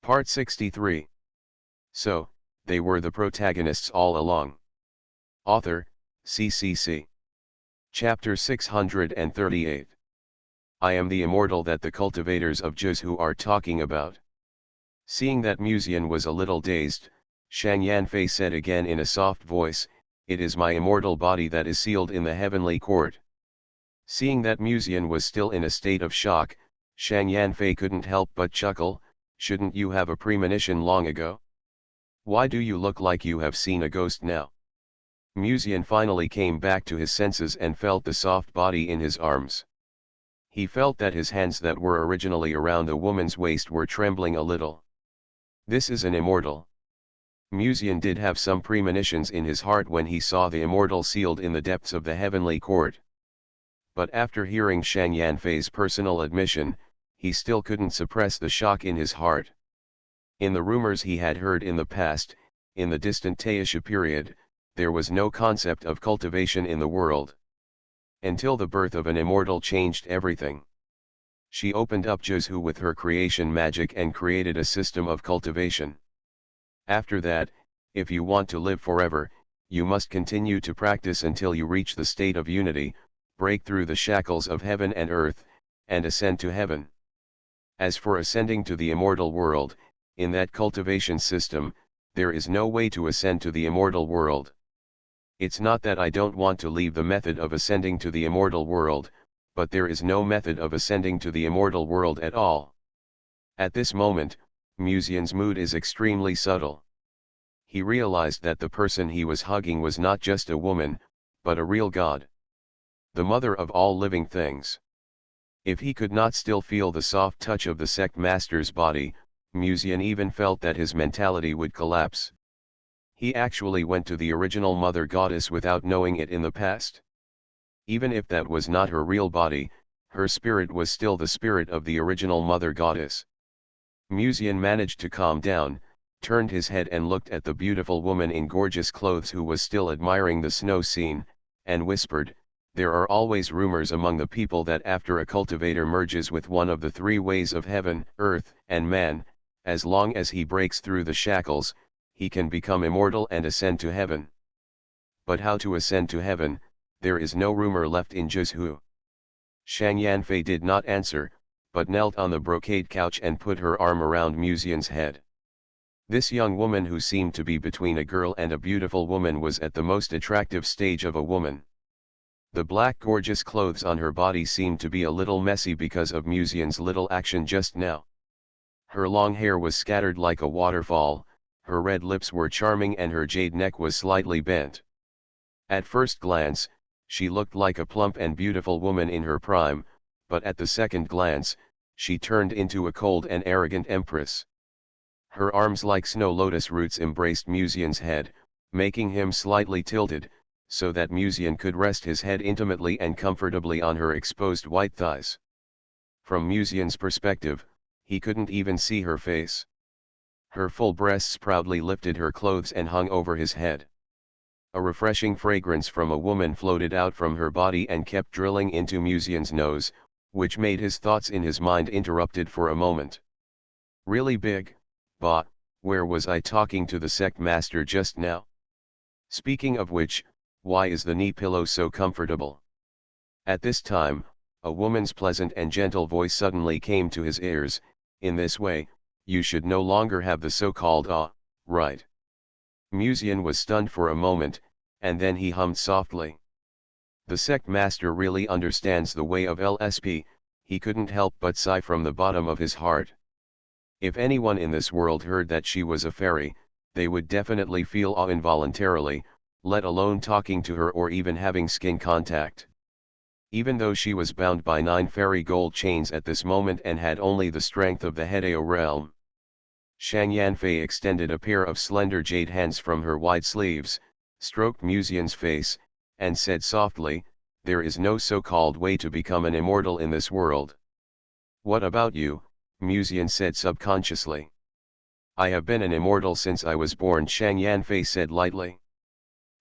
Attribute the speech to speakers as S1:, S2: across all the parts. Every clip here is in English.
S1: Part 63. So, they were the protagonists all along. Author, CCC. Chapter 638. I am the immortal that the cultivators of Juzhu are talking about. Seeing that Musian was a little dazed, Shang Yanfei said again in a soft voice, "It is my immortal body that is sealed in the heavenly court." Seeing that Musian was still in a state of shock, Shang Yanfei couldn't help but chuckle. "Shouldn't you have a premonition long ago? Why do you look like you have seen a ghost now?" Musian finally came back to his senses and felt the soft body in his arms. He felt that his hands that were originally around the woman's waist were trembling a little. This is an immortal. Musian did have some premonitions in his heart when he saw the immortal sealed in the depths of the heavenly court. But after hearing Shang Yanfei's personal admission, he still couldn't suppress the shock in his heart. In the rumors he had heard in the past, in the distant Taisha period, there was no concept of cultivation in the world. Until the birth of an immortal changed everything. She opened up Juzhu with her creation magic and created a system of cultivation. After that, if you want to live forever, you must continue to practice until you reach the state of unity, break through the shackles of heaven and earth, and ascend to heaven. As for ascending to the immortal world, in that cultivation system, there is no way to ascend to the immortal world. It's not that I don't want to leave the method of ascending to the immortal world, but there is no method of ascending to the immortal world at all. At this moment, Musian's mood is extremely subtle. He realized that the person he was hugging was not just a woman, but a real god. The mother of all living things. If he could not still feel the soft touch of the sect master's body, Musian even felt that his mentality would collapse. He actually went to the original mother goddess without knowing it in the past. Even if that was not her real body, her spirit was still the spirit of the original mother goddess. Musian managed to calm down, turned his head and looked at the beautiful woman in gorgeous clothes who was still admiring the snow scene, and whispered, "There are always rumors among the people that after a cultivator merges with one of the three ways of heaven, earth, and man, as long as he breaks through the shackles, he can become immortal and ascend to heaven. But how to ascend to heaven, there is no rumor left in Juzhu." Shang Yanfei did not answer, but knelt on the brocade couch and put her arm around Musian's head. This young woman who seemed to be between a girl and a beautiful woman was at the most attractive stage of a woman. The black gorgeous clothes on her body seemed to be a little messy because of Musian's little action just now. Her long hair was scattered like a waterfall, her red lips were charming and her jade neck was slightly bent. At first glance, she looked like a plump and beautiful woman in her prime, but at the second glance, she turned into a cold and arrogant empress. Her arms like snow lotus roots embraced Musian's head, making him slightly tilted, so that Musian could rest his head intimately and comfortably on her exposed white thighs. From Musian's perspective, he couldn't even see her face. Her full breasts proudly lifted her clothes and hung over his head. A refreshing fragrance from a woman floated out from her body and kept drilling into Musian's nose, which made his thoughts in his mind interrupted for a moment. Really big, bah, where was I talking to the sect master just now? Speaking of which, why is the knee pillow so comfortable? At this time, a woman's pleasant and gentle voice suddenly came to his ears, "In this way, you should no longer have the so-called right." Musian was stunned for a moment, and then he hummed softly. The sect master really understands the way of LSP, he couldn't help but sigh from the bottom of his heart. If anyone in this world heard that she was a fairy, they would definitely feel awe involuntarily, let alone talking to her or even having skin contact. Even though she was bound by 9 fairy gold chains at this moment and had only the strength of the Hedeo realm. Shang Yanfei extended a pair of slender jade hands from her wide sleeves, stroked Musian's face, and said softly, "There is no so-called way to become an immortal in this world." "What about you?" Musian said subconsciously. "I have been an immortal since I was born," Shang Yanfei said lightly.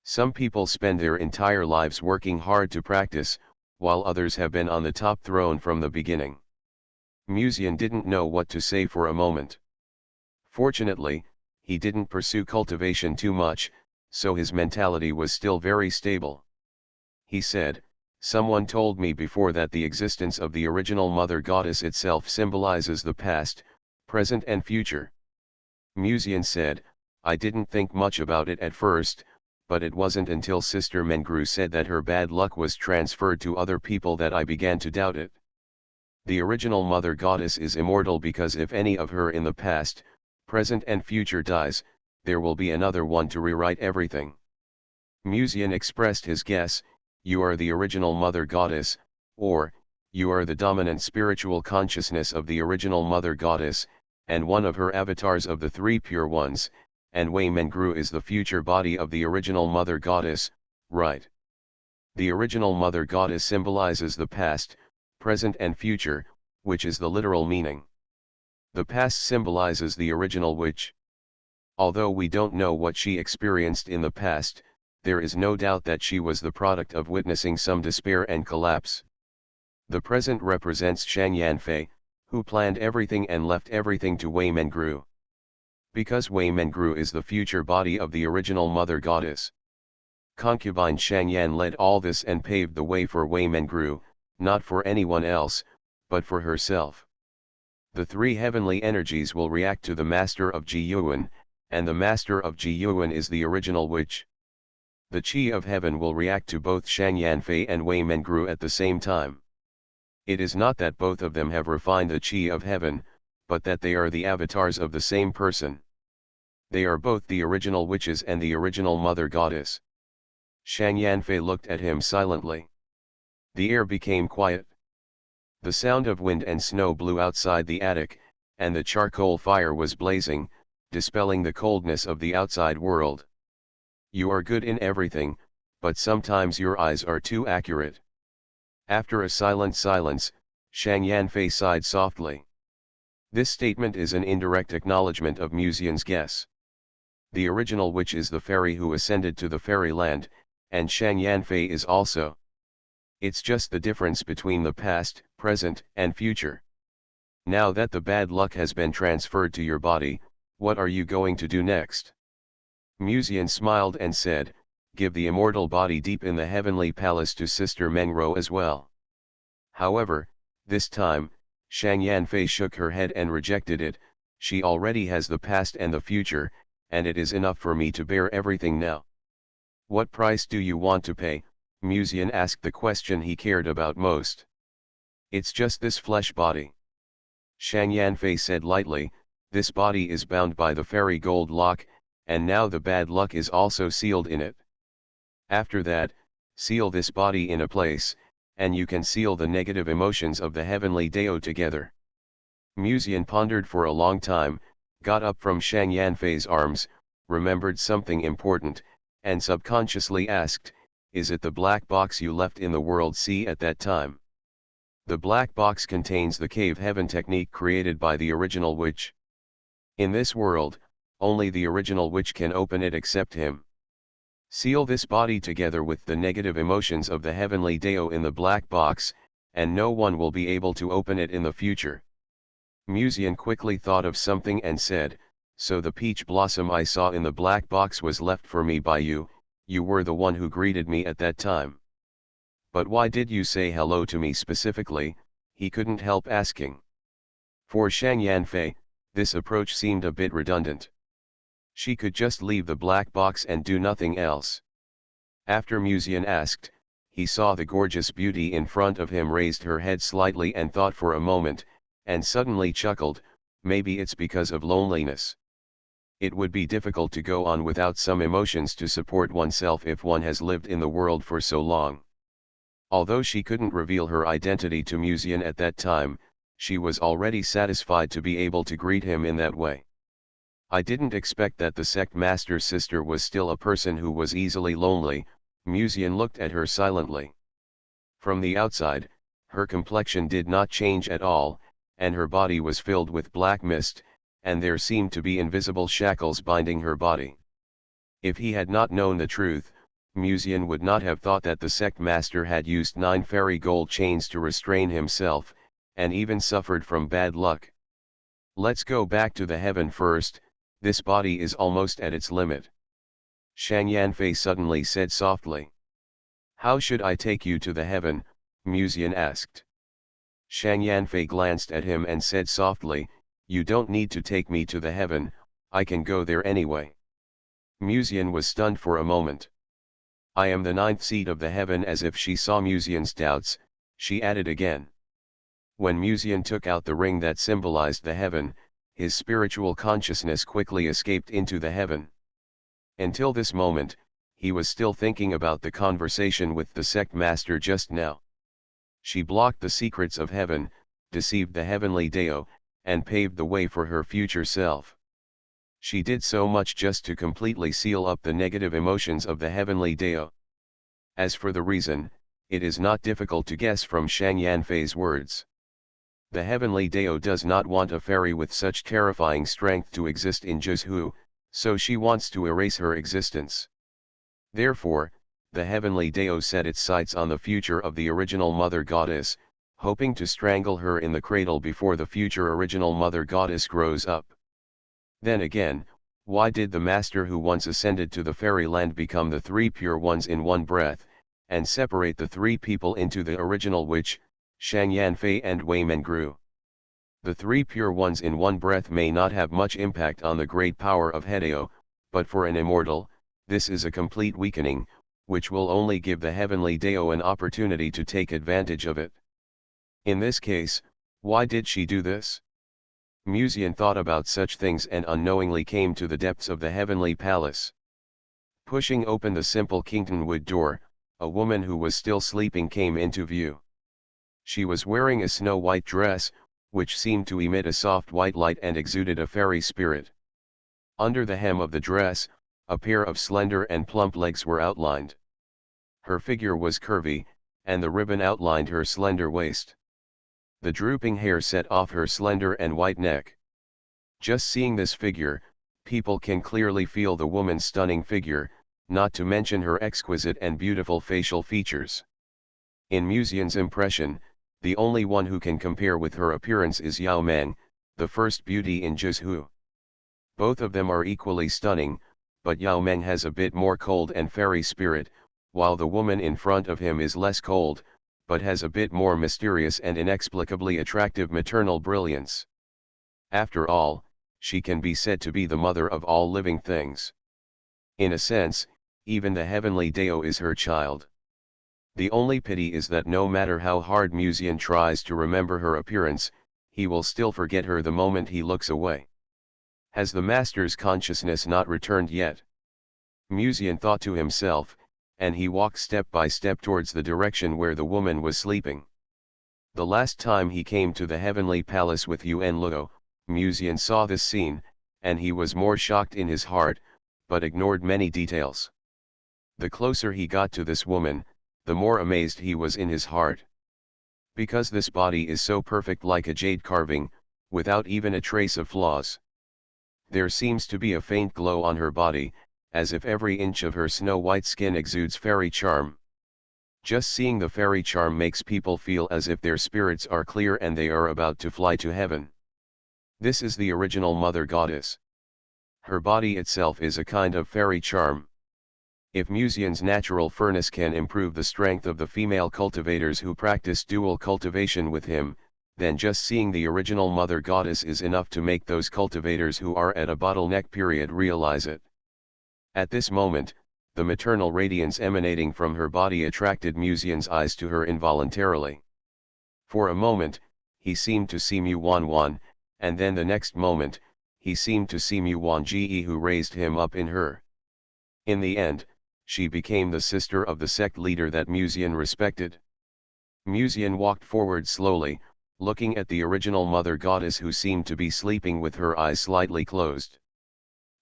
S1: "Some people spend their entire lives working hard to practice, while others have been on the top throne from the beginning." Musian didn't know what to say for a moment. Fortunately, he didn't pursue cultivation too much, so his mentality was still very stable. He said, "Someone told me before that the existence of the original Mother Goddess itself symbolizes the past, present and future." Muzian said, "I didn't think much about it at first, but it wasn't until Sister Mengru said that her bad luck was transferred to other people that I began to doubt it. The original Mother Goddess is immortal because if any of her in the past, present and future dies, there will be another one to rewrite everything." Muzian expressed his guess, "You are the original Mother Goddess, or, you are the dominant spiritual consciousness of the original Mother Goddess, and one of her avatars of the three pure ones, and Wei Mengru is the future body of the original Mother Goddess, right?" The original Mother Goddess symbolizes the past, present and future, which is the literal meaning. The past symbolizes the original witch. Although we don't know what she experienced in the past, there is no doubt that she was the product of witnessing some despair and collapse. The present represents Shang Yanfei, who planned everything and left everything to Wei Mengru. Because Wei Mengru is the future body of the original Mother Goddess. Concubine Shang Yan led all this and paved the way for Wei Mengru, not for anyone else, but for herself. The three heavenly energies will react to the Master of Ji Yuan, and the Master of Ji Yuan is the original witch. The Qi of Heaven will react to both Shang Yanfei and Wei Mengru at the same time. It is not that both of them have refined the Qi of Heaven, but that they are the avatars of the same person. They are both the original witches and the original Mother Goddess. Shang Yanfei looked at him silently. The air became quiet. The sound of wind and snow blew outside the attic, and the charcoal fire was blazing, dispelling the coldness of the outside world. "You are good in everything, but sometimes your eyes are too accurate." After a silent silence, Shang Yanfei sighed softly. This statement is an indirect acknowledgement of Muzian's guess. The original witch is the fairy who ascended to the fairyland, and Shang Yanfei is also. It's just the difference between the past, present, and future. Now that the bad luck has been transferred to your body, what are you going to do next? Muzian smiled and said, "Give the immortal body deep in the heavenly palace to Sister Mengro as well." However, this time, Shang Yanfei shook her head and rejected it. "She already has the past and the future, and it is enough for me to bear everything now." "What price do you want to pay?" Muzian asked the question he cared about most. "It's just this flesh body." Shang Yanfei said lightly, "This body is bound by the fairy gold lock, and now the bad luck is also sealed in it. After that, seal this body in a place, and you can seal the negative emotions of the heavenly Dao together." Muzian pondered for a long time, got up from Shang Yanfei's arms, remembered something important, and subconsciously asked, "Is it the black box you left in the World Sea at that time?" The black box contains the cave heaven technique created by the original witch. In this world, only the original witch can open it except him. Seal this body together with the negative emotions of the heavenly Dao in the black box, and no one will be able to open it in the future. Muzian quickly thought of something and said, "So the peach blossom I saw in the black box was left for me by you, you were the one who greeted me at that time. But why did you say hello to me specifically?" he couldn't help asking. For Shang Yanfei, this approach seemed a bit redundant. She could just leave the black box and do nothing else. After Muzian asked, he saw the gorgeous beauty in front of him raised her head slightly and thought for a moment, and suddenly chuckled, "Maybe it's because of loneliness. It would be difficult to go on without some emotions to support oneself if one has lived in the world for so long." Although she couldn't reveal her identity to Muzian at that time, she was already satisfied to be able to greet him in that way. "I didn't expect that the sect master's sister was still a person who was easily lonely." Muzian looked at her silently. From the outside, her complexion did not change at all, and her body was filled with black mist, and there seemed to be invisible shackles binding her body. If he had not known the truth, Muzian would not have thought that the sect master had used 9 fairy gold chains to restrain himself, and even suffered from bad luck. "Let's go back to the heaven first," This body is almost at its limit. Shang Yanfei suddenly said softly. How should I take you to the heaven? Musian asked. Shang Yanfei glanced at him and said softly, you don't need to take me to the heaven, I can go there anyway. Musian was stunned for a moment. I am the ninth seat of the heaven. As if she saw Musian's doubts, she added again. When Musian took out the ring that symbolized the heaven, his spiritual consciousness quickly escaped into the heaven. Until this moment, he was still thinking about the conversation with the sect master just now. She blocked the secrets of heaven, deceived the heavenly Dao, and paved the way for her future self. She did so much just to completely seal up the negative emotions of the heavenly Dao. As for the reason, it is not difficult to guess from Shang Yanfei's words. The heavenly Dao does not want a fairy with such terrifying strength to exist in Zhu, so she wants to erase her existence. Therefore, the heavenly Dao set its sights on the future of the original Mother Goddess, hoping to strangle her in the cradle before the future original Mother Goddess grows up. Then again, why did the master who once ascended to the fairyland become the three pure ones in one breath, and separate the three people into the original witch, Shang Yanfei and Wei Mengru? The three pure ones in one breath may not have much impact on the great power of Hedao, but for an immortal, this is a complete weakening, which will only give the heavenly Dao an opportunity to take advantage of it. In this case, why did she do this? Musian thought about such things and unknowingly came to the depths of the heavenly palace. Pushing open the simple Kingtonwood door, a woman who was still sleeping came into view. She was wearing a snow-white dress, which seemed to emit a soft white light and exuded a fairy spirit. Under the hem of the dress, a pair of slender and plump legs were outlined. Her figure was curvy, and the ribbon outlined her slender waist. The drooping hair set off her slender and white neck. Just seeing this figure, people can clearly feel the woman's stunning figure, not to mention her exquisite and beautiful facial features. In Musian's impression, the only one who can compare with her appearance is Yao Meng, the first beauty in Zhu. Both of them are equally stunning, but Yao Meng has a bit more cold and fairy spirit, while the woman in front of him is less cold, but has a bit more mysterious and inexplicably attractive maternal brilliance. After all, she can be said to be the mother of all living things. In a sense, even the heavenly Dao is her child. The only pity is that no matter how hard Musian tries to remember her appearance, he will still forget her the moment he looks away. Has the master's consciousness not returned yet? Musian thought to himself, and he walked step by step towards the direction where the woman was sleeping. The last time he came to the heavenly palace with Yuan Luo, Musian saw this scene, and he was more shocked in his heart, but ignored many details. The closer he got to this woman, the more amazed he was in his heart. Because this body is so perfect like a jade carving, without even a trace of flaws. There seems to be a faint glow on her body, as if every inch of her snow-white skin exudes fairy charm. Just seeing the fairy charm makes people feel as if their spirits are clear and they are about to fly to heaven. This is the original Mother Goddess. Her body itself is a kind of fairy charm. If Musian's natural furnace can improve the strength of the female cultivators who practice dual cultivation with him, then just seeing the original Mother Goddess is enough to make those cultivators who are at a bottleneck period realize it. At this moment, the maternal radiance emanating from her body attracted Musian's eyes to her involuntarily. For a moment, he seemed to see Mu Wanwan, and then the next moment, he seemed to see Mu Wanji who raised him up in her. In the end, she became the sister of the sect leader that Musian respected. Musian walked forward slowly, looking at the original Mother Goddess who seemed to be sleeping with her eyes slightly closed.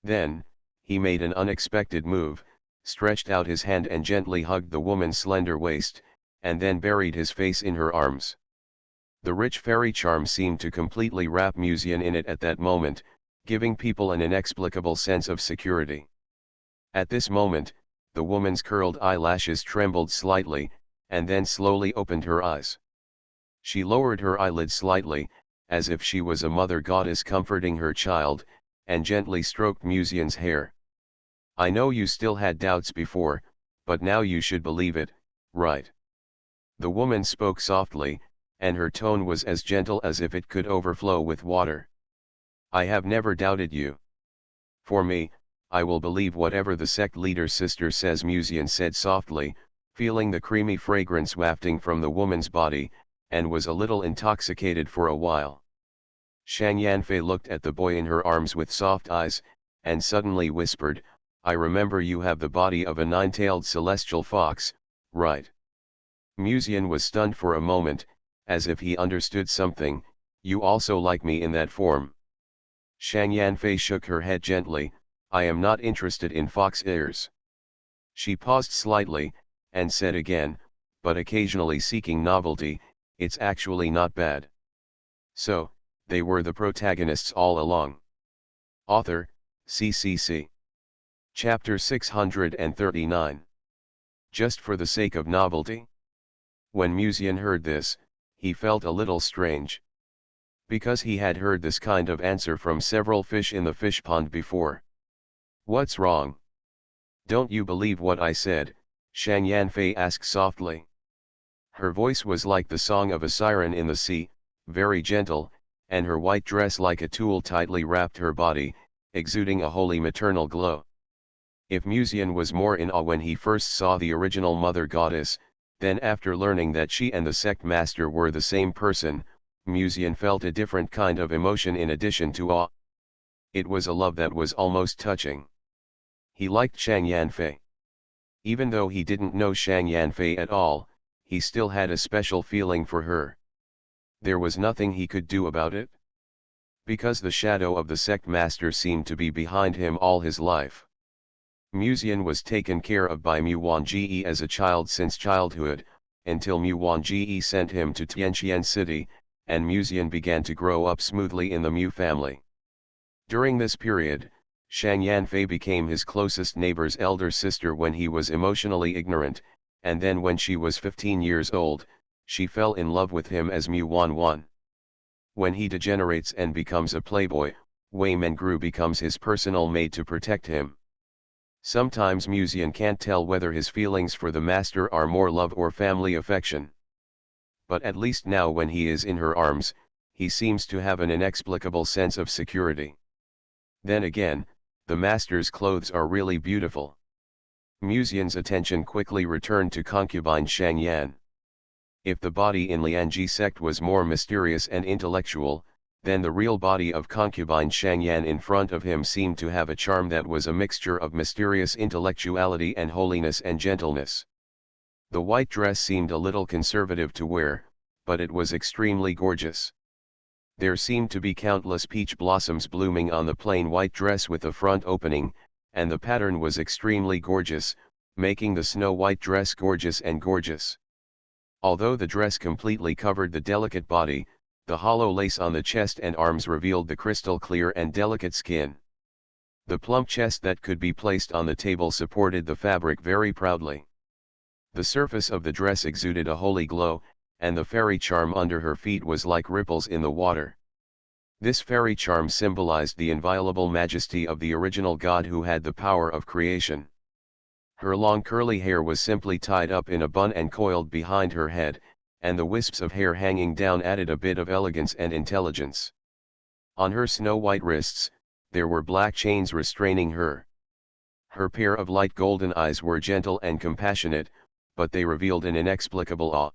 S1: Then, he made an unexpected move, stretched out his hand and gently hugged the woman's slender waist, and then buried his face in her arms. The rich fairy charm seemed to completely wrap Musian in it at that moment, giving people an inexplicable sense of security. At this moment, the woman's curled eyelashes trembled slightly, and then slowly opened her eyes. She lowered her eyelids slightly, as if she was a mother goddess comforting her child, and gently stroked Musian's hair. I know you still had doubts before, but now you should believe it, right? The woman spoke softly, and her tone was as gentle as if it could overflow with water. I have never doubted you. For me, I will believe whatever the sect leader's sister says, Musian said softly, feeling the creamy fragrance wafting from the woman's body, and was a little intoxicated for a while. Shang Yanfei looked at the boy in her arms with soft eyes, and suddenly whispered, I remember you have the body of a nine-tailed celestial fox, right? Musian was stunned for a moment, as if he understood something. You also like me in that form. Shang Yanfei shook her head gently, I am not interested in fox ears. She paused slightly, and said again, but occasionally seeking novelty, it's actually not bad. So, they were the protagonists all along. Author, CCC. Chapter 639. Just for the sake of novelty? When Musian heard this, he felt a little strange. Because he had heard this kind of answer from several fish in the fish pond before. What's wrong? Don't you believe what I said? Shang Yanfei asked softly. Her voice was like the song of a siren in the sea, very gentle, and her white dress like a tulle tightly wrapped her body, exuding a holy maternal glow. If Musian was more in awe when he first saw the original mother goddess, then after learning that she and the sect master were the same person, Musian felt a different kind of emotion in addition to awe. It was a love that was almost touching. He liked Shang Yanfei. Even though he didn't know Shang Yanfei at all, he still had a special feeling for her. There was nothing he could do about it. Because the shadow of the sect master seemed to be behind him all his life. Musian was taken care of by Mu Wanji as a child since childhood, until Mu Wanji sent him to Tianqian City, and Musian began to grow up smoothly in the Mu family. During this period, Shang Yanfei became his closest neighbor's elder sister when he was emotionally ignorant, and then when she was 15 years old, she fell in love with him as Mu Wanwan. When he degenerates and becomes a playboy, Wei Mengru becomes his personal maid to protect him. Sometimes Musian can't tell whether his feelings for the master are more love or family affection. But at least now when he is in her arms, he seems to have an inexplicable sense of security. Then again, the master's clothes are really beautiful. Musian's attention quickly returned to concubine Shang Yan. If the body in Lianji sect was more mysterious and intellectual, then the real body of concubine Shang Yan in front of him seemed to have a charm that was a mixture of mysterious intellectuality and holiness and gentleness. The white dress seemed a little conservative to wear, but it was extremely gorgeous. There seemed to be countless peach blossoms blooming on the plain white dress with a front opening, and the pattern was extremely gorgeous, making the snow-white dress gorgeous and gorgeous. Although the dress completely covered the delicate body, the hollow lace on the chest and arms revealed the crystal-clear and delicate skin. The plump chest that could be placed on the table supported the fabric very proudly. The surface of the dress exuded a holy glow, and the fairy charm under her feet was like ripples in the water. This fairy charm symbolized the inviolable majesty of the original god who had the power of creation. Her long curly hair was simply tied up in a bun and coiled behind her head, and the wisps of hair hanging down added a bit of elegance and intelligence. On her snow-white wrists, there were black chains restraining her. Her pair of light golden eyes were gentle and compassionate, but they revealed an inexplicable awe.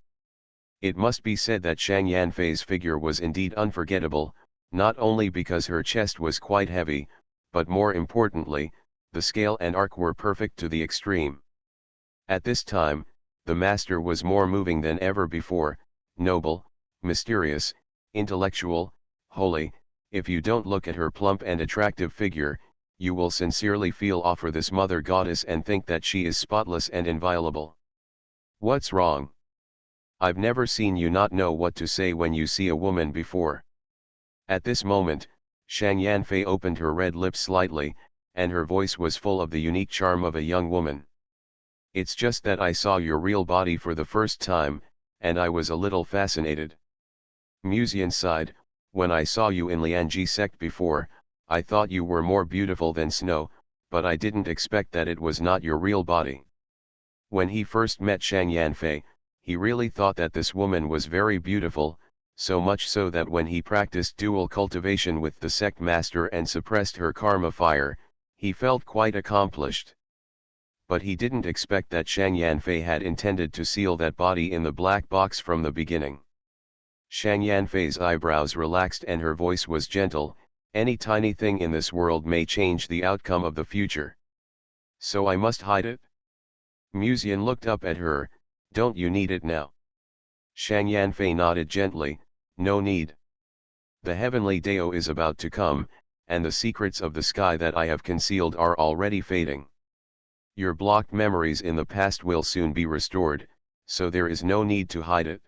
S1: It must be said that Shang Yanfei's figure was indeed unforgettable, not only because her chest was quite heavy, but more importantly, the scale and arc were perfect to the extreme. At this time, the master was more moving than ever before, noble, mysterious, intellectual, holy. If you don't look at her plump and attractive figure, you will sincerely feel awe for this mother goddess and think that she is spotless and inviolable. What's wrong? I've never seen you not know what to say when you see a woman before. At this moment, Shang Yanfei opened her red lips slightly, and her voice was full of the unique charm of a young woman. It's just that I saw your real body for the first time, and I was a little fascinated. Musian sighed, when I saw you in Lianji sect before, I thought you were more beautiful than snow, but I didn't expect that it was not your real body. When he first met Shang Yanfei, he really thought that this woman was very beautiful, so much so that when he practiced dual cultivation with the sect master and suppressed her karma fire, he felt quite accomplished. But he didn't expect that Shang Yanfei had intended to seal that body in the black box from the beginning. Shang Yanfei's eyebrows relaxed and her voice was gentle. Any tiny thing in this world may change the outcome of the future. So I must hide it? Musian looked up at her. Don't you need it now? Shang Yanfei nodded gently. No need. The heavenly Dao is about to come, and the secrets of the sky that I have concealed are already fading. Your blocked memories in the past will soon be restored, so there is no need to hide it.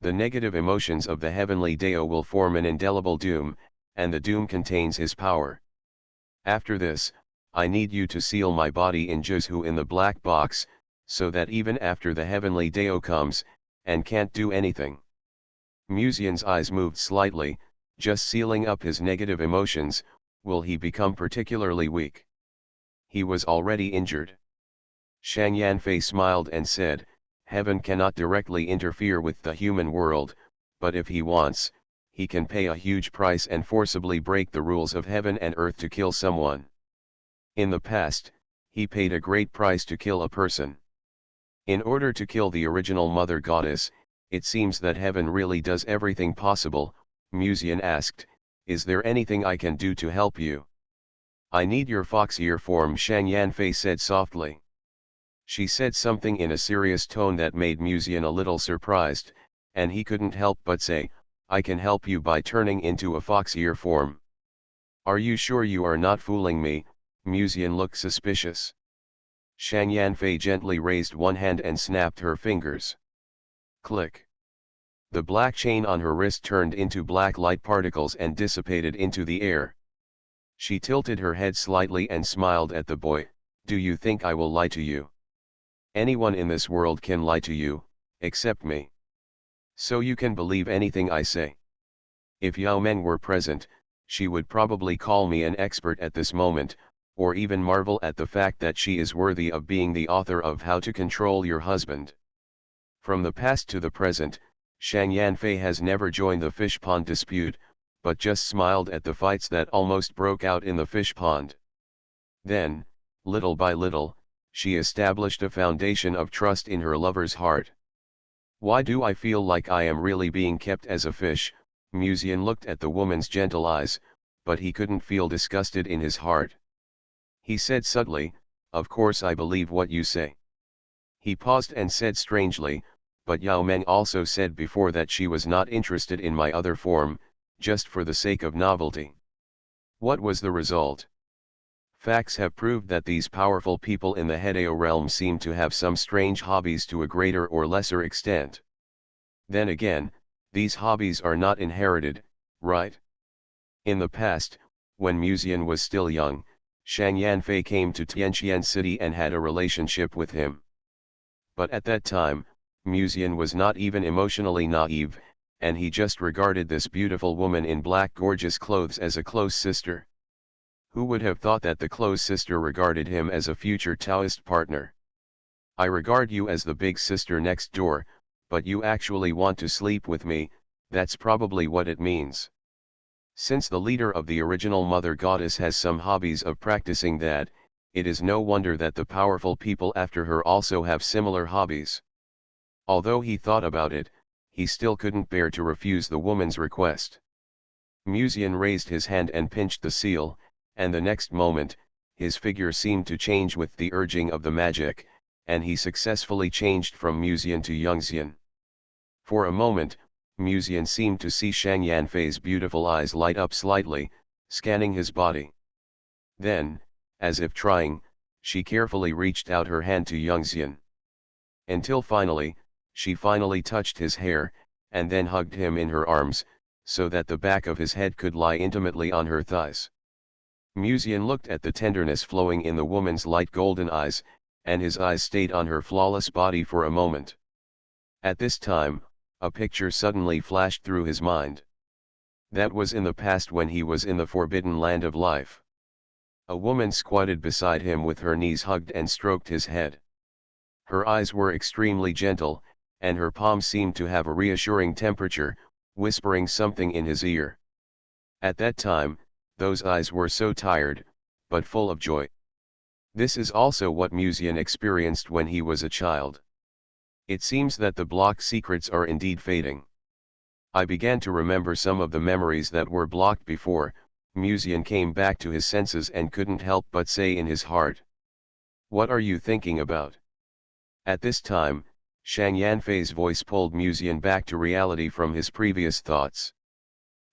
S1: The negative emotions of the heavenly Dao will form an indelible doom, and the doom contains his power. After this, I need you to seal my body in Juzhu in the black box, so that even after the heavenly Dao comes, and can't do anything. Musian's eyes moved slightly. Just sealing up his negative emotions, will he become particularly weak? He was already injured. Shang Yanfei smiled and said, Heaven cannot directly interfere with the human world, but if he wants, he can pay a huge price and forcibly break the rules of heaven and earth to kill someone. In the past, he paid a great price to kill a person. In order to kill the original mother goddess, it seems that heaven really does everything possible. Musian asked, Is there anything I can do to help you? I need your fox ear form, Shang Yanfei said softly. She said something in a serious tone that made Musian a little surprised, and he couldn't help but say, I can help you by turning into a fox ear form. Are you sure you are not fooling me? Musian looked suspicious. Shang Yanfei gently raised one hand and snapped her fingers. Click. The black chain on her wrist turned into black light particles and dissipated into the air. She tilted her head slightly and smiled at the boy. Do you think I will lie to you? Anyone in this world can lie to you, except me. So you can believe anything I say. If Yao Meng were present, she would probably call me an expert at this moment, or even marvel at the fact that she is worthy of being the author of How to Control Your Husband. From the past to the present, Shang Yanfei has never joined the fish pond dispute, but just smiled at the fights that almost broke out in the fish pond. Then, little by little, she established a foundation of trust in her lover's heart. Why do I feel like I am really being kept as a fish? Musian looked at the woman's gentle eyes, but he couldn't feel disgusted in his heart. He said subtly, Of course I believe what you say. He paused and said strangely, but Yao Meng also said before that she was not interested in my other form, just for the sake of novelty. What was the result? Facts have proved that these powerful people in the Hedeo realm seem to have some strange hobbies to a greater or lesser extent. Then again, these hobbies are not inherited, right? In the past, when Musian was still young, Shang Yanfei came to Tianqian City and had a relationship with him. But at that time, Musian was not even emotionally naive, and he just regarded this beautiful woman in black gorgeous clothes as a close sister. Who would have thought that the close sister regarded him as a future Taoist partner? I regard you as the big sister next door, but you actually want to sleep with me, that's probably what it means. Since the leader of the original mother goddess has some hobbies of practicing that, it is no wonder that the powerful people after her also have similar hobbies. Although he thought about it, he still couldn't bear to refuse the woman's request. Musian raised his hand and pinched the seal, and the next moment, his figure seemed to change with the urging of the magic, and he successfully changed from Musian to Yongxian. For a moment, Musian seemed to see Shang Yanfei's beautiful eyes light up slightly, scanning his body. Then, as if trying, she carefully reached out her hand to Yongxian. Until finally, she finally touched his hair, and then hugged him in her arms, so that the back of his head could lie intimately on her thighs. Musian looked at the tenderness flowing in the woman's light golden eyes, and his eyes stayed on her flawless body for a moment. At this time, a picture suddenly flashed through his mind. That was in the past when he was in the forbidden land of life. A woman squatted beside him with her knees hugged and stroked his head. Her eyes were extremely gentle, and her palms seemed to have a reassuring temperature, whispering something in his ear. At that time, those eyes were so tired, but full of joy. This is also what Musian experienced when he was a child. It seems that the blocked secrets are indeed fading. I began to remember some of the memories that were blocked before. Musian came back to his senses and couldn't help but say in his heart, "What are you thinking about?" At this time, Shang Yanfei's voice pulled Musian back to reality from his previous thoughts.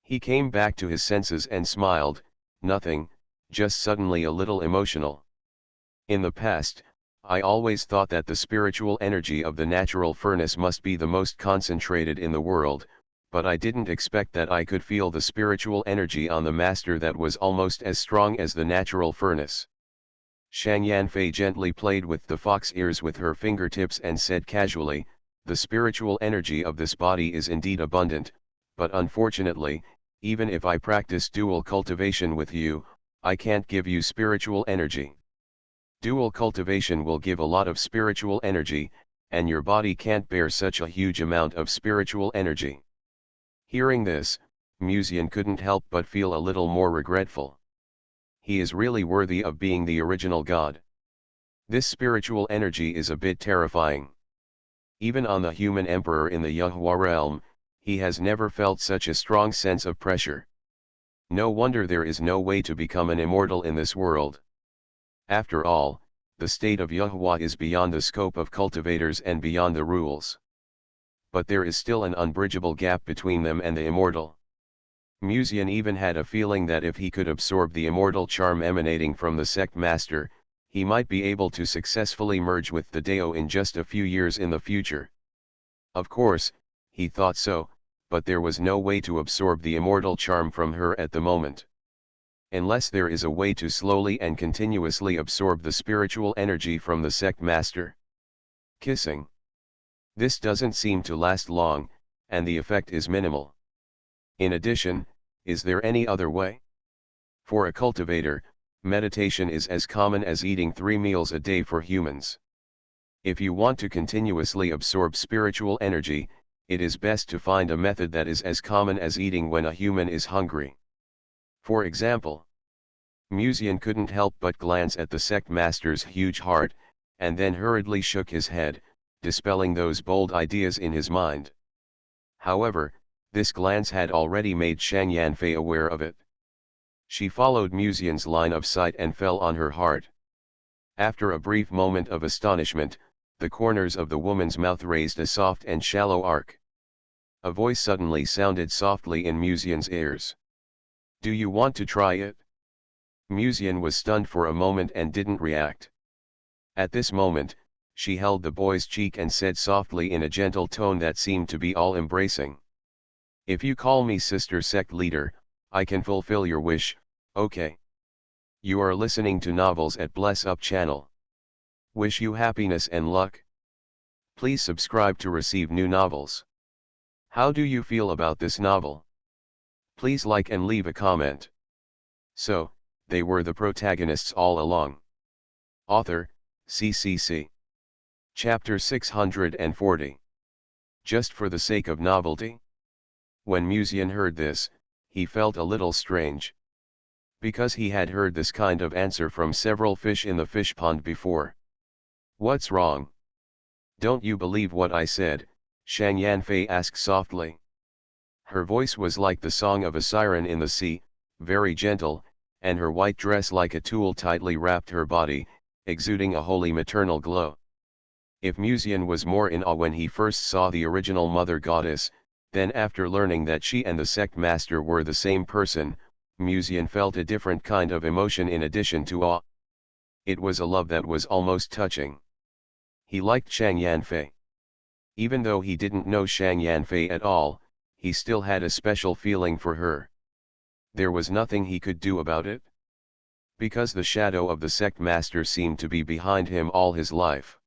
S1: He came back to his senses and smiled, "Nothing, just suddenly a little emotional. In the past, I always thought that the spiritual energy of the natural furnace must be the most concentrated in the world, but I didn't expect that I could feel the spiritual energy on the master that was almost as strong as the natural furnace." Shang Yanfei gently played with the fox ears with her fingertips and said casually, "The spiritual energy of this body is indeed abundant, but unfortunately, even if I practice dual cultivation with you, I can't give you spiritual energy. Dual cultivation will give a lot of spiritual energy, and your body can't bear such a huge amount of spiritual energy." Hearing this, Musian couldn't help but feel a little more regretful. He is really worthy of being the original god. This spiritual energy is a bit terrifying. Even on the human emperor in the Yuhua realm, he has never felt such a strong sense of pressure. No wonder there is no way to become an immortal in this world. After all, the state of Yuhua is beyond the scope of cultivators and beyond the rules. But there is still an unbridgeable gap between them and the immortal. Musian even had a feeling that if he could absorb the immortal charm emanating from the sect master, he might be able to successfully merge with the Dao in just a few years in the future. Of course, he thought so, but there was no way to absorb the immortal charm from her at the moment. Unless there is a way to slowly and continuously absorb the spiritual energy from the sect master. Kissing. This doesn't seem to last long, and the effect is minimal. In addition, is there any other way? For a cultivator, meditation is as common as eating 3 meals a day for humans. If you want to continuously absorb spiritual energy, it is best to find a method that is as common as eating when a human is hungry. For example, Musian couldn't help but glance at the sect master's huge heart, and then hurriedly shook his head, dispelling those bold ideas in his mind. However, this glance had already made Shang Yanfei aware of it. She followed Musian's line of sight and fell on her heart. After a brief moment of astonishment, the corners of the woman's mouth raised a soft and shallow arc. A voice suddenly sounded softly in Musian's ears. "Do you want to try it?" Musian was stunned for a moment and didn't react. At this moment, she held the boy's cheek and said softly in a gentle tone that seemed to be all-embracing, "If you call me sister sect leader, I can fulfill your wish, okay? You are listening to Novels at Bless Up channel. Wish you happiness and luck. Please subscribe to receive new novels. How do you feel about this novel? Please like and leave a comment." So, they were the protagonists all along. Author, CCC. Chapter 640. Just for the sake of novelty? When Musian heard this, he felt a little strange. Because he had heard this kind of answer from several fish in the fish pond before. "What's wrong? Don't you believe what I said?" Shang Yanfei asked softly. Her voice was like the song of a siren in the sea, very gentle, and her white dress like a tulle tightly wrapped her body, exuding a holy maternal glow. If Musian was more in awe when he first saw the original mother goddess, then after learning that she and the sect master were the same person, Musian felt a different kind of emotion in addition to awe. It was a love that was almost touching. He liked Shang Yanfei. Even though he didn't know Shang Yanfei at all, he still had a special feeling for her. There was nothing he could do about it. Because the shadow of the sect master seemed to be behind him all his life.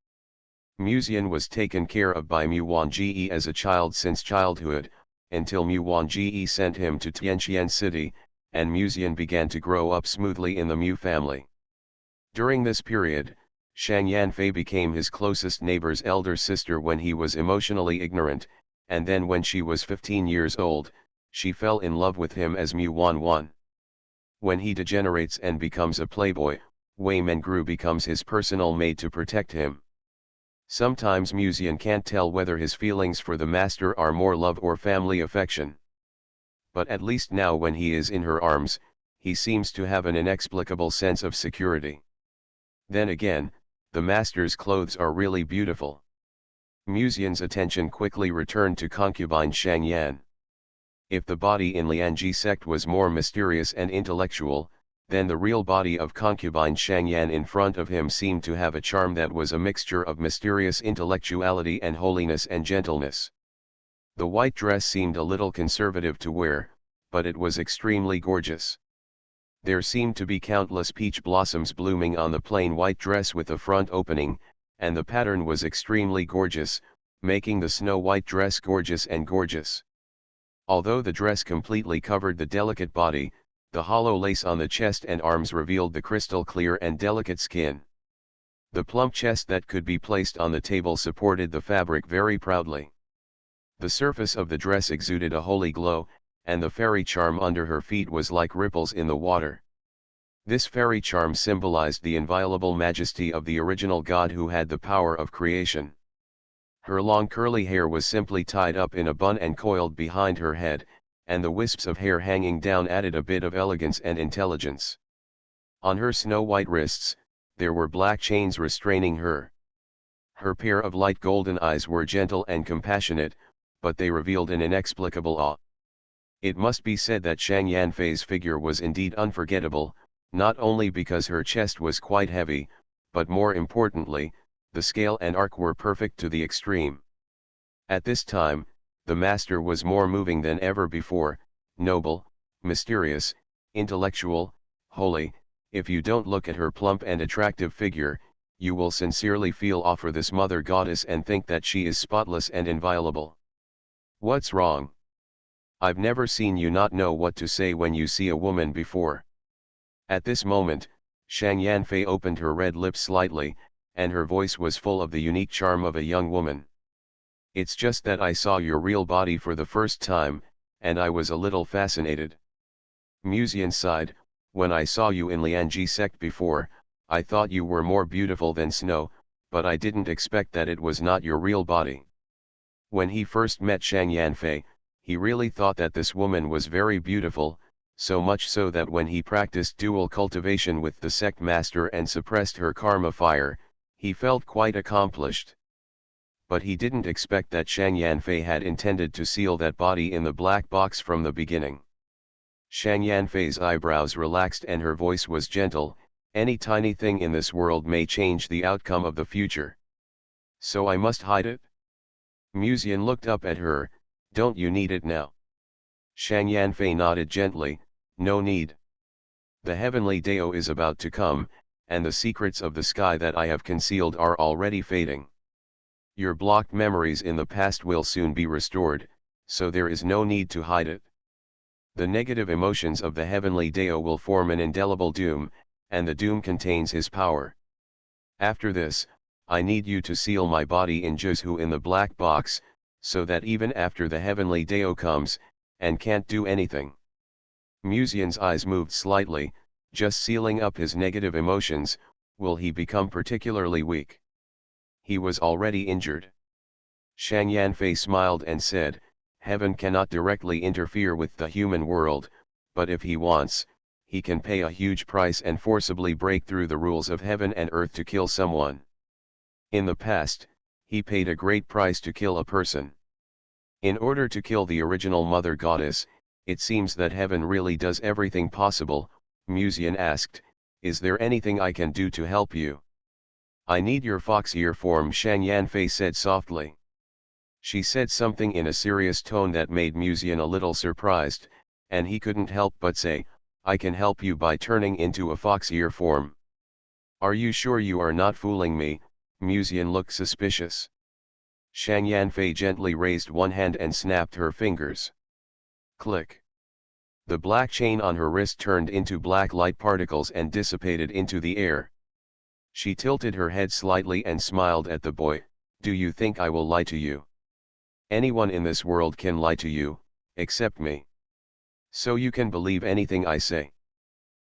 S1: Musian was taken care of by Muwanji as a child since childhood, until Mu Wanji sent him to Tianqian City, and Muzian began to grow up smoothly in the Mu family. During this period, Shang Yanfei became his closest neighbor's elder sister when he was emotionally ignorant, and then when she was 15 years old, she fell in love with him as Mu Wanwan. When he degenerates and becomes a playboy, Wei Mengru becomes his personal maid to protect him. Sometimes Muzian can't tell whether his feelings for the master are more love or family affection. But at least now when he is in her arms, he seems to have an inexplicable sense of security. Then again, the master's clothes are really beautiful. Muzian's attention quickly returned to concubine Shang Yan. If the body in Lianji sect was more mysterious and intellectual, then the real body of concubine Shang Yan in front of him seemed to have a charm that was a mixture of mysterious intellectuality and holiness and gentleness. The white dress seemed a little conservative to wear, but it was extremely gorgeous. There seemed to be countless peach blossoms blooming on the plain white dress with the front opening, and the pattern was extremely gorgeous, making the snow-white dress gorgeous and gorgeous. Although the dress completely covered the delicate body, the hollow lace on the chest and arms revealed the crystal clear and delicate skin. The plump chest that could be placed on the table supported the fabric very proudly. The surface of the dress exuded a holy glow, and the fairy charm under her feet was like ripples in the water. This fairy charm symbolized the inviolable majesty of the original god who had the power of creation. Her long curly hair was simply tied up in a bun and coiled behind her head, and the wisps of hair hanging down added a bit of elegance and intelligence. On her snow-white wrists, there were black chains restraining her. Her pair of light golden eyes were gentle and compassionate, but they revealed an inexplicable awe. It must be said that Shang Yanfei's figure was indeed unforgettable, not only because her chest was quite heavy, but more importantly, the scale and arc were perfect to the extreme. At this time, the master was more moving than ever before, noble, mysterious, intellectual, holy. If you don't look at her plump and attractive figure, you will sincerely feel awe for this mother goddess and think that she is spotless and inviolable. What's wrong? I've never seen you not know what to say when you see a woman before. At this moment, Shang Yanfei opened her red lips slightly, and her voice was full of the unique charm of a young woman. It's just that I saw your real body for the first time, and I was a little fascinated. Muzian sighed, when I saw you in Lianji sect before, I thought you were more beautiful than snow, but I didn't expect that it was not your real body. When he first met Shang Yanfei, he really thought that this woman was very beautiful, so much so that when he practiced dual cultivation with the sect master and suppressed her karma fire, he felt quite accomplished. But he didn't expect that Shang Yanfei had intended to seal that body in the black box from the beginning. Shang Yanfei's eyebrows relaxed and her voice was gentle. Any tiny thing in this world may change the outcome of the future. So I must hide it? Muzian looked up at her. Don't you need it now? Shang Yanfei nodded gently. No need. The heavenly Dao is about to come, and the secrets of the sky that I have concealed are already fading. Your blocked memories in the past will soon be restored, so there is no need to hide it. The negative emotions of the heavenly Dao will form an indelible doom, and the doom contains his power. After this, I need you to seal my body in Juzhu in the black box, so that even after the heavenly Dao comes, and can't do anything. Muzian's eyes moved slightly. Just sealing up his negative emotions, will he become particularly weak? He was already injured. Shang Yanfei smiled and said, Heaven cannot directly interfere with the human world, but if he wants, he can pay a huge price and forcibly break through the rules of heaven and earth to kill someone. In the past, he paid a great price to kill a person. In order to kill the original mother goddess, it seems that heaven really does everything possible. Muzian asked, Is there anything I can do to help you? I need your fox ear form, Shang Yanfei said softly. She said something in a serious tone that made Muzian a little surprised, and he couldn't help but say, I can help you by turning into a fox ear form. Are you sure you are not fooling me? Muzian looked suspicious. Shang Yanfei gently raised one hand and snapped her fingers. Click. The black chain on her wrist turned into black light particles and dissipated into the air. She tilted her head slightly and smiled at the boy. Do you think I will lie to you? Anyone in this world can lie to you, except me. So you can believe anything I say.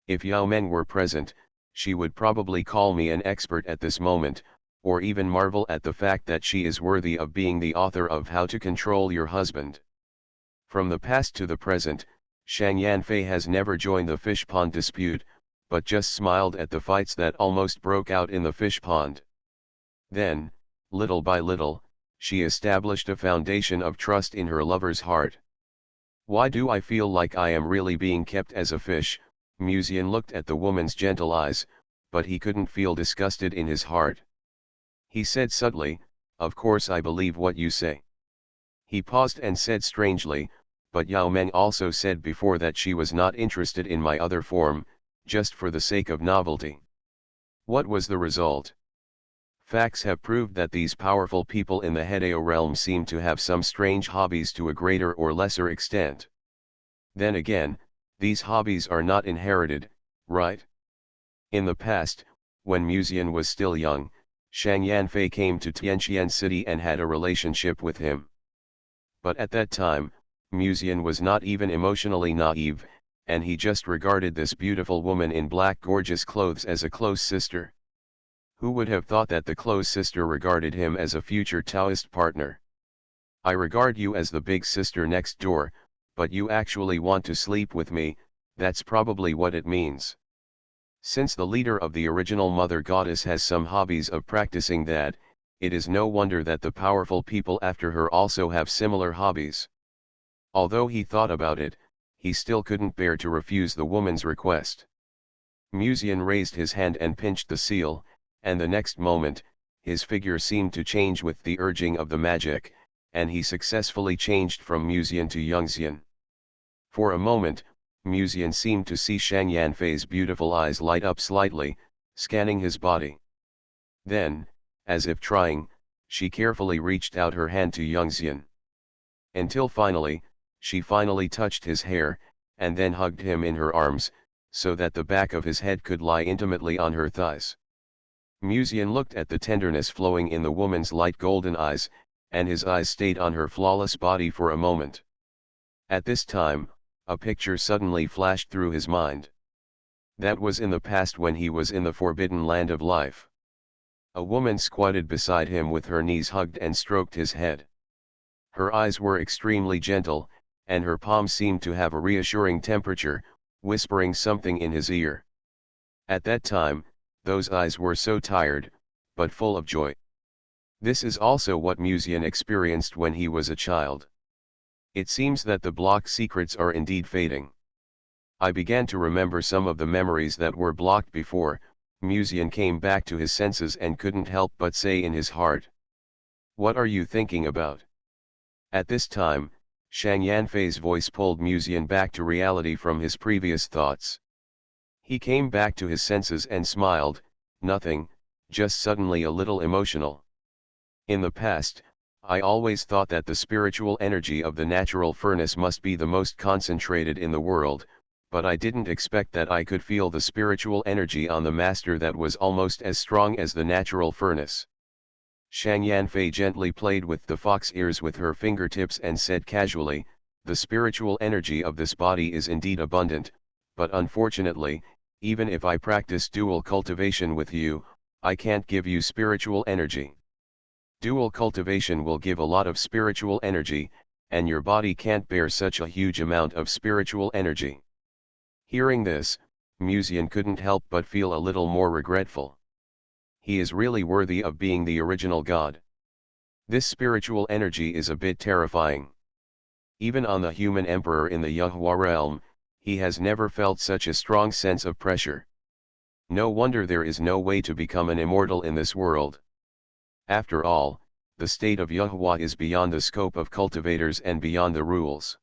S1: If Yao Meng were present, she would probably call me an expert at this moment, or even marvel at the fact that she is worthy of being the author of How to Control Your Husband. From the past to the present, Shang Yanfei has never joined the fish pond dispute, but just smiled at the fights that almost broke out in the fish pond. Then, little by little, she established a foundation of trust in her lover's heart. Why do I feel like I am really being kept as a fish? Musian looked at the woman's gentle eyes, but he couldn't feel disgusted in his heart. He said subtly, of course I believe what you say. He paused and said strangely, but Yao Meng also said before that she was not interested in my other form, just for the sake of novelty. What was the result? Facts have proved that these powerful people in the Hedeo realm seem to have some strange hobbies to a greater or lesser extent. Then again, these hobbies are not inherited, right? In the past, when Musian was still young, Shang Yanfei came to Tianqian City and had a relationship with him. But at that time, Musian was not even emotionally naive, and he just regarded this beautiful woman in black gorgeous clothes as a close sister. Who would have thought that the close sister regarded him as a future Taoist partner? I regard you as the big sister next door, but you actually want to sleep with me, that's probably what it means. Since the leader of the original mother goddess has some hobbies of practicing that, it is no wonder that the powerful people after her also have similar hobbies. Although he thought about it, he still couldn't bear to refuse the woman's request. Musian raised his hand and pinched the seal, and the next moment, his figure seemed to change with the urging of the magic, and he successfully changed from Musian to Yongxian. For a moment, Musian seemed to see Shang Yanfei's beautiful eyes light up slightly, scanning his body. Then, as if trying, she carefully reached out her hand to Yongxian. Until finally, she finally touched his hair, and then hugged him in her arms, so that the back of his head could lie intimately on her thighs. Musian looked at the tenderness flowing in the woman's light golden eyes, and his eyes stayed on her flawless body for a moment. At this time, a picture suddenly flashed through his mind. That was in the past when he was in the forbidden land of life. A woman squatted beside him with her knees hugged and stroked his head. Her eyes were extremely gentle, and her palms seemed to have a reassuring temperature, whispering something in his ear. At that time, those eyes were so tired, but full of joy. This is also what Musian experienced when he was a child. It seems that the blocked secrets are indeed fading. I began to remember some of the memories that were blocked before. Musian came back to his senses and couldn't help but say in his heart, "What are you thinking about?" At this time, Shang Yanfei's voice pulled Musian back to reality from his previous thoughts. He came back to his senses and smiled, "Nothing, just suddenly a little emotional. In the past, I always thought that the spiritual energy of the natural furnace must be the most concentrated in the world, but I didn't expect that I could feel the spiritual energy on the master that was almost as strong as the natural furnace." Shang Yanfei gently played with the fox ears with her fingertips and said casually, "The spiritual energy of this body is indeed abundant, but unfortunately, even if I practice dual cultivation with you, I can't give you spiritual energy. Dual cultivation will give a lot of spiritual energy, and your body can't bear such a huge amount of spiritual energy." Hearing this, Musian couldn't help but feel a little more regretful. He is really worthy of being the original god. This spiritual energy is a bit terrifying. Even on the human emperor in the Yahua realm, he has never felt such a strong sense of pressure. No wonder there is no way to become an immortal in this world. After all, the state of Yahua is beyond the scope of cultivators and beyond the rules.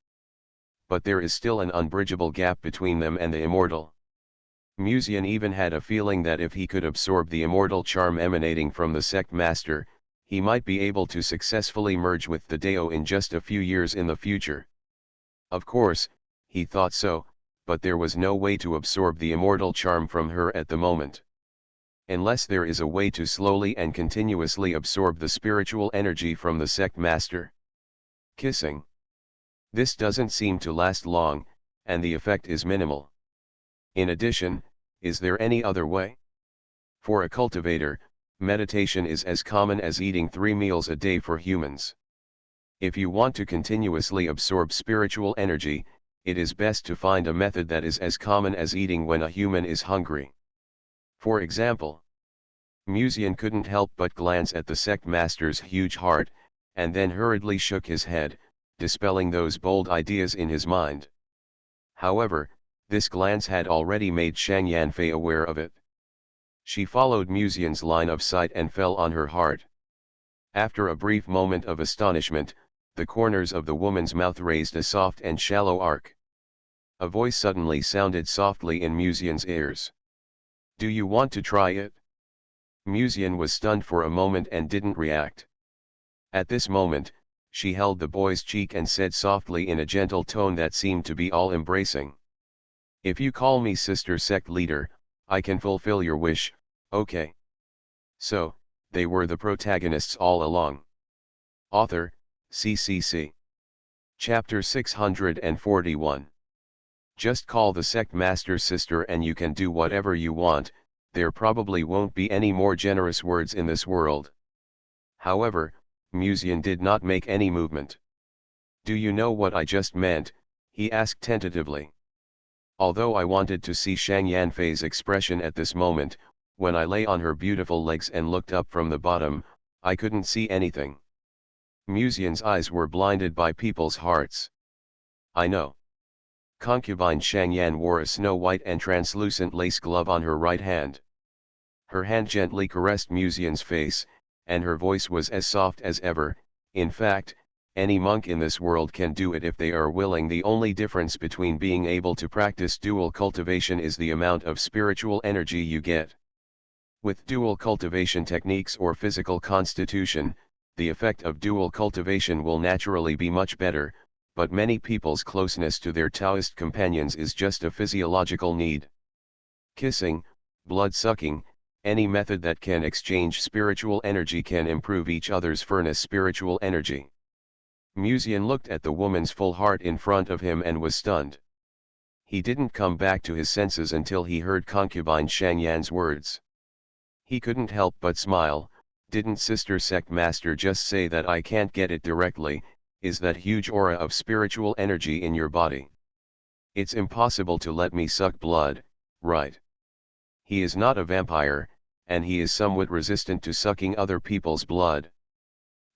S1: But there is still an unbridgeable gap between them and the immortal. Musian even had a feeling that if he could absorb the immortal charm emanating from the sect master, he might be able to successfully merge with the Dao in just a few years in the future. Of course, he thought so, but there was no way to absorb the immortal charm from her at the moment. Unless there is a way to slowly and continuously absorb the spiritual energy from the sect master. Kissing. This doesn't seem to last long, and the effect is minimal. In addition, is there any other way? For a cultivator, meditation is as common as eating 3 meals a day for humans. If you want to continuously absorb spiritual energy, it is best to find a method that is as common as eating when a human is hungry. For example, Musian couldn't help but glance at the sect master's huge heart, and then hurriedly shook his head, dispelling those bold ideas in his mind. However, this glance had already made Shang Yanfei aware of it. She followed Musian's line of sight and fell on her heart. After a brief moment of astonishment, the corners of the woman's mouth raised a soft and shallow arc. A voice suddenly sounded softly in Musian's ears. "Do you want to try it?" Musian was stunned for a moment and didn't react. At this moment, she held the boy's cheek and said softly in a gentle tone that seemed to be all-embracing. "If you call me sister sect leader, I can fulfill your wish, okay?" So, they were the protagonists all along. Author, CCC. Chapter 641. Just call the sect master sister and you can do whatever you want, there probably won't be any more generous words in this world. However, Musian did not make any movement. "Do you know what I just meant?" he asked tentatively. Although I wanted to see Shang Yanfei's expression at this moment, when I lay on her beautiful legs and looked up from the bottom, I couldn't see anything. Musian's eyes were blinded by people's hearts. "I know." Concubine Shang Yan wore a snow-white and translucent lace glove on her right hand. Her hand gently caressed Musian's face, and her voice was as soft as ever. "In fact, any monk in this world can do it if they are willing. The only difference between being able to practice dual cultivation is the amount of spiritual energy you get. With dual cultivation techniques or physical constitution, the effect of dual cultivation will naturally be much better, but many people's closeness to their Taoist companions is just a physiological need. Kissing, blood-sucking, any method that can exchange spiritual energy can improve each other's furnace spiritual energy." Musian looked at the woman's full heart in front of him and was stunned. He didn't come back to his senses until he heard concubine Shang Yan's words. He couldn't help but smile. Didn't Sister Sect Master just say that I can't get it directly? Is that huge aura of spiritual energy in your body? It's impossible to let me suck blood, right? He is not a vampire, and he is somewhat resistant to sucking other people's blood.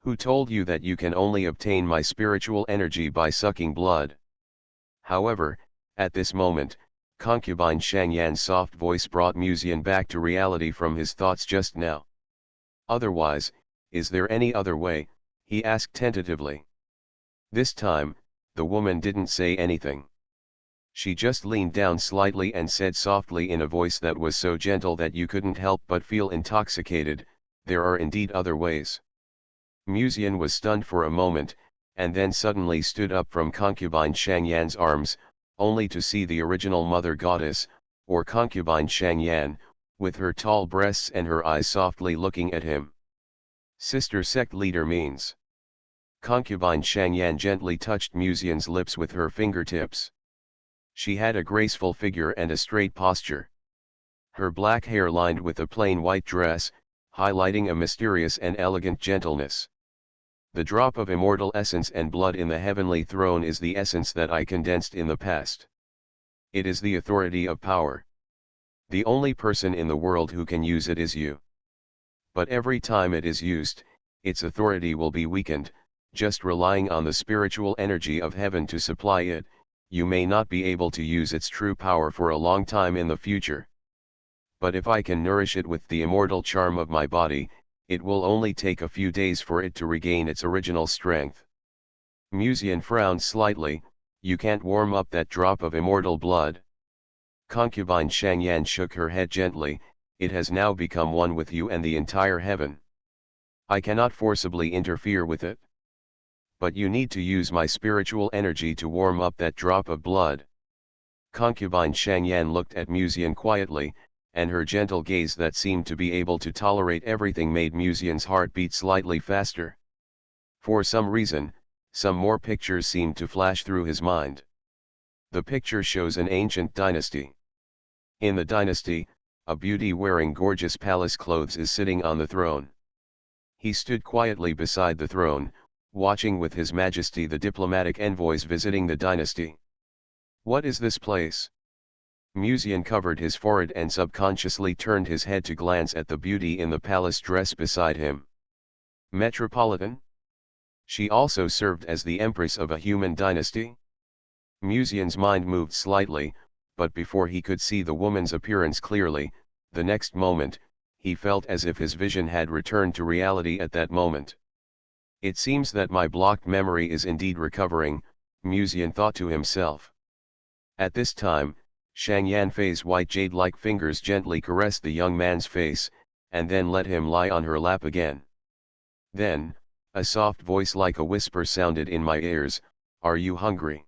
S1: Who told you that you can only obtain my spiritual energy by sucking blood? However, at this moment, concubine Shang Yan's soft voice brought Musian back to reality from his thoughts just now. "Otherwise, is there any other way?" he asked tentatively. This time, the woman didn't say anything. She just leaned down slightly and said softly in a voice that was so gentle that you couldn't help but feel intoxicated, "There are indeed other ways." Musian was stunned for a moment, and then suddenly stood up from concubine Shang Yan's arms, only to see the original mother goddess, or concubine Shang Yan, with her tall breasts and her eyes softly looking at him. "Sister sect leader means." Concubine Shang Yan gently touched Musian's lips with her fingertips. She had a graceful figure and a straight posture. Her black hair lined with a plain white dress, highlighting a mysterious and elegant gentleness. "The drop of immortal essence and blood in the heavenly throne is the essence that I condensed in the past. It is the authority of power. The only person in the world who can use it is you. But every time it is used, its authority will be weakened. Just relying on the spiritual energy of heaven to supply it, you may not be able to use its true power for a long time in the future. But if I can nourish it with the immortal charm of my body, it will only take a few days for it to regain its original strength." Musian frowned slightly. "You can't warm up that drop of immortal blood." Concubine Shang Yan shook her head gently. "It has now become one with you and the entire heaven. I cannot forcibly interfere with it. But you need to use my spiritual energy to warm up that drop of blood. Concubine Shangyan looked at Musian quietly, and her gentle gaze that seemed to be able to tolerate everything made Musian's heart beat slightly faster. For some reason, some more pictures seemed to flash through his mind. The picture shows an ancient dynasty. In the dynasty, a beauty wearing gorgeous palace clothes is sitting on the throne. He stood quietly beside the throne, watching with his majesty the diplomatic envoys visiting the dynasty. What is this place? Musian covered his forehead and subconsciously turned his head to glance at the beauty in the palace dress beside him. Metropolitan? She also served as the empress of a human dynasty? Musian's mind moved slightly, but before he could see the woman's appearance clearly, the next moment, he felt as if his vision had returned to reality at that moment. It seems that my blocked memory is indeed recovering, Musian thought to himself. At this time, Shang Yanfei's white jade-like fingers gently caressed the young man's face, and then let him lie on her lap again. Then, a soft voice like a whisper sounded in my ears, "Are you hungry?"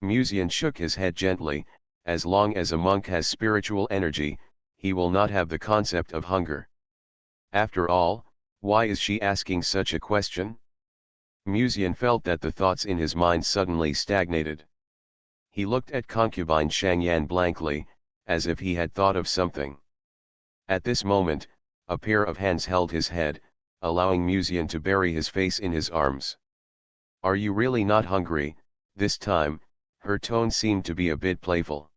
S1: Musian shook his head gently. As long as a monk has spiritual energy, he will not have the concept of hunger. After all, why is she asking such a question? Musian felt that the thoughts in his mind suddenly stagnated. He looked at concubine Shangyan blankly, as if he had thought of something. At this moment, a pair of hands held his head, allowing Musian to bury his face in his arms. "Are you really not hungry?" This time, her tone seemed to be a bit playful.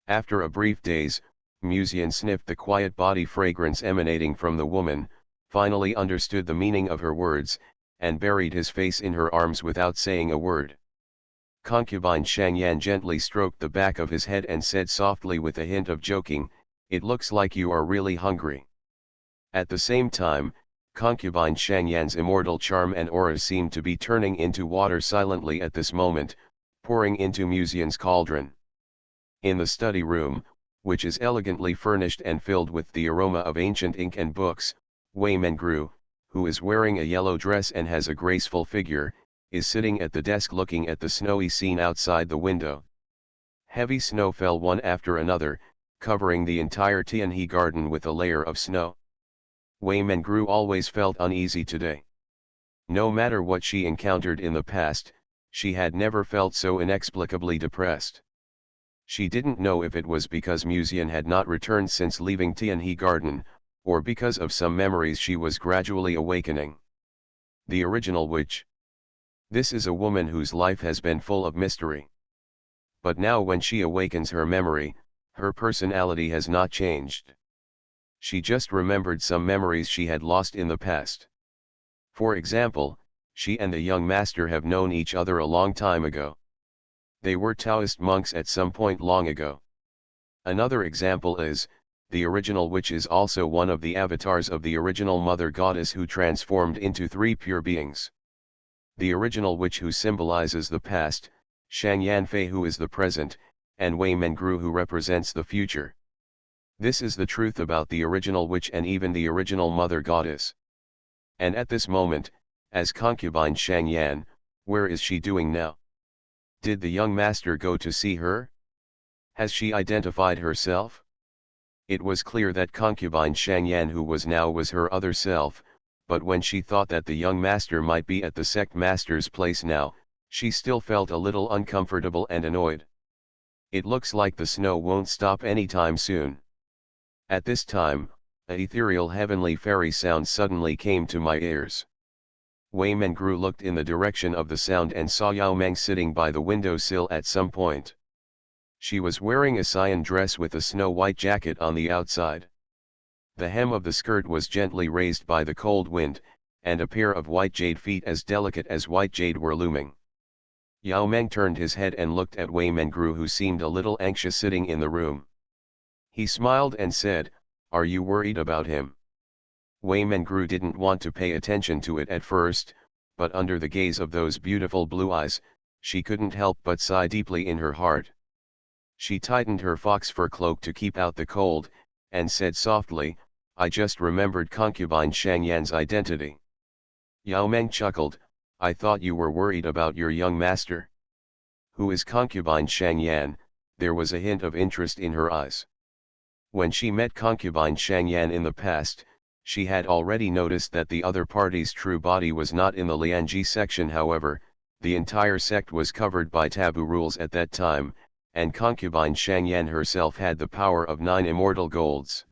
S1: After a brief daze, Musian sniffed the quiet body fragrance emanating from the woman, finally understood the meaning of her words, and buried his face in her arms without saying a word. Concubine Shangyan gently stroked the back of his head and said softly with a hint of joking, "It looks like you are really hungry." At the same time, concubine Shangyan's immortal charm and aura seemed to be turning into water silently at this moment, pouring into Musian's cauldron. In the study room, which is elegantly furnished and filled with the aroma of ancient ink and books, Wei Mengru, who is wearing a yellow dress and has a graceful figure, is sitting at the desk looking at the snowy scene outside the window. Heavy snow fell one after another, covering the entire Tianhe garden with a layer of snow. Wei Mengru always felt uneasy today. No matter what she encountered in the past, she had never felt so inexplicably depressed. She didn't know if it was because Musian had not returned since leaving Tianhe garden, or because of some memories she was gradually awakening. The original witch. This is a woman whose life has been full of mystery. But now when she awakens her memory, her personality has not changed. She just remembered some memories she had lost in the past. For example, she and the young master have known each other a long time ago. They were Taoist monks at some point long ago. Another example is, the original witch is also one of the avatars of the original mother goddess who transformed into three pure beings. The original witch who symbolizes the past, Shang Yanfei who is the present, and Wei Mengru who represents the future. This is the truth about the original witch and even the original mother goddess. And at this moment, as concubine Shang Yan, where is she doing now? Did the young master go to see her? Has she identified herself? It was clear that concubine Shang Yan who was now was her other self, but when she thought that the young master might be at the sect master's place now, she still felt a little uncomfortable and annoyed. It looks like the snow won't stop anytime soon. At this time, a ethereal heavenly fairy sound suddenly came to my ears. Wei Mengru looked in the direction of the sound and saw Yao Meng sitting by the windowsill at some point. She was wearing a cyan dress with a snow-white jacket on the outside. The hem of the skirt was gently raised by the cold wind, and a pair of white jade feet as delicate as white jade were looming. Yao Meng turned his head and looked at Wei Mengru who seemed a little anxious sitting in the room. He smiled and said, "Are you worried about him?" Wei Mengru didn't want to pay attention to it at first, but under the gaze of those beautiful blue eyes, she couldn't help but sigh deeply in her heart. She tightened her fox fur cloak to keep out the cold, and said softly, "I just remembered concubine Shang Yan's identity." Yao Meng chuckled, I thought you were worried about your young master. Who is concubine Shang Yan? There was a hint of interest in her eyes. When she met concubine Shang Yan in the past, she had already noticed that the other party's true body was not in the Liangji section. However, the entire sect was covered by taboo rules at that time, and concubine Shang Yan herself had the power of 9 immortal golds.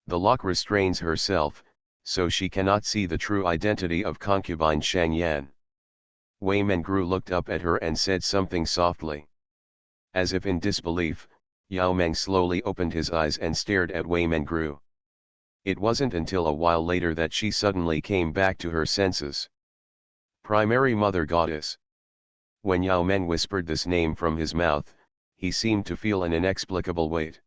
S1: The lock restrains herself, so she cannot see the true identity of concubine Shang Yan. Wei Mengru looked up at her and said something softly. As if in disbelief, Yao Meng slowly opened his eyes and stared at Wei Mengru. It wasn't until a while later that she suddenly came back to her senses. Primary Mother Goddess. When Yao Meng whispered this name from his mouth, he seemed to feel an inexplicable weight.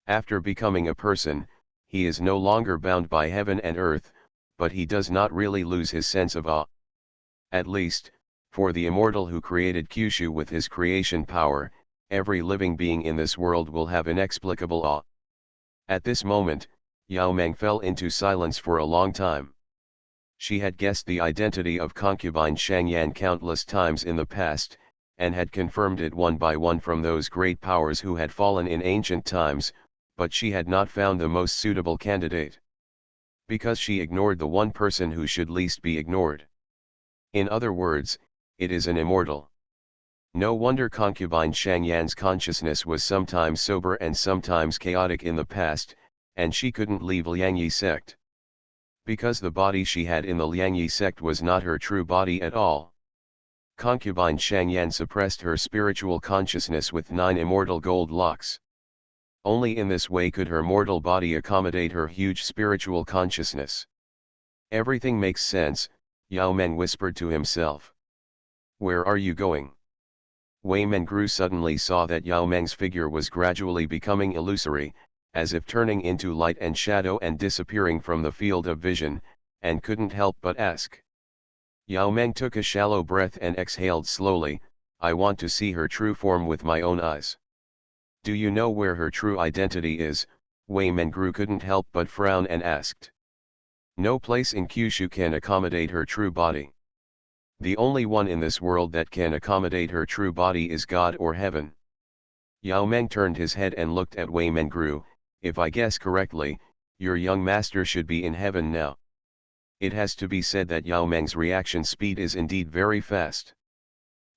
S1: After becoming a person, he is no longer bound by heaven and earth, but he does not really lose his sense of awe. At least, for the immortal who created Kyushu with his creation power, every living being in this world will have inexplicable awe. At this moment, Yao Meng fell into silence for a long time. She had guessed the identity of concubine Shang Yan countless times in the past, and had confirmed it one by one from those great powers who had fallen in ancient times, but she had not found the most suitable candidate. Because she ignored the one person who should least be ignored. In other words, it is an immortal. No wonder concubine Shang Yan's consciousness was sometimes sober and sometimes chaotic in the past, and she couldn't leave Liangyi sect. Because the body she had in the Liangyi sect was not her true body at all. Concubine Shang Yan suppressed her spiritual consciousness with 9 immortal gold locks. Only in this way could her mortal body accommodate her huge spiritual consciousness. Everything makes sense, Yao Meng whispered to himself. Where are you going? Wei Mengru suddenly saw that Yao Meng's figure was gradually becoming illusory, as if turning into light and shadow and disappearing from the field of vision, and couldn't help but ask. Yao Meng took a shallow breath and exhaled slowly, I want to see her true form with my own eyes. Do you know where her true identity is? Wei Mengru couldn't help but frown and asked. No place in Kyushu can accommodate her true body. The only one in this world that can accommodate her true body is God or heaven. Yao Meng turned his head and looked at Wei Mengru. If I guess correctly, your young master should be in heaven now. It has to be said that Yao Meng's reaction speed is indeed very fast.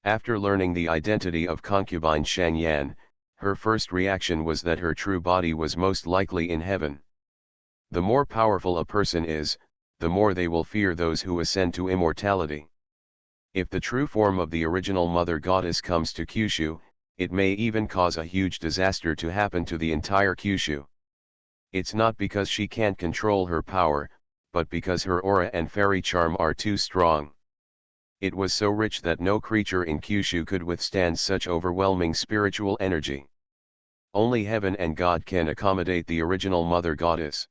S1: After learning the identity of concubine Shang Yan, her first reaction was that her true body was most likely in heaven. The more powerful a person is, the more they will fear those who ascend to immortality. If the true form of the original Mother Goddess comes to Kyushu, it may even cause a huge disaster to happen to the entire Kyushu. It's not because she can't control her power, but because her aura and fairy charm are too strong. It was so rich that no creature in Kyushu could withstand such overwhelming spiritual energy. Only heaven and God can accommodate the original Mother Goddess.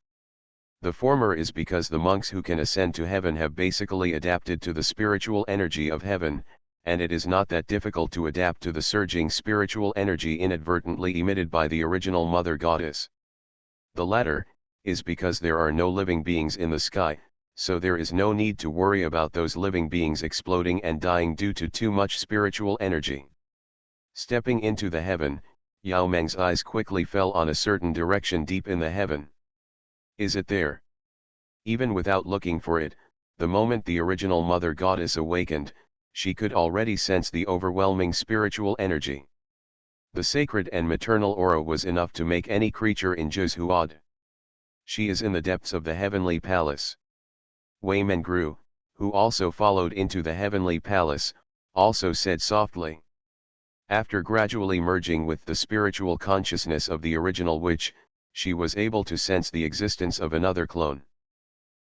S1: The former is because the monks who can ascend to heaven have basically adapted to the spiritual energy of heaven, and it is not that difficult to adapt to the surging spiritual energy inadvertently emitted by the original Mother Goddess. The latter is because there are no living beings in the sky, so there is no need to worry about those living beings exploding and dying due to too much spiritual energy. Stepping into the heaven, Yao Meng's eyes quickly fell on a certain direction deep in the heaven. Is it there? Even without looking for it, the moment the original Mother Goddess awakened, she could already sense the overwhelming spiritual energy. The sacred and maternal aura was enough to make any creature in Zhuzhu awed. She is in the depths of the heavenly palace. Wei Mengru, who also followed into the heavenly palace, also said softly. After gradually merging with the spiritual consciousness of the original witch, she was able to sense the existence of another clone.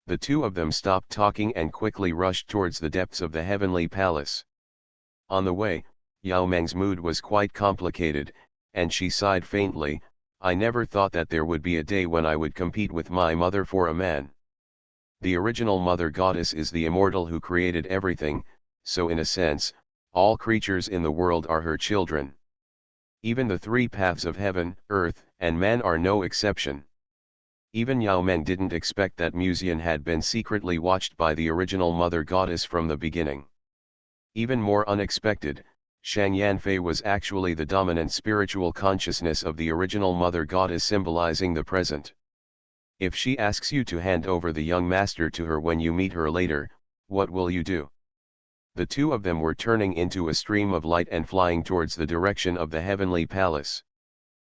S1: The two of them stopped talking and quickly rushed towards the depths of the heavenly palace. On the way, Yao Meng's mood was quite complicated, and she sighed faintly, I never thought that there would be a day when I would compete with my mother for a man. The original Mother Goddess is the immortal who created everything, so in a sense, all creatures in the world are her children. Even the 3 paths of heaven, earth, and man are no exception. Even Yao Meng didn't expect that Muzian had been secretly watched by the original Mother Goddess from the beginning. Even more unexpected, Shang Yanfei was actually the dominant spiritual consciousness of the original mother goddess, symbolizing the present. If she asks you to hand over the young master to her when you meet her later, what will you do? The two of them were turning into a stream of light and flying towards the direction of the heavenly palace.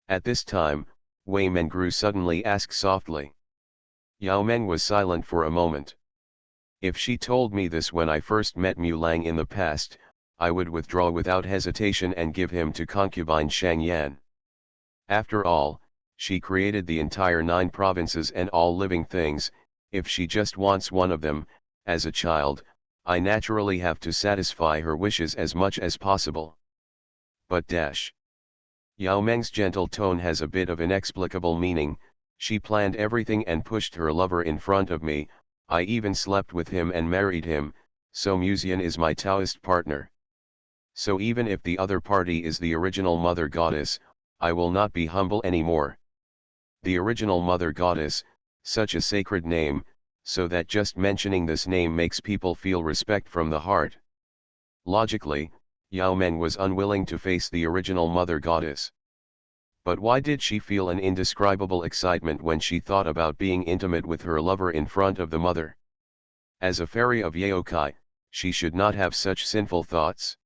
S1: At this time, Wei Men grew suddenly asked softly. Yao Meng was silent for a moment. If she told me this when I first met Mu Lang in the past, I would withdraw without hesitation and give him to concubine Shang Yan. After all, she created the entire 9 provinces and all living things. If she just wants one of them, as a child, I naturally have to satisfy her wishes as much as possible. But Yao Meng's gentle tone has a bit of inexplicable meaning. She planned everything and pushed her lover in front of me. I even slept with him and married him, so Muzian is my Taoist partner. So even if the other party is the original mother goddess, I will not be humble anymore. The original mother goddess, such a sacred name, so that just mentioning this name makes people feel respect from the heart. Logically, Yao Meng was unwilling to face the original mother goddess. But why did she feel an indescribable excitement when she thought about being intimate with her lover in front of the mother? As a fairy of Yaokai, she should not have such sinful thoughts.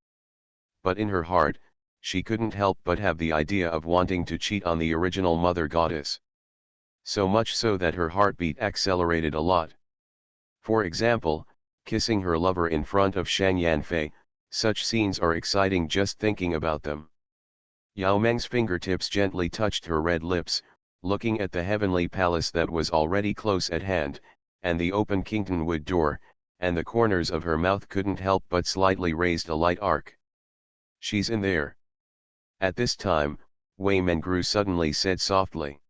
S1: But in her heart, she couldn't help but have the idea of wanting to cheat on the original mother goddess. So much so that her heartbeat accelerated a lot. For example, kissing her lover in front of Shang Yanfei, such scenes are exciting just thinking about them. Yao Meng's fingertips gently touched her red lips, looking at the heavenly palace that was already close at hand, and the open Kingtonwood door, and the corners of her mouth couldn't help but slightly raised a light arc. She's in there. At this time, Wei Men grew suddenly said softly.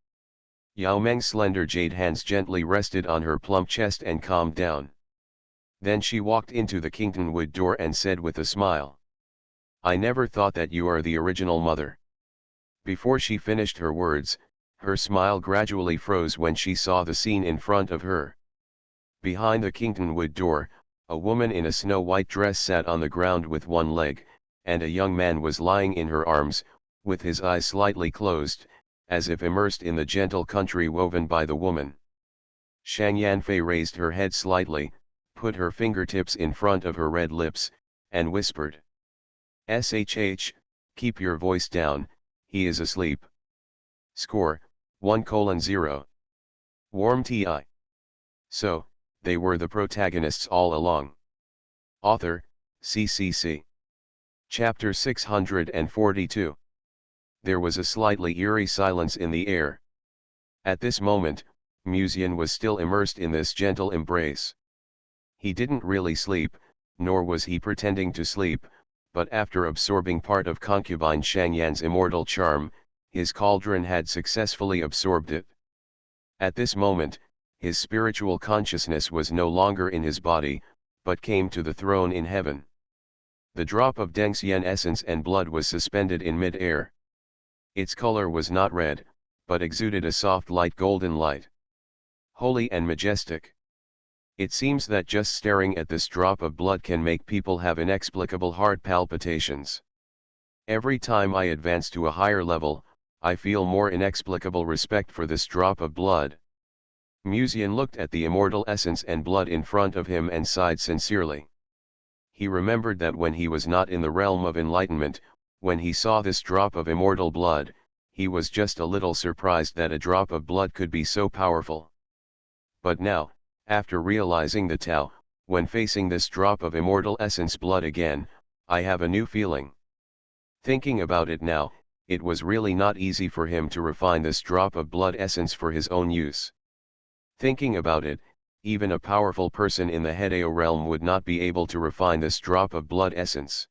S1: Yao Meng's slender jade hands gently rested on her plump chest and calmed down. Then she walked into the Kingtonwood door and said with a smile. I never thought that you are the original mother. Before she finished her words, her smile gradually froze when she saw the scene in front of her. Behind the Kingtonwood door, a woman in a snow-white dress sat on the ground with one leg, and a young man was lying in her arms, with his eyes slightly closed, as if immersed in the gentle country woven by the woman. Shang Yanfei raised her head slightly, put her fingertips in front of her red lips, and whispered. "Shh, keep your voice down, he is asleep." Score, 1:0. Warm TI. So, they were the protagonists all along. Author, CCC. Chapter 642. There was a slightly eerie silence in the air. At this moment, Muzian was still immersed in this gentle embrace. He didn't really sleep, nor was he pretending to sleep, but after absorbing part of concubine Shang Yan's immortal charm, his cauldron had successfully absorbed it. At this moment, his spiritual consciousness was no longer in his body, but came to the throne in heaven. The drop of Dengxian essence and blood was suspended in mid-air. Its color was not red, but exuded a soft light golden light. Holy and majestic. It seems that just staring at this drop of blood can make people have inexplicable heart palpitations. Every time I advance to a higher level, I feel more inexplicable respect for this drop of blood. Muzian looked at the immortal essence and blood in front of him and sighed sincerely. He remembered that when he was not in the realm of enlightenment, when he saw this drop of immortal blood, he was just a little surprised that a drop of blood could be so powerful. But now, after realizing the Tao, when facing this drop of immortal essence blood again, I have a new feeling. Thinking about it now, it was really not easy for him to refine this drop of blood essence for his own use. Thinking about it, even a powerful person in the Hedeo realm would not be able to refine this drop of blood essence.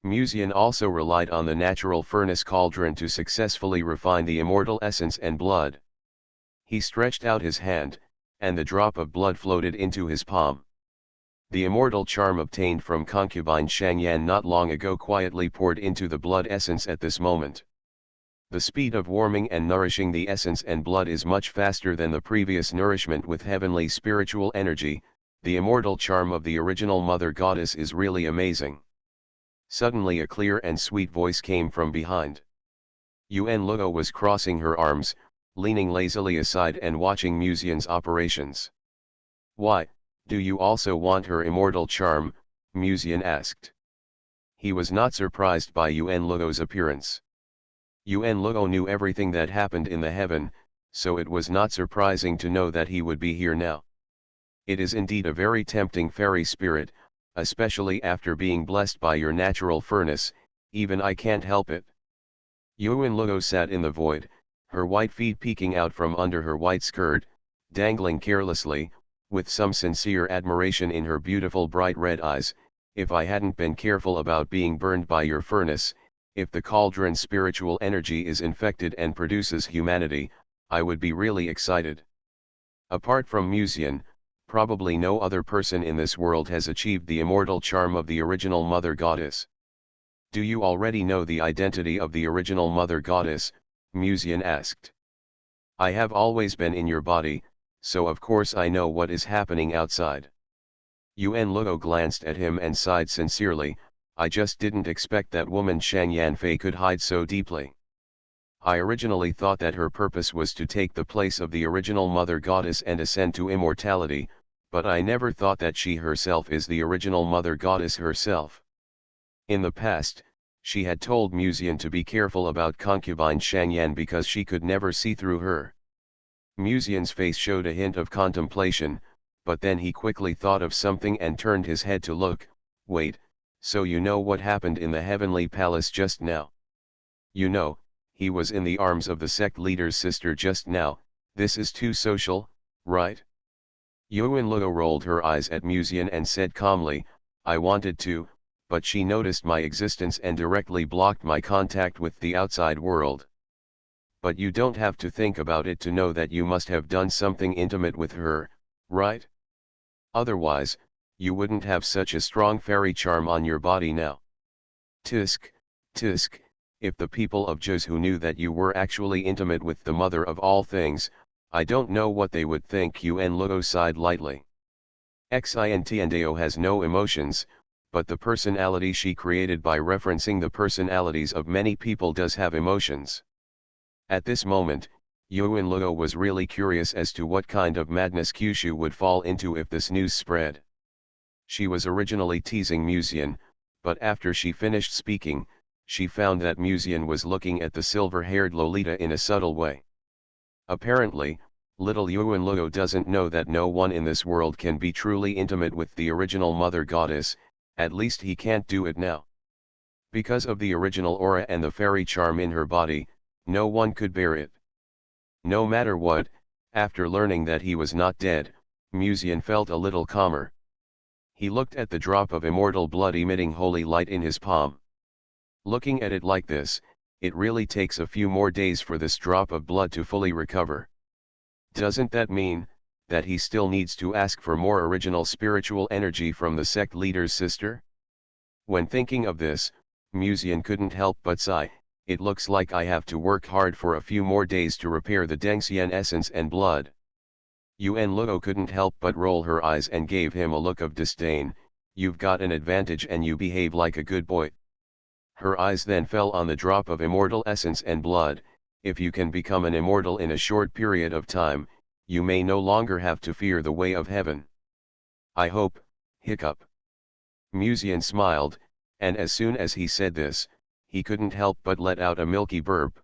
S1: Muzian also relied on the natural furnace cauldron to successfully refine the immortal essence and blood. He stretched out his hand, and the drop of blood floated into his palm. The immortal charm obtained from concubine Shang Yan not long ago quietly poured into the blood essence at this moment. The speed of warming and nourishing the essence and blood is much faster than the previous nourishment with heavenly spiritual energy, The immortal charm of the original mother goddess is really amazing. Suddenly a clear and sweet voice came from behind. Yuen Luo was crossing her arms, leaning lazily aside and watching Musian's operations. "Why, do you also want her immortal charm?" Musian asked. He was not surprised by Yuen Luo's appearance. Yuen Luo knew everything that happened in the heaven, so it was not surprising to know that he would be here now. It is indeed a very tempting fairy spirit, especially after being blessed by your natural furnace. Even I can't help it. Yuen Luo sat in the void, her white feet peeking out from under her white skirt, dangling carelessly, with some sincere admiration in her beautiful bright red eyes. "If I hadn't been careful about being burned by your furnace, if the cauldron's spiritual energy is infected and produces humanity, I would be really excited." Apart from Musian, probably no other person in this world has achieved the immortal charm of the original mother goddess. "Do you already know the identity of the original mother goddess?" Musian asked. "I have always been in your body, so of course I know what is happening outside." Yuen Luo glanced at him and sighed sincerely. "I just didn't expect that woman Shang Yanfei could hide so deeply. I originally thought that her purpose was to take the place of the original mother goddess and ascend to immortality, but I never thought that she herself is the original mother goddess herself." In the past, she had told Musian to be careful about concubine Shangyan because she could never see through her. Musian's face showed a hint of contemplation, but then he quickly thought of something and turned his head to look. "Wait, so you know what happened in the heavenly palace just now? You know, he was in the arms of the sect leader's sister just now. This is too social, right?" Yuen Luo rolled her eyes at Musian and said calmly, "I wanted to, but she noticed my existence and directly blocked my contact with the outside world." "But you don't have to think about it to know that you must have done something intimate with her, right? Otherwise, you wouldn't have such a strong fairy charm on your body now." Tisk, tisk, if the people of Joseon knew that you were actually intimate with the mother of all things, I don't know what they would think. Yuen Luo sighed lightly. Xintandao has no emotions, but the personality she created by referencing the personalities of many people does have emotions. At this moment, Yuen Luo was really curious as to what kind of madness Kyushu would fall into if this news spread. She was originally teasing Musian, but after she finished speaking, she found that Musian was looking at the silver-haired Lolita in a subtle way. Apparently, little Yuen Luo doesn't know that no one in this world can be truly intimate with the original mother goddess, at least he can't do it now. Because of the original aura and the fairy charm in her body, no one could bear it. No matter what, after learning that he was not dead, Musian felt a little calmer. He looked at the drop of immortal blood emitting holy light in his palm. Looking at it like this, it really takes a few more days for this drop of blood to fully recover. Doesn't that mean that he still needs to ask for more original spiritual energy from the sect leader's sister? When thinking of this, Musian couldn't help but sigh. "It looks like I have to work hard for a few more days to repair the Dengxian essence and blood." Yuen Luo couldn't help but roll her eyes and gave him a look of disdain. "You've got an advantage and you behave like a good boy." Her eyes then fell on the drop of immortal essence and blood. "If you can become an immortal in a short period of time, you may no longer have to fear the way of heaven." "I hope." Hiccup. Musian smiled, and as soon as he said this, he couldn't help but let out a milky burp.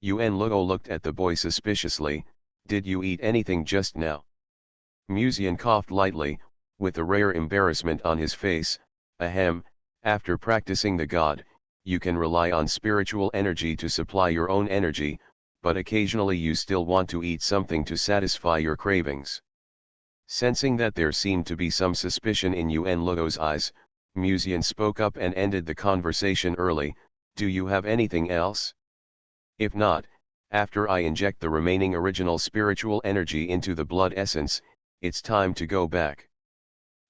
S1: Yuen Luo looked at the boy suspiciously. "Did you eat anything just now?" Musian coughed lightly, with a rare embarrassment on his face. "Ahem, after practicing the god, you can rely on spiritual energy to supply your own energy, but occasionally you still want to eat something to satisfy your cravings." Sensing that there seemed to be some suspicion in Yuen Luo's eyes, Musian spoke up and ended the conversation early. "Do you have anything else? If not, after I inject the remaining original spiritual energy into the blood essence, it's time to go back."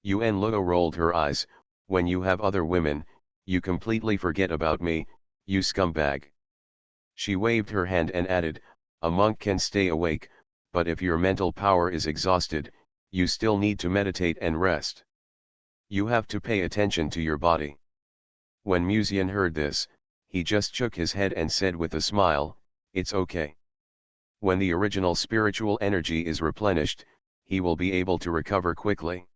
S1: Yuen Luo rolled her eyes. "When you have other women, you completely forget about me, you scumbag." She waved her hand and added, "A monk can stay awake, but if your mental power is exhausted, You still need to meditate and rest. You have to pay attention to your body. When Musian heard this, he just shook his head and said with a smile, "It's okay. When the original spiritual energy is replenished, he will be able to recover quickly."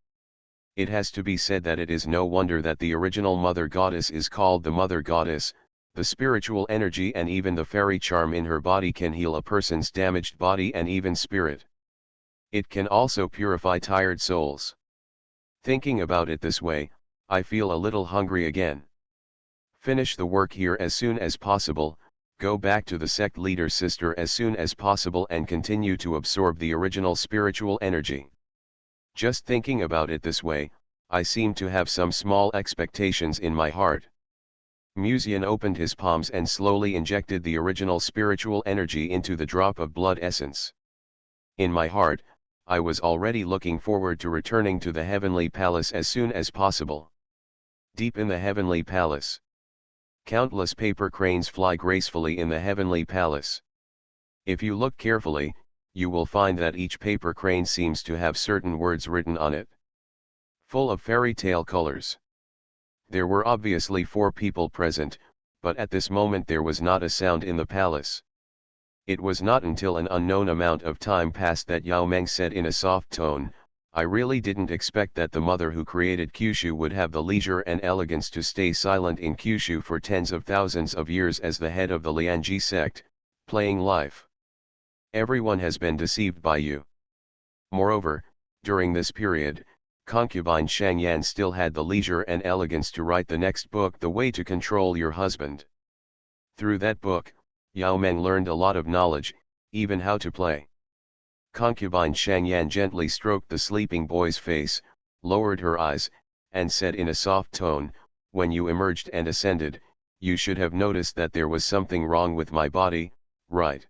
S1: It has to be said that it is no wonder that the original Mother Goddess is called the Mother Goddess. The spiritual energy and even the fairy charm in her body can heal a person's damaged body and even spirit. It can also purify tired souls. Thinking about it this way, I feel a little hungry again. Finish the work here as soon as possible, go back to the sect leader's sister as soon as possible and continue to absorb the original spiritual energy. Just thinking about it this way, I seem to have some small expectations in my heart. Musian opened his palms and slowly injected the original spiritual energy into the drop of blood essence. In my heart, I was already looking forward to returning to the heavenly palace as soon as possible. Deep in the heavenly palace, countless paper cranes fly gracefully in the heavenly palace. If you look carefully, you will find that each paper crane seems to have certain words written on it, full of fairy tale colors. There were obviously 4 people present, but at this moment there was not a sound in the palace. It was not until an unknown amount of time passed that Yao Meng said in a soft tone, "I really didn't expect that the mother who created Kyushu would have the leisure and elegance to stay silent in Kyushu for tens of thousands of years as the head of the Lianji sect, playing life. Everyone has been deceived by you." Moreover, during this period, concubine Shangyan still had the leisure and elegance to write the next book, The Way to Control Your Husband. Through that book, Yao Meng learned a lot of knowledge, even how to play. Concubine Shangyan gently stroked the sleeping boy's face, lowered her eyes, and said in a soft tone, "When you emerged and ascended, you should have noticed that there was something wrong with my body, right?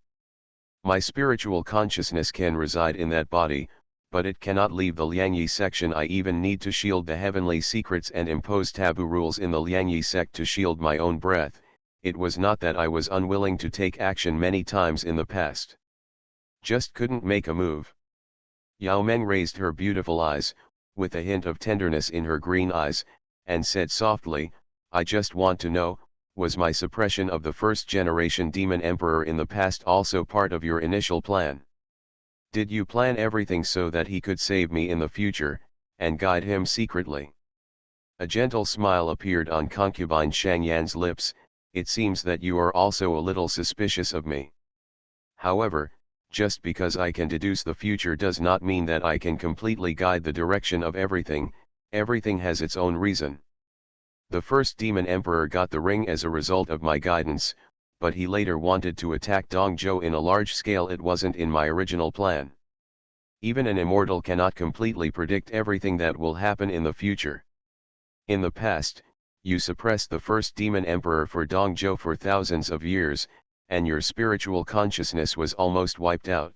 S1: My spiritual consciousness can reside in that body, but it cannot leave the Liangyi section. I even need to shield the heavenly secrets and impose taboo rules in the Liangyi sect to shield my own breath. It was not that I was unwilling to take action many times in the past. Just couldn't make a move." Yao Meng raised her beautiful eyes, with a hint of tenderness in her green eyes, and said softly, "I just want to know, was my suppression of the first-generation demon emperor in the past also part of your initial plan? Did you plan everything so that he could save me in the future, and guide him secretly?" A gentle smile appeared on concubine Shangyan's lips. "It seems that you are also a little suspicious of me. However, just because I can deduce the future does not mean that I can completely guide the direction of everything. Everything has its own reason. The first demon emperor got the ring as a result of my guidance, but he later wanted to attack Dongzhou in a large scale. It wasn't in my original plan. Even an immortal cannot completely predict everything that will happen in the future. In the past, you suppressed the first demon emperor for Dongzhou for thousands of years, and your spiritual consciousness was almost wiped out.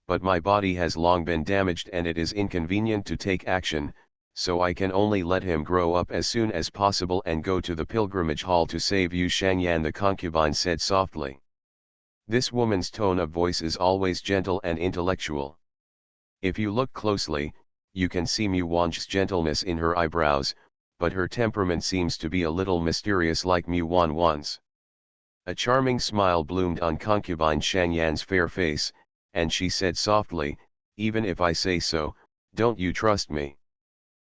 S1: But my body has long been damaged and it is inconvenient to take action, so I can only let him grow up as soon as possible and go to the pilgrimage hall to save you." Shangyan the concubine said softly. This woman's tone of voice is always gentle and intellectual. If you look closely, you can see Mu Wan's gentleness in her eyebrows, but her temperament seems to be a little mysterious like Mu Wan's. A charming smile bloomed on concubine Shangyan's fair face, and she said softly, "Even if I say so, don't you trust me?"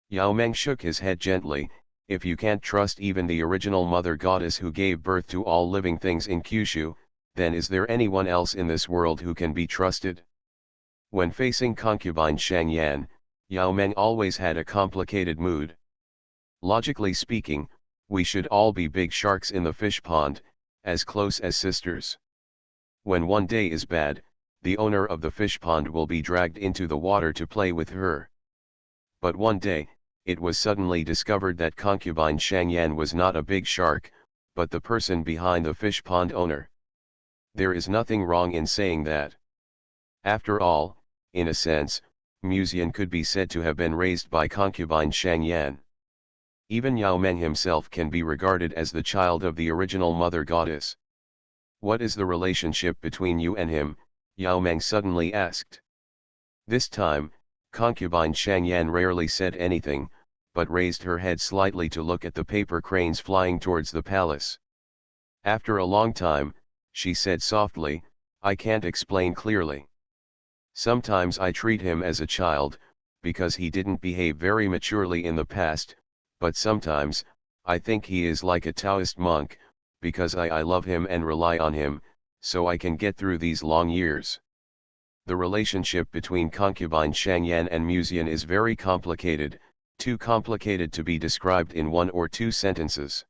S1: Yao Meng shook his head gently. "If you can't trust even the original Mother Goddess who gave birth to all living things in Kyushu, then is there anyone else in this world who can be trusted?" When facing concubine Shangyan, Yao Meng always had a complicated mood. Logically speaking, we should all be big sharks in the fish pond, as close as sisters. When one day is bad, the owner of the fish pond will be dragged into the water to play with her. But one day, it was suddenly discovered that concubine Shangyan was not a big shark, but the person behind the fish pond owner. There is nothing wrong in saying that. After all, in a sense, Musian could be said to have been raised by concubine Shangyan. Even Yao Meng himself can be regarded as the child of the original Mother Goddess. "What is the relationship between you and him?" Yao Meng suddenly asked. This time, Concubine Shangyan rarely said anything, but raised her head slightly to look at the paper cranes flying towards the palace. After a long time, she said softly, "I can't explain clearly. Sometimes I treat him as a child, because he didn't behave very maturely in the past, but sometimes, I think he is like a Taoist monk, because I love him and rely on him, so I can get through these long years." The relationship between concubine Shangyan and Muzian is very complicated, too complicated to be described in one or two sentences.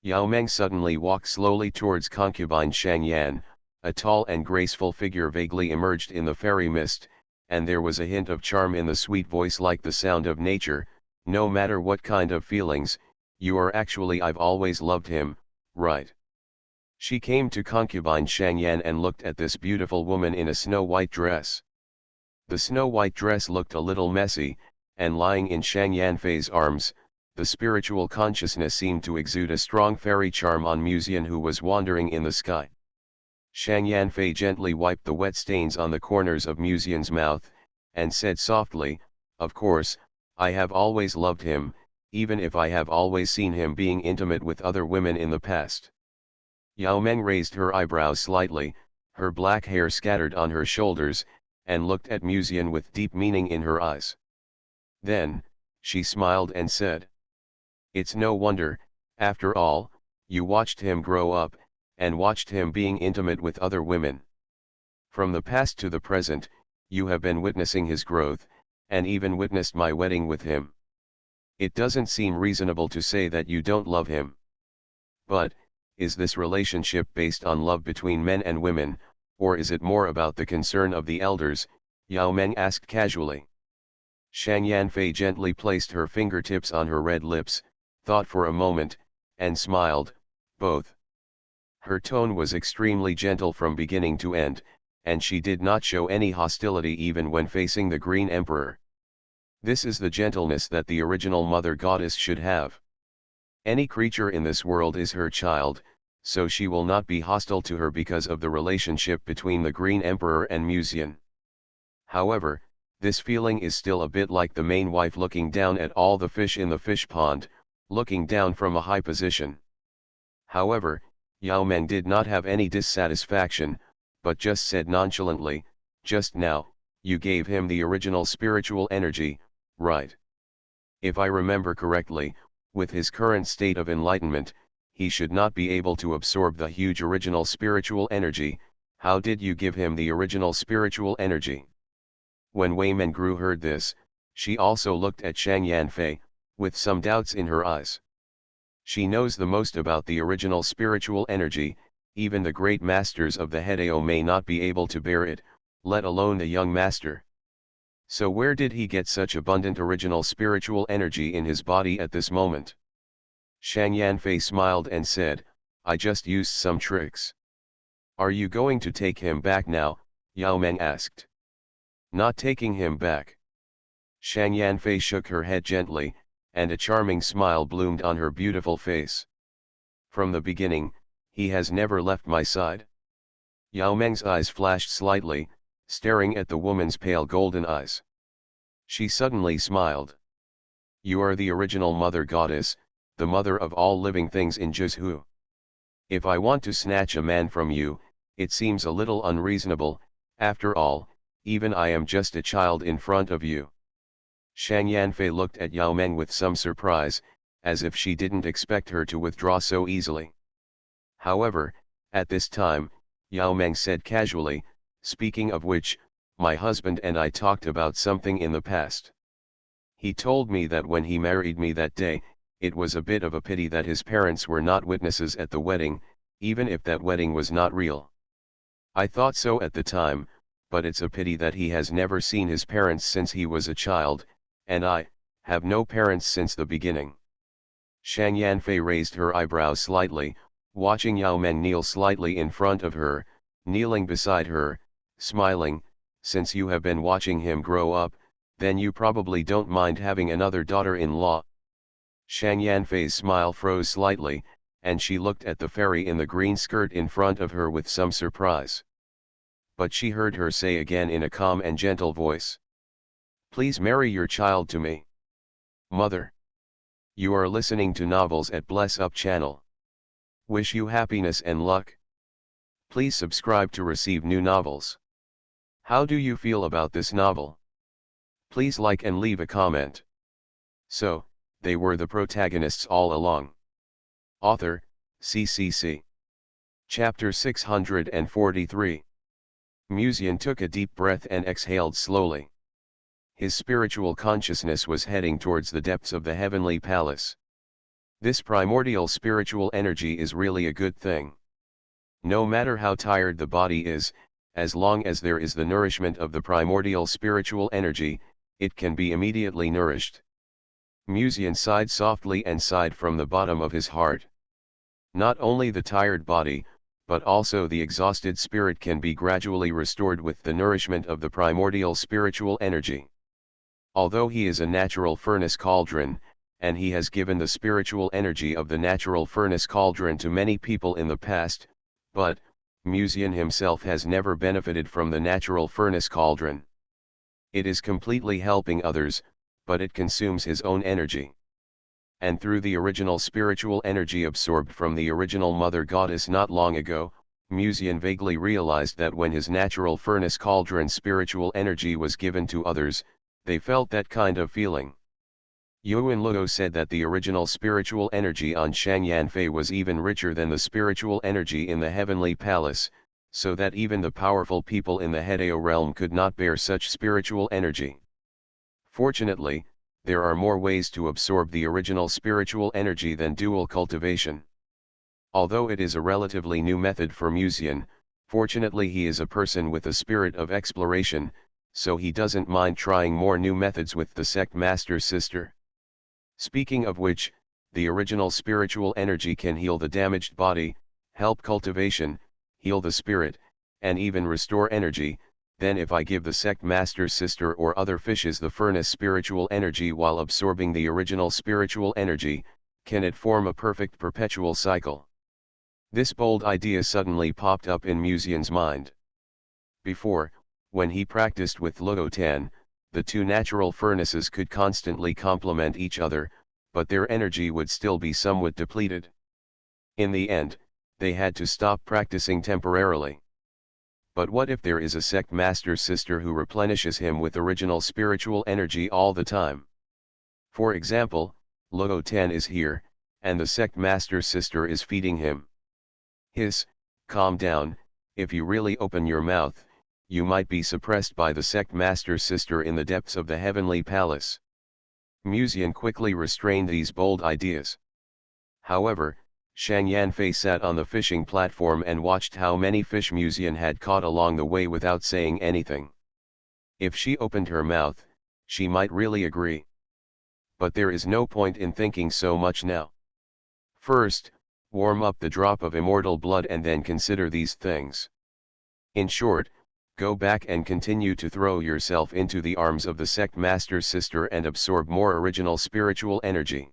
S1: Yao Meng suddenly walked slowly towards concubine Shangyan. A tall and graceful figure vaguely emerged in the fairy mist, and there was a hint of charm in the sweet voice like the sound of nature. "No matter what kind of feelings, you are actually I've always loved him, right?" She came to concubine Shangyan and looked at this beautiful woman in a snow-white dress. The snow-white dress looked a little messy, and lying in Shangyan Fei's arms, the spiritual consciousness seemed to exude a strong fairy charm on Muzian who was wandering in the sky. Shangyan Fei gently wiped the wet stains on the corners of Muzian's mouth, and said softly, "Of course, I have always loved him, even if I have always seen him being intimate with other women in the past." Yao Meng raised her eyebrows slightly, her black hair scattered on her shoulders, and looked at Muzian with deep meaning in her eyes. Then, she smiled and said, "It's no wonder, after all, you watched him grow up, and watched him being intimate with other women. From the past to the present, you have been witnessing his growth, and even witnessed my wedding with him. It doesn't seem reasonable to say that you don't love him. But, is this relationship based on love between men and women, or is it more about the concern of the elders?" Yao Meng asked casually. Shangyan Fei gently placed her fingertips on her red lips, thought for a moment, and smiled, "Both." Her tone was extremely gentle from beginning to end, and she did not show any hostility even when facing the Green Emperor. This is the gentleness that the original Mother Goddess should have. Any creature in this world is her child, so she will not be hostile to her because of the relationship between the Green Emperor and Muzian. However, this feeling is still a bit like the main wife looking down at all the fish in the fish pond, looking down from a high position. However, Yao Meng did not have any dissatisfaction, but just said nonchalantly, "Just now, you gave him the original spiritual energy, right? If I remember correctly, with his current state of enlightenment, he should not be able to absorb the huge original spiritual energy. How did you give him the original spiritual energy?" When Wei Mengru heard this, she also looked at Shangyan Fei, with some doubts in her eyes. She knows the most about the original spiritual energy, even the great masters of the Hedao may not be able to bear it, let alone the young master. So where did he get such abundant original spiritual energy in his body at this moment? Shangyan Fei smiled and said, "I just used some tricks." "Are you going to take him back now?" Yao Meng asked. "Not taking him back." Shangyan Fei shook her head gently, and a charming smile bloomed on her beautiful face. "From the beginning, he has never left my side." Yao Meng's eyes flashed slightly, staring at the woman's pale golden eyes. She suddenly smiled. "You are the original Mother Goddess, the mother of all living things in Jizhu. If I want to snatch a man from you, it seems a little unreasonable. After all, even I am just a child in front of you." Shangyan Fei looked at Yao Meng with some surprise, as if she didn't expect her to withdraw so easily. However, at this time, Yao Meng said casually, "Speaking of which, my husband and I talked about something in the past. He told me that when he married me that day, it was a bit of a pity that his parents were not witnesses at the wedding, even if that wedding was not real. I thought so at the time, but it's a pity that he has never seen his parents since he was a child, and I have no parents since the beginning." Shangyan Fei raised her eyebrows slightly, watching Yao Meng kneel slightly in front of her, kneeling beside her, smiling, "Since you have been watching him grow up, then you probably don't mind having another daughter-in-law." Shangyan Fei's smile froze slightly, and she looked at the fairy in the green skirt in front of her with some surprise. But she heard her say again in a calm and gentle voice, Please marry your child to me. Mother. You are listening to Novels at Bless Up channel. Wish you happiness and luck. Please subscribe to receive new novels. How do you feel about this novel? Please like and leave a comment. So, they were the protagonists all along. Author, CCC. Chapter 643. Musian took a deep breath and exhaled slowly. His spiritual consciousness was heading towards the depths of the heavenly palace. This primordial spiritual energy is really a good thing. No matter how tired the body is, as long as there is the nourishment of the primordial spiritual energy, it can be immediately nourished. Musian sighed softly and sighed from the bottom of his heart. Not only the tired body, but also the exhausted spirit can be gradually restored with the nourishment of the primordial spiritual energy. Although he is a natural furnace cauldron, and he has given the spiritual energy of the natural furnace cauldron to many people in the past, but, Musian himself has never benefited from the natural furnace cauldron. It is completely helping others, but it consumes his own energy. And through the original spiritual energy absorbed from the original Mother Goddess not long ago, Musian vaguely realized that when his natural furnace cauldron spiritual energy was given to others, they felt that kind of feeling. Yuan Luo said that the original spiritual energy on Shang Yanfei was even richer than the spiritual energy in the heavenly palace, so that even the powerful people in the Hedeo realm could not bear such spiritual energy. Fortunately, there are more ways to absorb the original spiritual energy than dual cultivation. Although it is a relatively new method for Musian, fortunately he is a person with a spirit of exploration, so he doesn't mind trying more new methods with the sect master's sister. Speaking of which, the original spiritual energy can heal the damaged body, help cultivation, heal the spirit, and even restore energy. Then if I give the sect master's sister or other fishes the furnace spiritual energy while absorbing the original spiritual energy, can it form a perfect perpetual cycle? This bold idea suddenly popped up in Musian's mind. Before, when he practiced with Luo Tan, the two natural furnaces could constantly complement each other, but their energy would still be somewhat depleted. In the end, they had to stop practicing temporarily. But what if there is a sect master's sister who replenishes him with original spiritual energy all the time? For example, Luo Tan is here, and the sect master's sister is feeding him. Hiss, calm down, if you really open your mouth, you might be suppressed by the sect master's sister in the depths of the heavenly palace. Musian quickly restrained these bold ideas. However, Shang Yanfei sat on the fishing platform and watched how many fish Musian had caught along the way without saying anything. If she opened her mouth, she might really agree. But there is no point in thinking so much now. First, warm up the drop of immortal blood and then consider these things. In short, go back and continue to throw yourself into the arms of the sect master's sister and absorb more original spiritual energy.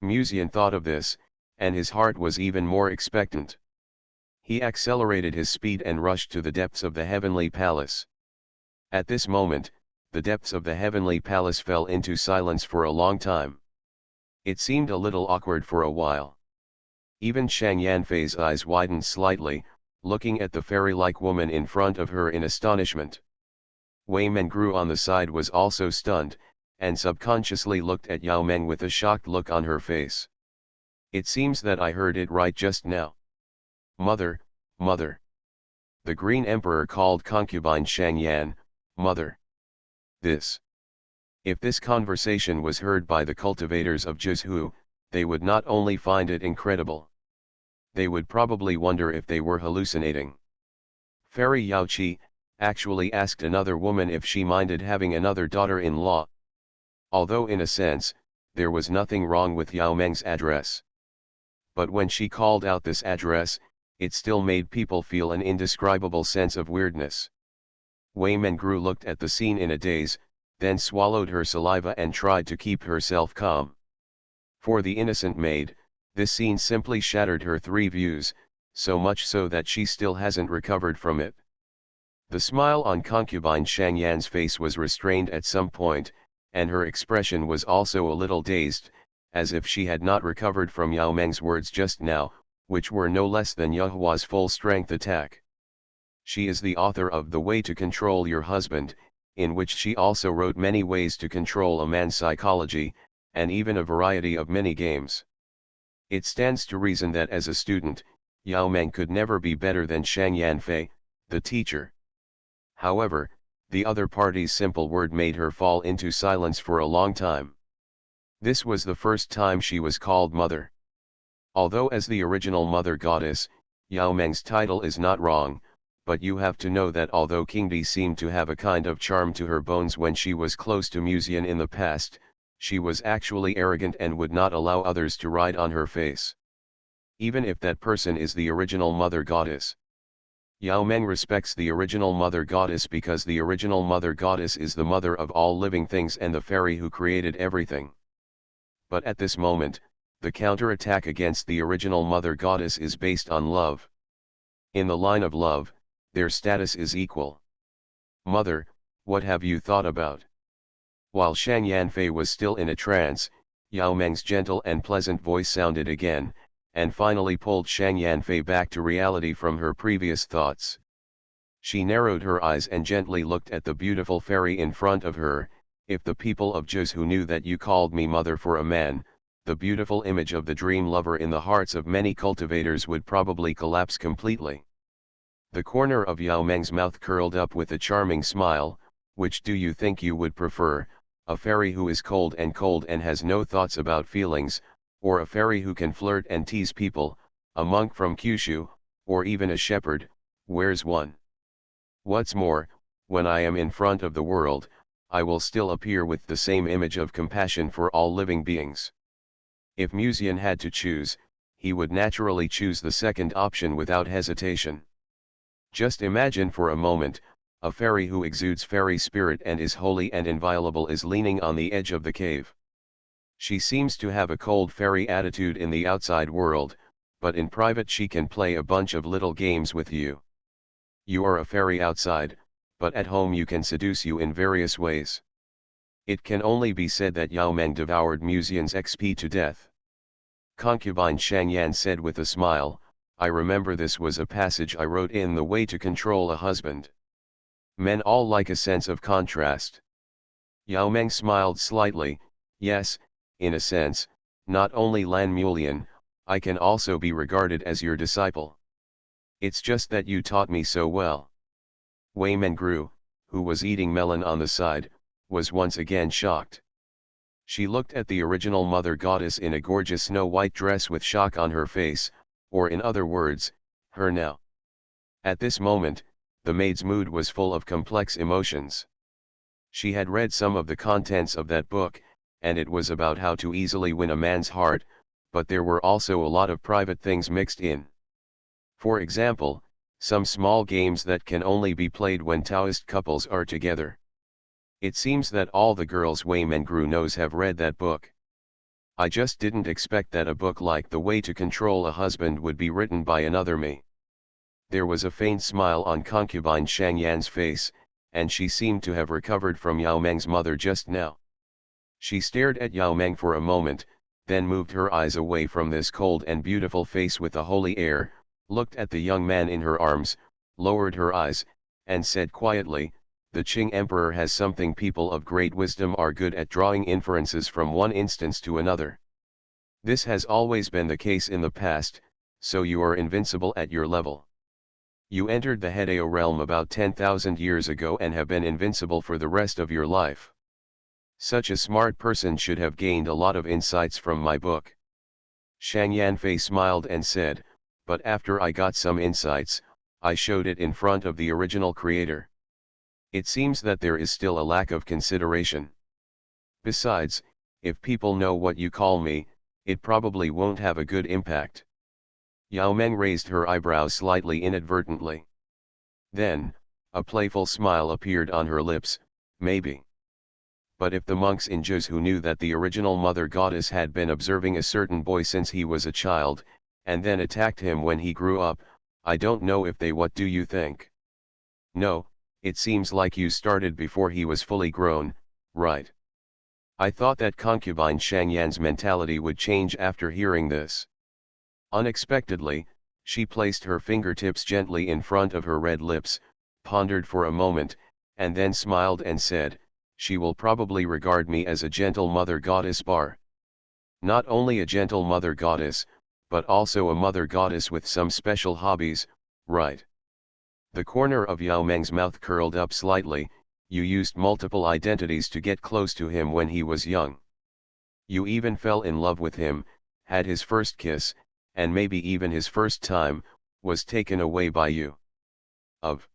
S1: Musian thought of this, and his heart was even more expectant. He accelerated his speed and rushed to the depths of the heavenly palace. At this moment, the depths of the heavenly palace fell into silence for a long time. It seemed a little awkward for a while. Even Shang Yanfei's eyes widened slightly, looking at the fairy-like woman in front of her in astonishment. Wei Mengru on the side was also stunned, and subconsciously looked at Yao Meng with a shocked look on her face. It seems that I heard it right just now. Mother, mother. The Green Emperor called concubine Shang Yan, mother. This. If this conversation was heard by the cultivators of Jizhu, they would not only find it incredible. They would probably wonder if they were hallucinating. Fairy Yao Qi actually asked another woman if she minded having another daughter-in-law. Although in a sense, there was nothing wrong with Yao Meng's address. But when she called out this address, it still made people feel an indescribable sense of weirdness. Wei Mengru looked at the scene in a daze, then swallowed her saliva and tried to keep herself calm. For the innocent maid, this scene simply shattered her three views, so much so that she still hasn't recovered from it. The smile on concubine Shang Yan's face was restrained at some point, and her expression was also a little dazed, as if she had not recovered from Yao Meng's words just now, which were no less than Yehua's full-strength attack. She is the author of The Way to Control Your Husband, in which she also wrote many ways to control a man's psychology, and even a variety of mini-games. It stands to reason that as a student, Yao Meng could never be better than Shang Yanfei, the teacher. However, the other party's simple word made her fall into silence for a long time. This was the first time she was called mother. Although as the original mother goddess, Yao Meng's title is not wrong, but you have to know that although Qingdi seemed to have a kind of charm to her bones when she was close to Muzian in the past, she was actually arrogant and would not allow others to ride on her face. Even if that person is the original mother goddess. Yao Meng respects the original mother goddess because the original mother goddess is the mother of all living things and the fairy who created everything. But at this moment, the counterattack against the original mother goddess is based on love. In the line of love, their status is equal. Mother, what have you thought about? While Shang Yanfei was still in a trance, Yao Meng's gentle and pleasant voice sounded again, and finally pulled Shang Yanfei back to reality from her previous thoughts. She narrowed her eyes and gently looked at the beautiful fairy in front of her. If the people of Zhuzhou knew that you called me mother for a man, the beautiful image of the dream lover in the hearts of many cultivators would probably collapse completely. The corner of Yao Meng's mouth curled up with a charming smile. Which do you think you would prefer, a fairy who is cold and has no thoughts about feelings, or a fairy who can flirt and tease people, a monk from Kyushu, or even a shepherd? Where's one? What's more, when I am in front of the world, I will still appear with the same image of compassion for all living beings. If Muzian had to choose, he would naturally choose the second option without hesitation. Just imagine for a moment, a fairy who exudes fairy spirit and is holy and inviolable is leaning on the edge of the cave. She seems to have a cold fairy attitude in the outside world, but in private she can play a bunch of little games with you. You are a fairy outside, but at home you can seduce you in various ways. It can only be said that Yao Meng devoured Muzian's XP to death. Concubine Shang Yan said with a smile, I remember this was a passage I wrote in The Way to Control a Husband. Men all like a sense of contrast. Yao Meng smiled slightly. Yes, in a sense, not only Lan Mulian, I can also be regarded as your disciple. It's just that you taught me so well. Wei Mengru, who was eating melon on the side, was once again shocked. She looked at the original mother goddess in a gorgeous snow-white dress with shock on her face, or in other words, her now. At this moment, the maid's mood was full of complex emotions. She had read some of the contents of that book, and it was about how to easily win a man's heart, but there were also a lot of private things mixed in. For example, some small games that can only be played when Taoist couples are together. It seems that all the girls Wei Mengru knows have read that book. I just didn't expect that a book like The Way to Control a Husband would be written by another me. There was a faint smile on concubine Shang Yan's face, and she seemed to have recovered from Yao Meng's mother just now. She stared at Yao Meng for a moment, then moved her eyes away from this cold and beautiful face with a holy air, looked at the young man in her arms, lowered her eyes, and said quietly, the Qing emperor has something people of great wisdom are good at, drawing inferences from one instance to another. This has always been the case in the past, so you are invincible at your level. You entered the Hedeo realm about 10,000 years ago and have been invincible for the rest of your life. Such a smart person should have gained a lot of insights from my book. Shang Yanfei smiled and said, but after I got some insights, I showed it in front of the original creator. It seems that there is still a lack of consideration. Besides, if people know what you call me, it probably won't have a good impact. Yao Meng raised her eyebrows slightly inadvertently. Then, a playful smile appeared on her lips, maybe. But if the monks in Zhuzhou knew that the original mother goddess had been observing a certain boy since he was a child, and then attacked him when he grew up, I don't know if they. What do you think? No, It seems like you started before he was fully grown, right? I thought that concubine Shangyan's mentality would change after hearing this. Unexpectedly, she placed her fingertips gently in front of her red lips, pondered for a moment, and then smiled and said, "She will probably regard me as a gentle mother goddess bar. Not only a gentle mother goddess, but also a mother goddess with some special hobbies, right?" The corner of Yao Meng's mouth curled up slightly. "You used multiple identities to get close to him when he was young. You even fell in love with him, had his first kiss, and maybe even his first time, was taken away by you." Of.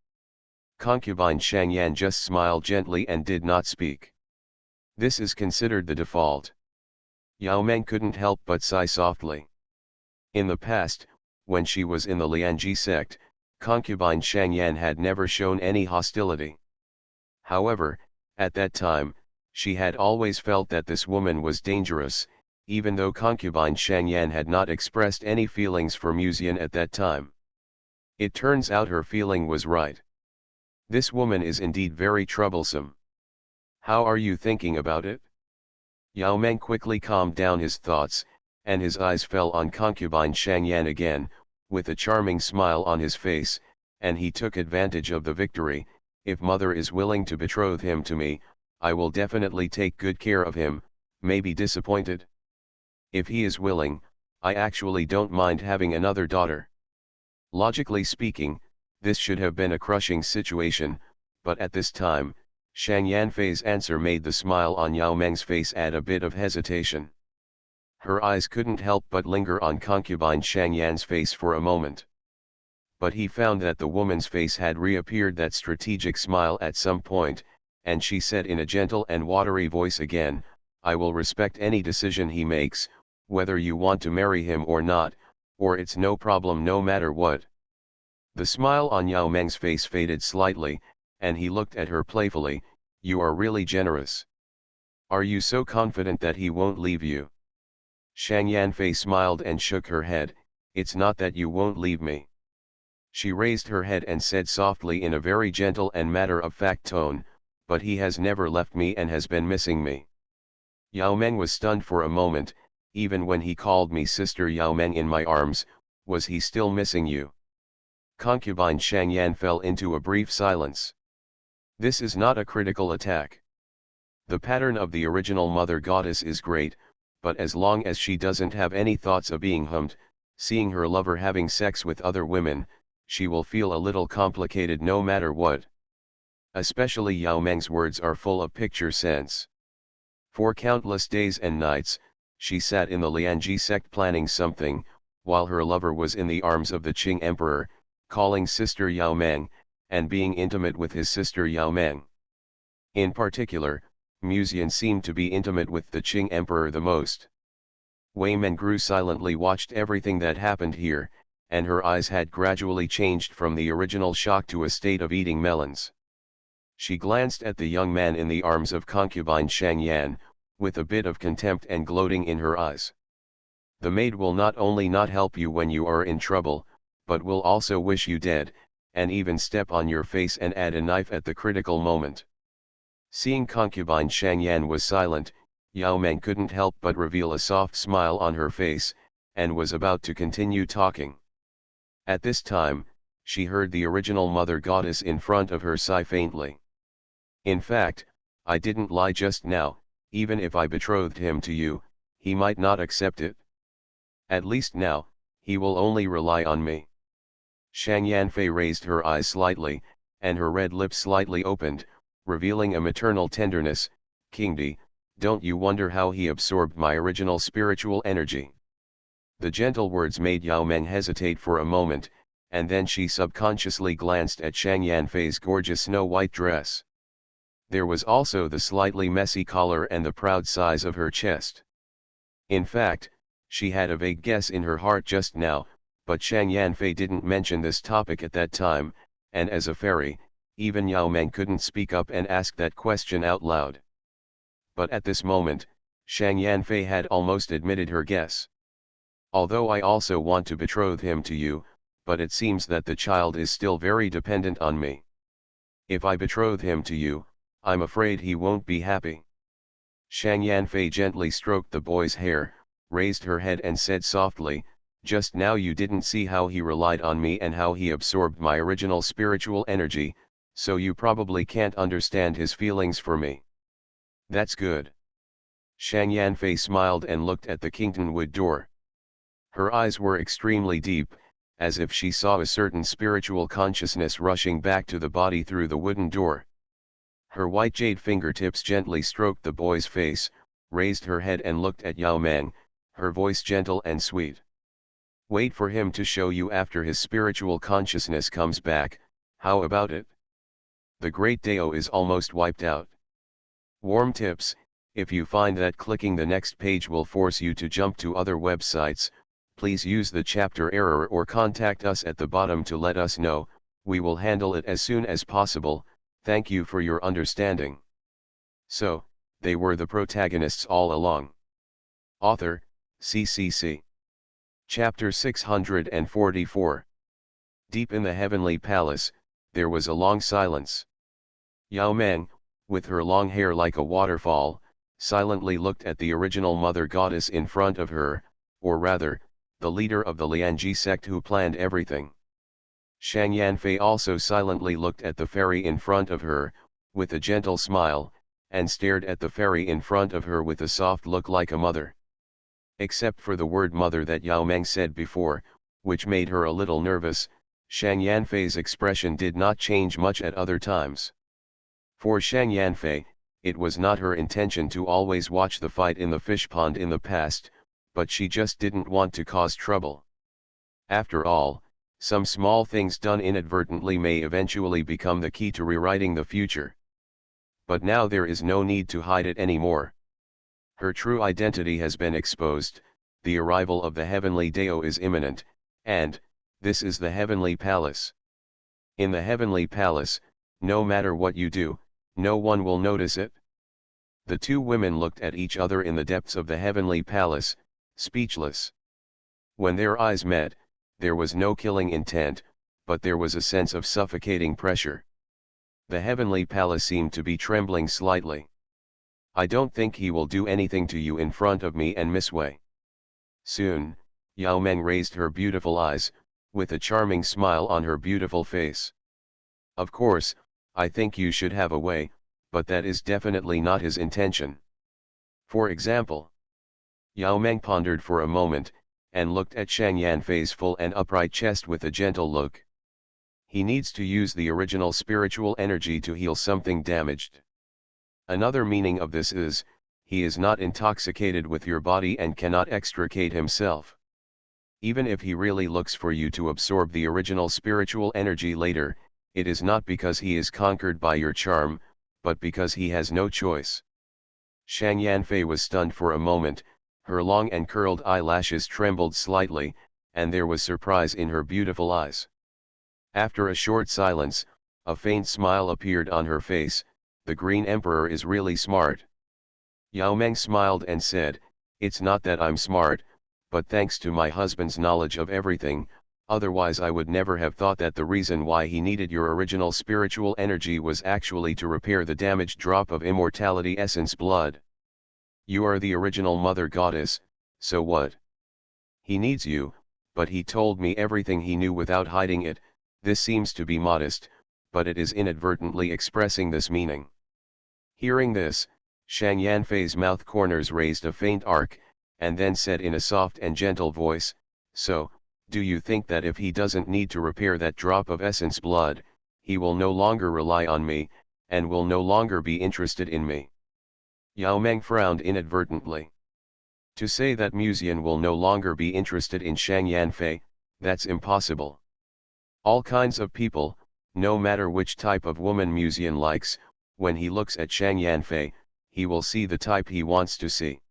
S1: Concubine Shangyan just smiled gently and did not speak. This is considered the default. Yao Meng couldn't help but sigh softly. In the past, when she was in the Lianji sect, concubine Shangyan had never shown any hostility. However, at that time, she had always felt that this woman was dangerous, even though concubine Shangyan had not expressed any feelings for Musian at that time. It turns out her feeling was right. This woman is indeed very troublesome. How are you thinking about it? Yao Meng quickly calmed down his thoughts, and his eyes fell on concubine Shangyan again, with a charming smile on his face, and he took advantage of the victory. "If mother is willing to betroth him to me, I will definitely take good care of him, may be disappointed. If he is willing, I actually don't mind having another daughter." Logically speaking, this should have been a crushing situation, but at this time, Shang Yanfei's answer made the smile on Yao Meng's face add a bit of hesitation. Her eyes couldn't help but linger on concubine Shang Yan's face for a moment. But he found that the woman's face had reappeared that strategic smile at some point, and she said in a gentle and watery voice again, "I will respect any decision he makes, whether you want to marry him or not, or it's no problem no matter what." The smile on Yao Meng's face faded slightly, and he looked at her playfully. "You are really generous. Are you so confident that he won't leave you?" Shang Yanfei smiled and shook her head. "It's not that you won't leave me." She raised her head and said softly in a very gentle and matter-of-fact tone, "But he has never left me and has been missing me." Yao Meng was stunned for a moment. "Even when he called me Sister Yao Meng in my arms, was he still missing you?" Concubine Shang Yan fell into a brief silence. This is not a critical attack. The pattern of the original mother goddess is great, but as long as she doesn't have any thoughts of being hummed, seeing her lover having sex with other women, she will feel a little complicated no matter what. Especially Yao Meng's words are full of picture sense. For countless days and nights, she sat in the Lianji sect planning something, while her lover was in the arms of the Qing emperor, calling Sister Yao Meng, and being intimate with his sister Yao Meng. In particular, Musian seemed to be intimate with the Qing emperor the most. Wei Mengru silently watched everything that happened here, and her eyes had gradually changed from the original shock to a state of eating melons. She glanced at the young man in the arms of concubine Shang Yan, with a bit of contempt and gloating in her eyes. "The maid will not only not help you when you are in trouble, but will also wish you dead, and even step on your face and add a knife at the critical moment." Seeing concubine Shang Yan was silent, Yao Meng couldn't help but reveal a soft smile on her face, and was about to continue talking. At this time, she heard the original mother goddess in front of her sigh faintly. "In fact, I didn't lie just now. Even if I betrothed him to you, he might not accept it. At least now, he will only rely on me." Shang Yanfei raised her eyes slightly, and her red lips slightly opened, revealing a maternal tenderness. "Kingdi, don't you wonder how he absorbed my original spiritual energy?" The gentle words made Yao Meng hesitate for a moment, and then she subconsciously glanced at Shang Yanfei's gorgeous snow-white dress. There was also the slightly messy collar and the proud size of her chest. In fact, she had a vague guess in her heart just now, but Shang Yanfei didn't mention this topic at that time, and as a fairy, even Yao Meng couldn't speak up and ask that question out loud. But at this moment, Shang Yanfei had almost admitted her guess. "Although I also want to betroth him to you, but it seems that the child is still very dependent on me." If I betroth him to you, I'm afraid he won't be happy. Shang Yanfei gently stroked the boy's hair, raised her head and said softly, just now you didn't see how he relied on me and how he absorbed my original spiritual energy, so you probably can't understand his feelings for me. That's good. Shang Yanfei smiled and looked at the Kingtonwood door. Her eyes were extremely deep, as if she saw a certain spiritual consciousness rushing back to the body through the wooden door. Her white jade fingertips gently stroked the boy's face, raised her head and looked at Yao Meng, her voice gentle and sweet. Wait for him to show you after his spiritual consciousness comes back, how about it? The great Dao is almost wiped out. Warm tips: if you find that clicking the next page will force you to jump to other websites, please use the chapter error or contact us at the bottom to let us know, we will handle it as soon as possible, thank you for your understanding. So, they were the protagonists all along. Author, CCC. Chapter 644. Deep in the heavenly palace, there was a long silence. Yao Meng, with her long hair like a waterfall, silently looked at the original mother goddess in front of her, or rather, the leader of the Lianji sect who planned everything. Shang Yanfei also silently looked at the fairy in front of her, with a gentle smile, and stared at the fairy in front of her with a soft look like a mother. Except for the word mother that Yao Meng said before, which made her a little nervous, Shang Yanfei's expression did not change much at other times. For Shang Yanfei, it was not her intention to always watch the fight in the fish pond in the past, but she just didn't want to cause trouble. After all, some small things done inadvertently may eventually become the key to rewriting the future. But now there is no need to hide it anymore. Her true identity has been exposed, the arrival of the heavenly Dao is imminent, and, this is the heavenly palace. In the heavenly palace, no matter what you do, no one will notice it. The two women looked at each other in the depths of the heavenly palace, speechless. When their eyes met, there was no killing intent, but there was a sense of suffocating pressure. The heavenly palace seemed to be trembling slightly. I don't think he will do anything to you in front of me and Miss Wei. Soon, Yao Meng raised her beautiful eyes, with a charming smile on her beautiful face. Of course, I think you should have a way, but that is definitely not his intention. For example. Yao Meng pondered for a moment, and looked at Shang Yanfei's full and upright chest with a gentle look. He needs to use the original spiritual energy to heal something damaged. Another meaning of this is, he is not intoxicated with your body and cannot extricate himself. Even if he really looks for you to absorb the original spiritual energy later, it is not because he is conquered by your charm, but because he has no choice. Shang Yanfei was stunned for a moment, her long and curled eyelashes trembled slightly, and there was surprise in her beautiful eyes. After a short silence, a faint smile appeared on her face. The Green Emperor is really smart. Yao Meng smiled and said, it's not that I'm smart, but thanks to my husband's knowledge of everything, otherwise I would never have thought that the reason why he needed your original spiritual energy was actually to repair the damaged drop of immortality essence blood. You are the original mother goddess, so what? He needs you, but he told me everything he knew without hiding it. This seems to be modest, but it is inadvertently expressing this meaning. Hearing this, Shang Yanfei's mouth corners raised a faint arc, and then said in a soft and gentle voice, so, do you think that if he doesn't need to repair that drop of essence blood, he will no longer rely on me, and will no longer be interested in me? Yao Meng frowned inadvertently. To say that Musian will no longer be interested in Shang Yanfei, that's impossible. All kinds of people, no matter which type of woman Musian likes, when he looks at Shang Yanfei, he will see the type he wants to see.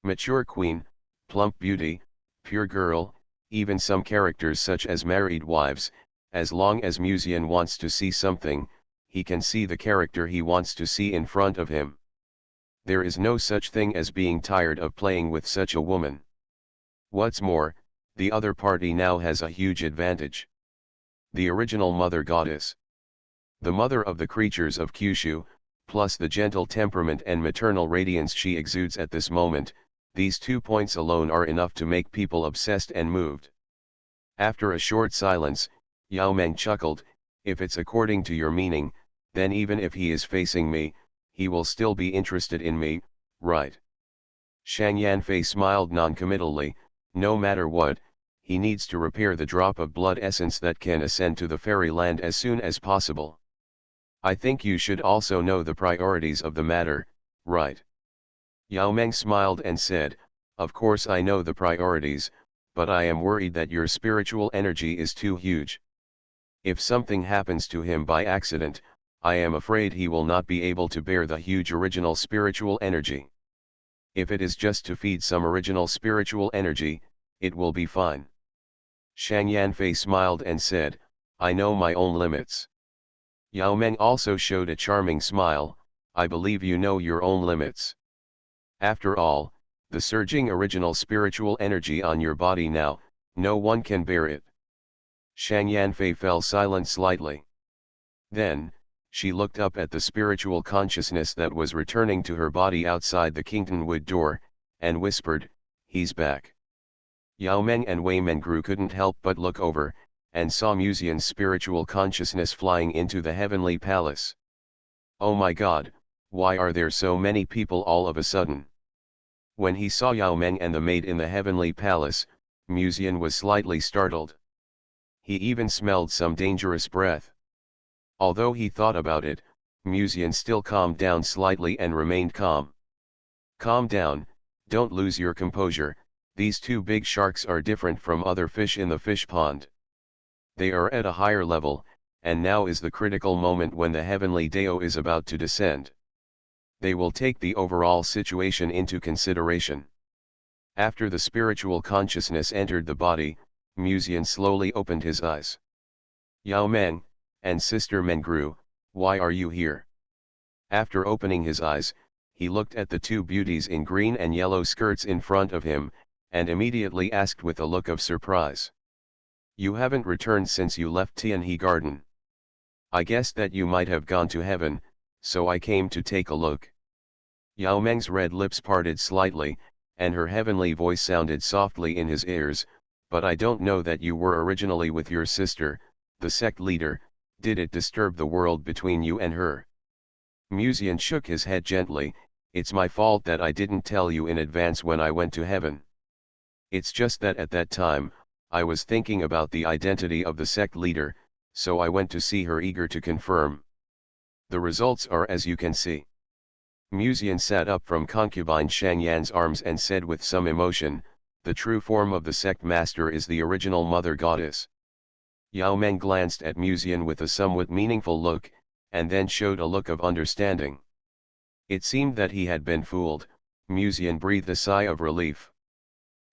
S1: Mature queen, plump beauty, pure girl, even some characters such as married wives, as long as Musian wants to see something, he can see the character he wants to see in front of him. There is no such thing as being tired of playing with such a woman. What's more, the other party now has a huge advantage. The original mother goddess. The mother of the creatures of Kyushu, plus the gentle temperament and maternal radiance she exudes at this moment, these 2 points alone are enough to make people obsessed and moved. After a short silence, Yao Meng chuckled, if it's according to your meaning, then even if he is facing me, he will still be interested in me, right? Shang Yanfei smiled non-committally, no matter what, he needs to repair the drop of blood essence that can ascend to the fairyland as soon as possible. I think you should also know the priorities of the matter, right? Yao Meng smiled and said, of course I know the priorities, but I am worried that your spiritual energy is too huge. If something happens to him by accident, I am afraid he will not be able to bear the huge original spiritual energy. If it is just to feed some original spiritual energy, it will be fine. Shang Yanfei smiled and said, I know my own limits. Yao Meng also showed a charming smile, I believe you know your own limits. After all, the surging original spiritual energy on your body now, no one can bear it. Shang Yanfei fell silent slightly. Then, she looked up at the spiritual consciousness that was returning to her body outside the Kingtonwood door, and whispered, he's back. Yao Meng and Wei Mengru couldn't help but look over, and saw Musian's spiritual consciousness flying into the heavenly palace. Oh my god, why are there so many people all of a sudden? When he saw Yao Meng and the maid in the heavenly palace, Musian was slightly startled. He even smelled some dangerous breath. Although he thought about it, Musian still calmed down slightly and remained calm. Calm down, don't lose your composure, these 2 big sharks are different from other fish in the fish pond. They are at a higher level, and now is the critical moment when the heavenly Dao is about to descend. They will take the overall situation into consideration. After the spiritual consciousness entered the body, Musian slowly opened his eyes. Yao Meng, and Sister Mengru, why are you here? After opening his eyes, he looked at the 2 beauties in green and yellow skirts in front of him, and immediately asked with a look of surprise. You haven't returned since you left Tianhe Garden. I guessed that you might have gone to heaven, so I came to take a look. Yao Meng's red lips parted slightly, and her heavenly voice sounded softly in his ears, but I don't know that you were originally with your sister, the sect leader, did it disturb the world between you and her? Musian shook his head gently, it's my fault that I didn't tell you in advance when I went to heaven. It's just that at that time, I was thinking about the identity of the sect leader, so I went to see her eager to confirm. The results are as you can see. Musian sat up from concubine Shang Yan's arms and said with some emotion, the true form of the sect master is the original mother goddess. Yao Meng glanced at Musian with a somewhat meaningful look, and then showed a look of understanding. It seemed that he had been fooled. Musian breathed a sigh of relief.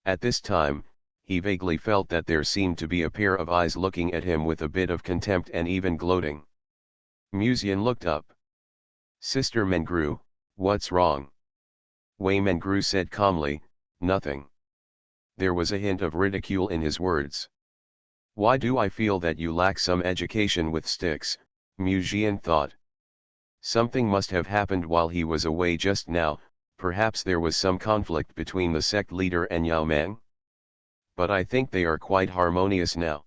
S1: At this time, he vaguely felt that there seemed to be a pair of eyes looking at him with a bit of contempt and even gloating. Musian looked up. Sister Mengru, what's wrong? Wei Mengru said calmly, nothing. There was a hint of ridicule in his words. Why do I feel that you lack some education with sticks? Musian thought. Something must have happened while he was away just now, perhaps there was some conflict between the sect leader and Yao Meng? But I think they are quite harmonious now.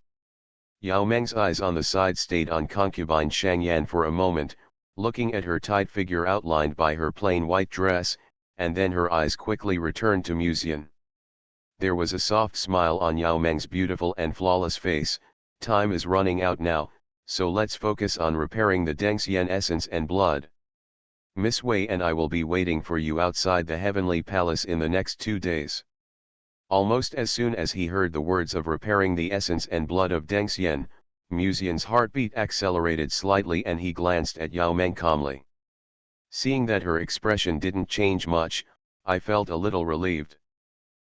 S1: Yao Meng's eyes on the side stayed on concubine Shang Yan for a moment, looking at her tight figure outlined by her plain white dress, and then her eyes quickly returned to Musian. There was a soft smile on Yao Meng's beautiful and flawless face. Time is running out now, so let's focus on repairing the Dengxian essence and blood. Miss Wei and I will be waiting for you outside the heavenly palace in the next 2 days. Almost as soon as he heard the words of repairing the essence and blood of Dengxian, Musian's heartbeat accelerated slightly and he glanced at Yao Meng calmly. Seeing that her expression didn't change much, I felt a little relieved.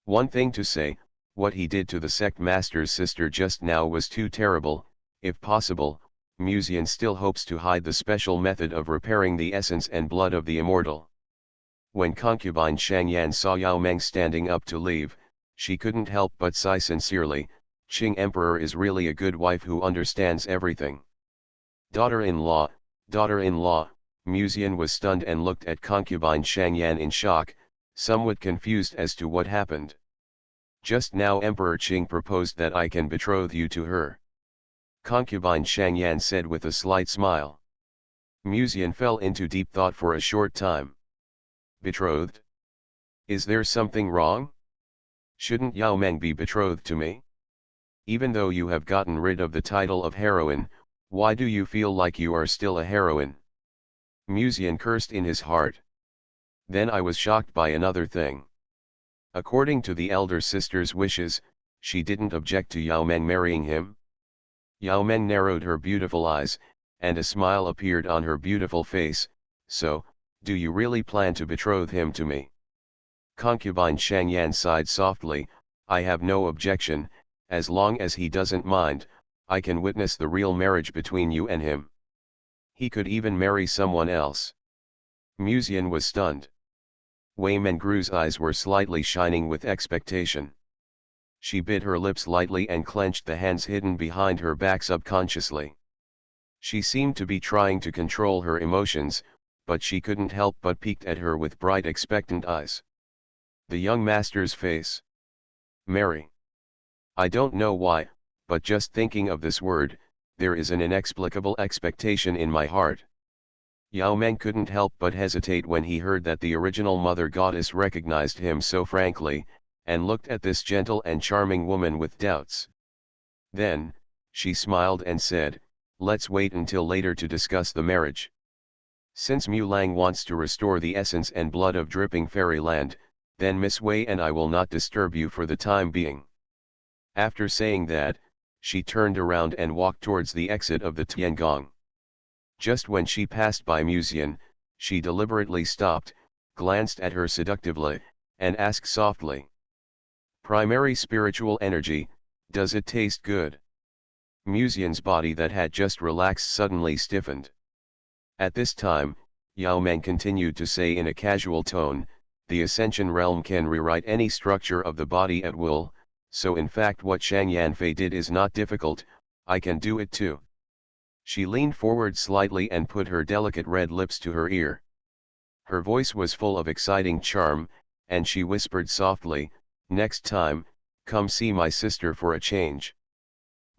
S1: One thing to say, what he did to the sect master's sister just now was too terrible. If possible, Musian still hopes to hide the special method of repairing the essence and blood of the immortal. When concubine Shang Yan saw Yao Meng standing up to leave, she couldn't help but sigh sincerely, Qing Emperor is really a good wife who understands everything. Daughter-in-law, daughter-in-law, Musian was stunned and looked at concubine Shangyan in shock, somewhat confused as to what happened. Just now Emperor Qing proposed that I can betroth you to her. Concubine Shangyan said with a slight smile. Musian fell into deep thought for a short time. Betrothed? Is there something wrong? Shouldn't Yao Meng be betrothed to me? Even though you have gotten rid of the title of heroine, why do you feel like you are still a heroine? Musian cursed in his heart. Then I was shocked by another thing. According to the elder sister's wishes, she didn't object to Yao Meng marrying him. Yao Meng narrowed her beautiful eyes, and a smile appeared on her beautiful face. So, do you really plan to betroth him to me? Concubine Shangyan sighed softly. I have no objection, as long as he doesn't mind. I can witness the real marriage between you and him. He could even marry someone else. Musian was stunned. Wei Mengru's eyes were slightly shining with expectation. She bit her lips lightly and clenched the hands hidden behind her back subconsciously. She seemed to be trying to control her emotions, but she couldn't help but peeked at her with bright expectant eyes. The young master's face. Mary. I don't know why, but just thinking of this word, there is an inexplicable expectation in my heart. Yao Meng couldn't help but hesitate when he heard that the original mother goddess recognized him so frankly, and looked at this gentle and charming woman with doubts. Then, she smiled and said, let's wait until later to discuss the marriage. Since Mu Lang wants to restore the essence and blood of dripping fairyland, then Miss Wei and I will not disturb you for the time being. After saying that, she turned around and walked towards the exit of the Tiangong. Just when she passed by Musian, she deliberately stopped, glanced at her seductively, and asked softly. Primary spiritual energy, does it taste good? Musian's body that had just relaxed suddenly stiffened. At this time, Yao Meng continued to say in a casual tone, the Ascension realm can rewrite any structure of the body at will, so in fact what Shang Yanfei did is not difficult, I can do it too. She leaned forward slightly and put her delicate red lips to her ear. Her voice was full of exciting charm, and she whispered softly, next time, come see my sister for a change.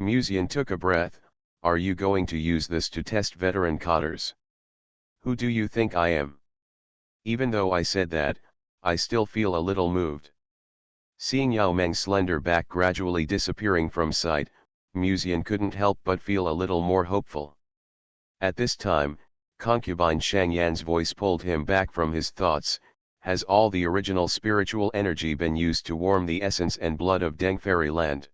S1: Musian took a breath. Are you going to use this to test veteran cotters? Who do you think I am? Even though I said that, I still feel a little moved. Seeing Yao Meng's slender back gradually disappearing from sight, Musian couldn't help but feel a little more hopeful. At this time, concubine Shang Yan's voice pulled him back from his thoughts. Has all the original spiritual energy been used to warm the essence and blood of Deng Fairyland?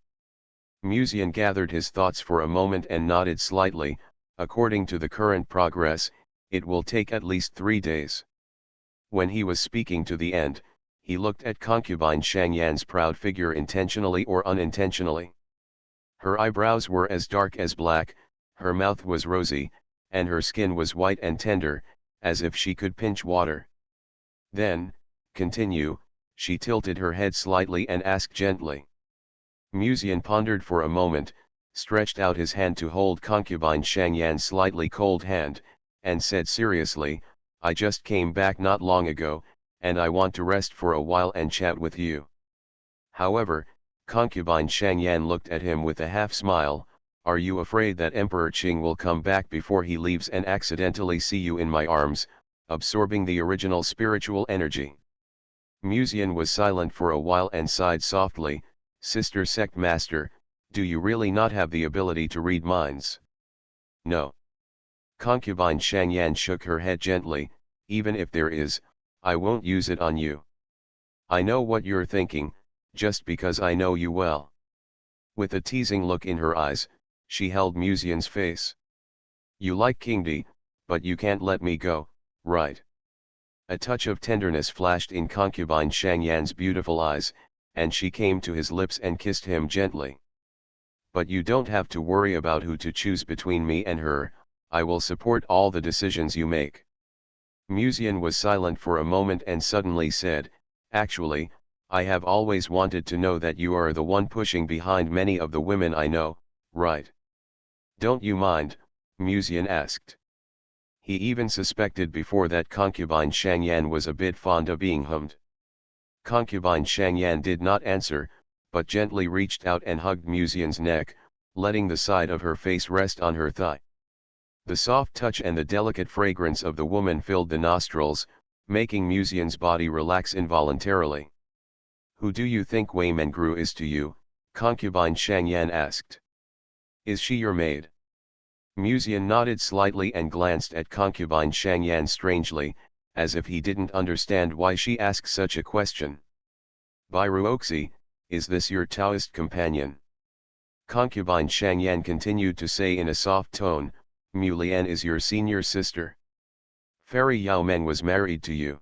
S1: Musian gathered his thoughts for a moment and nodded slightly. According to the current progress, it will take at least 3 days. When he was speaking to the end, he looked at concubine Shang Yan's proud figure intentionally or unintentionally. Her eyebrows were as dark as black, her mouth was rosy, and her skin was white and tender, as if she could pinch water. Then, continue, she tilted her head slightly and asked gently. Musian pondered for a moment, stretched out his hand to hold concubine Shang Yan's slightly cold hand, and said seriously, I just came back not long ago, and I want to rest for a while and chat with you. However, concubine Shang Yan looked at him with a half smile. Are you afraid that Emperor Qing will come back before he leaves and accidentally see you in my arms, absorbing the original spiritual energy? Musian was silent for a while and sighed softly. Sister Sect Master, do you really not have the ability to read minds? No. Concubine Shang Yan shook her head gently. Even if there is, I won't use it on you. I know what you're thinking, just because I know you well. With a teasing look in her eyes, she held Musian's face. You like King Di, but you can't let me go, right? A touch of tenderness flashed in concubine Shang Yan's beautiful eyes, and she came to his lips and kissed him gently. But you don't have to worry about who to choose between me and her, I will support all the decisions you make. Musian was silent for a moment and suddenly said, actually, I have always wanted to know that you are the one pushing behind many of the women I know, right? Don't you mind, Musian asked. He even suspected before that concubine Shangyan was a bit fond of being hummed. Concubine Shangyan did not answer, but gently reached out and hugged Musian's neck, letting the side of her face rest on her thigh. The soft touch and the delicate fragrance of the woman filled the nostrils, making Musian's body relax involuntarily. "Who do you think Wei Mengru is to you?" concubine Shangyan asked. "Is she your maid?" Musian nodded slightly and glanced at concubine Shangyan strangely, as if he didn't understand why she asked such a question. "By Ruoxi, is this your Taoist companion?" Concubine Shangyan continued to say in a soft tone, "Mu Lian is your senior sister. Fairy Yao Meng was married to you.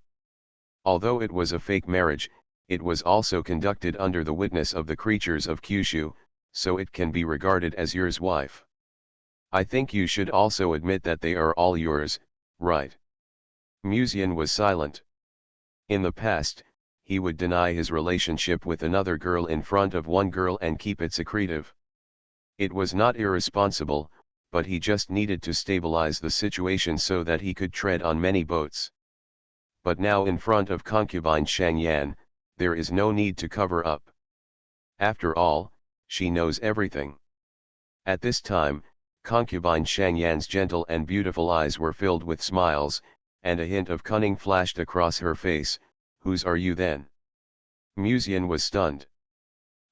S1: Although it was a fake marriage, it was also conducted under the witness of the creatures of Kyushu, so it can be regarded as yours wife. I think you should also admit that they are all yours, right?" Musian was silent. In the past, he would deny his relationship with another girl in front of one girl and keep it secretive. It was not irresponsible, but he just needed to stabilize the situation so that he could tread on many boats. But now in front of concubine Shangyan, there is no need to cover up. After all, she knows everything. At this time, concubine Shangyan's gentle and beautiful eyes were filled with smiles, and a hint of cunning flashed across her face. "Whose are you then?" Musian was stunned.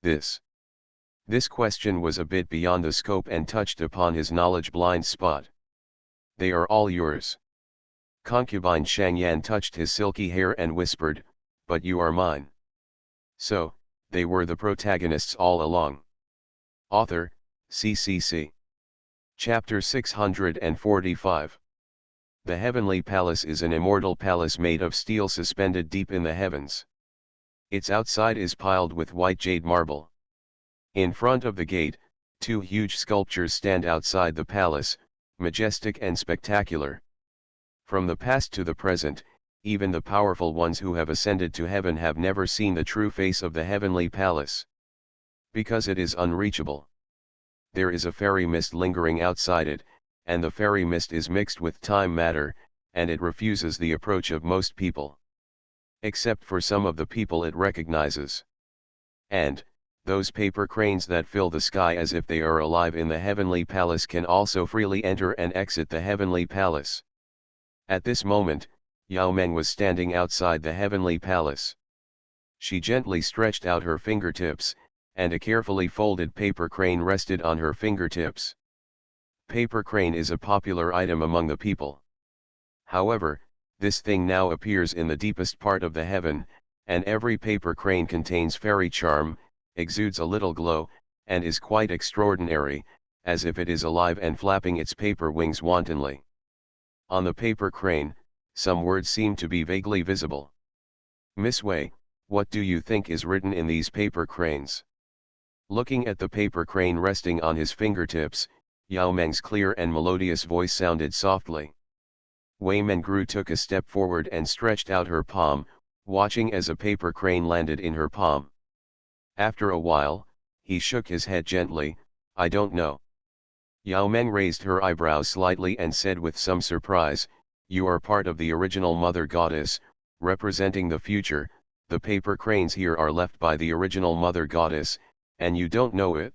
S1: This question was a bit beyond the scope and touched upon his knowledge blind spot. "They are all yours." Concubine Shangyan touched his silky hair and whispered, "But you are mine." So, they were the protagonists all along. Author, CCC. Chapter 645. The Heavenly Palace is an immortal palace made of steel suspended deep in the heavens. Its outside is piled with white jade marble. In front of the gate, two huge sculptures stand outside the palace, majestic and spectacular. From the past to the present, even the powerful ones who have ascended to heaven have never seen the true face of the heavenly palace. Because it is unreachable. There is a fairy mist lingering outside it, and the fairy mist is mixed with time matter, and it refuses the approach of most people. Except for some of the people it recognizes. And, those paper cranes that fill the sky as if they are alive in the heavenly palace can also freely enter and exit the heavenly palace. At this moment, Yao Meng was standing outside the heavenly palace. She gently stretched out her fingertips, and a carefully folded paper crane rested on her fingertips. Paper crane is a popular item among the people. However, this thing now appears in the deepest part of the heaven, and every paper crane contains fairy charm, exudes a little glow, and is quite extraordinary, as if it is alive and flapping its paper wings wantonly. On the paper crane, some words seem to be vaguely visible. "Miss Wei, what do you think is written in these paper cranes?" Looking at the paper crane resting on his fingertips, Yao Meng's clear and melodious voice sounded softly. Wei Mengru took a step forward and stretched out her palm, watching as a paper crane landed in her palm. After a while, he shook his head gently, "I don't know." Yao Meng raised her eyebrows slightly and said with some surprise, "You are part of the original mother goddess, representing the future. The paper cranes here are left by the original mother goddess, and you don't know it?"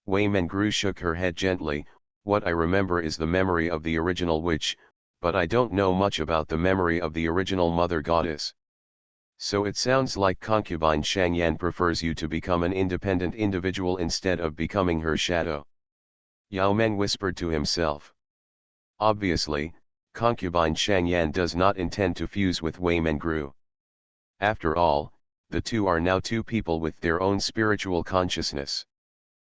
S1: Wei Mengru shook her head gently, "What I remember is the memory of the original witch, but I don't know much about the memory of the original mother goddess." "So it sounds like concubine Shangyan prefers you to become an independent individual instead of becoming her shadow." Yao Meng whispered to himself. Obviously, concubine Shangyan does not intend to fuse with Wei Mengru. After all, the two are now two people with their own spiritual consciousness.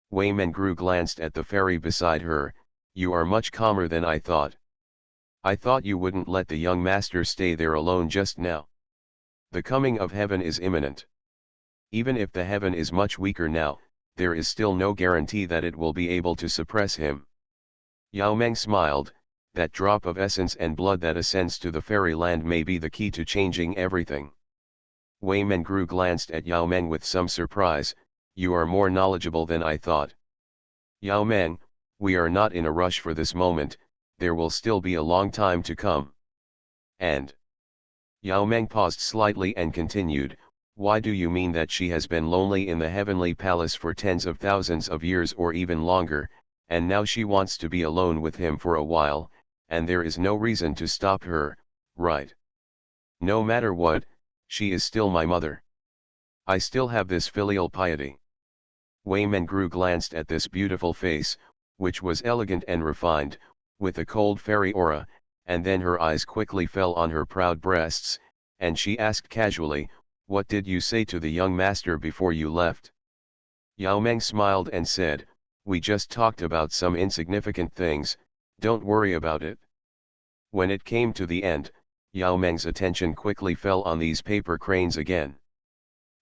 S1: Wei Mengru glanced at the fairy beside her. "You are much calmer than I thought. I thought you wouldn't let the young master stay there alone just now. The coming of heaven is imminent. Even if the heaven is much weaker now, there is still no guarantee that it will be able to suppress him." Yao Meng smiled. "That drop of essence and blood that ascends to the fairy land may be the key to changing everything." Wei Mengru glanced at Yao Meng with some surprise. "You are more knowledgeable than I thought." "Yao Meng, We are not in a rush for this moment, there will still be a long time to come. And Yao Meng paused slightly and continued, why do you mean that she has been lonely in the heavenly palace for tens of thousands of years or even longer, and now she wants to be alone with him for a while, and there is no reason to stop her, right? No matter what, she is still my mother. I still have this filial piety. Wei Mengru glanced at this beautiful face, which was elegant and refined, with a cold fairy aura, and then her eyes quickly fell on her proud breasts, and she asked casually, what did you say to the young master before you left? Yao Meng smiled and said, we just talked about some insignificant things, don't worry about it. When it came to the end, Yao Meng's attention quickly fell on these paper cranes again.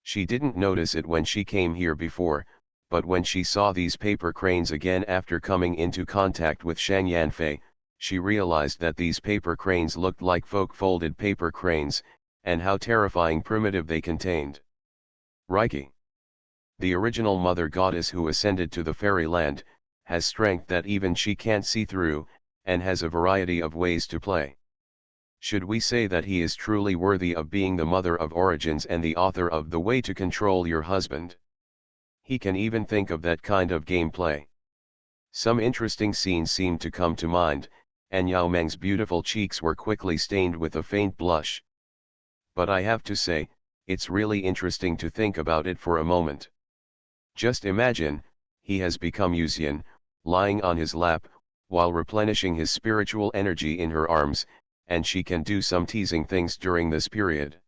S1: She didn't notice it when she came here before, but when she saw these paper cranes again after coming into contact with Shang Yanfei, she realized that these paper cranes looked like folk-folded paper cranes, and how terrifying primitive they contained. Reiki, the original mother goddess who ascended to the fairyland, has strength that even she can't see through, and has a variety of ways to play. Should we say that he is truly worthy of being the mother of origins and the author of the way to control your husband? He can even think of that kind of gameplay. Some interesting scenes seemed to come to mind, and Yao Meng's beautiful cheeks were quickly stained with a faint blush. But I have to say, it's really interesting to think about it for a moment. Just imagine, he has become Yuxian, lying on his lap, while replenishing his spiritual energy in her arms, and she can do some teasing things during this period.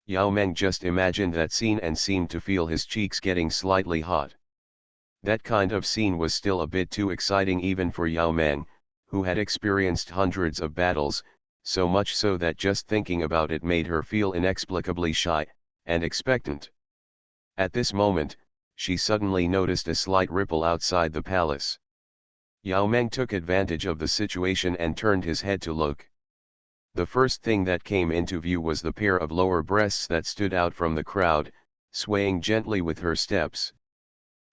S1: Yao Meng just imagined that scene and seemed to feel his cheeks getting slightly hot. That kind of scene was still a bit too exciting even for Yao Meng, who had experienced hundreds of battles, so much so that just thinking about it made her feel inexplicably shy, and expectant. At this moment, she suddenly noticed a slight ripple outside the palace. Yao Meng took advantage of the situation and turned his head to look. The first thing that came into view was the pair of lower breasts that stood out from the crowd, swaying gently with her steps.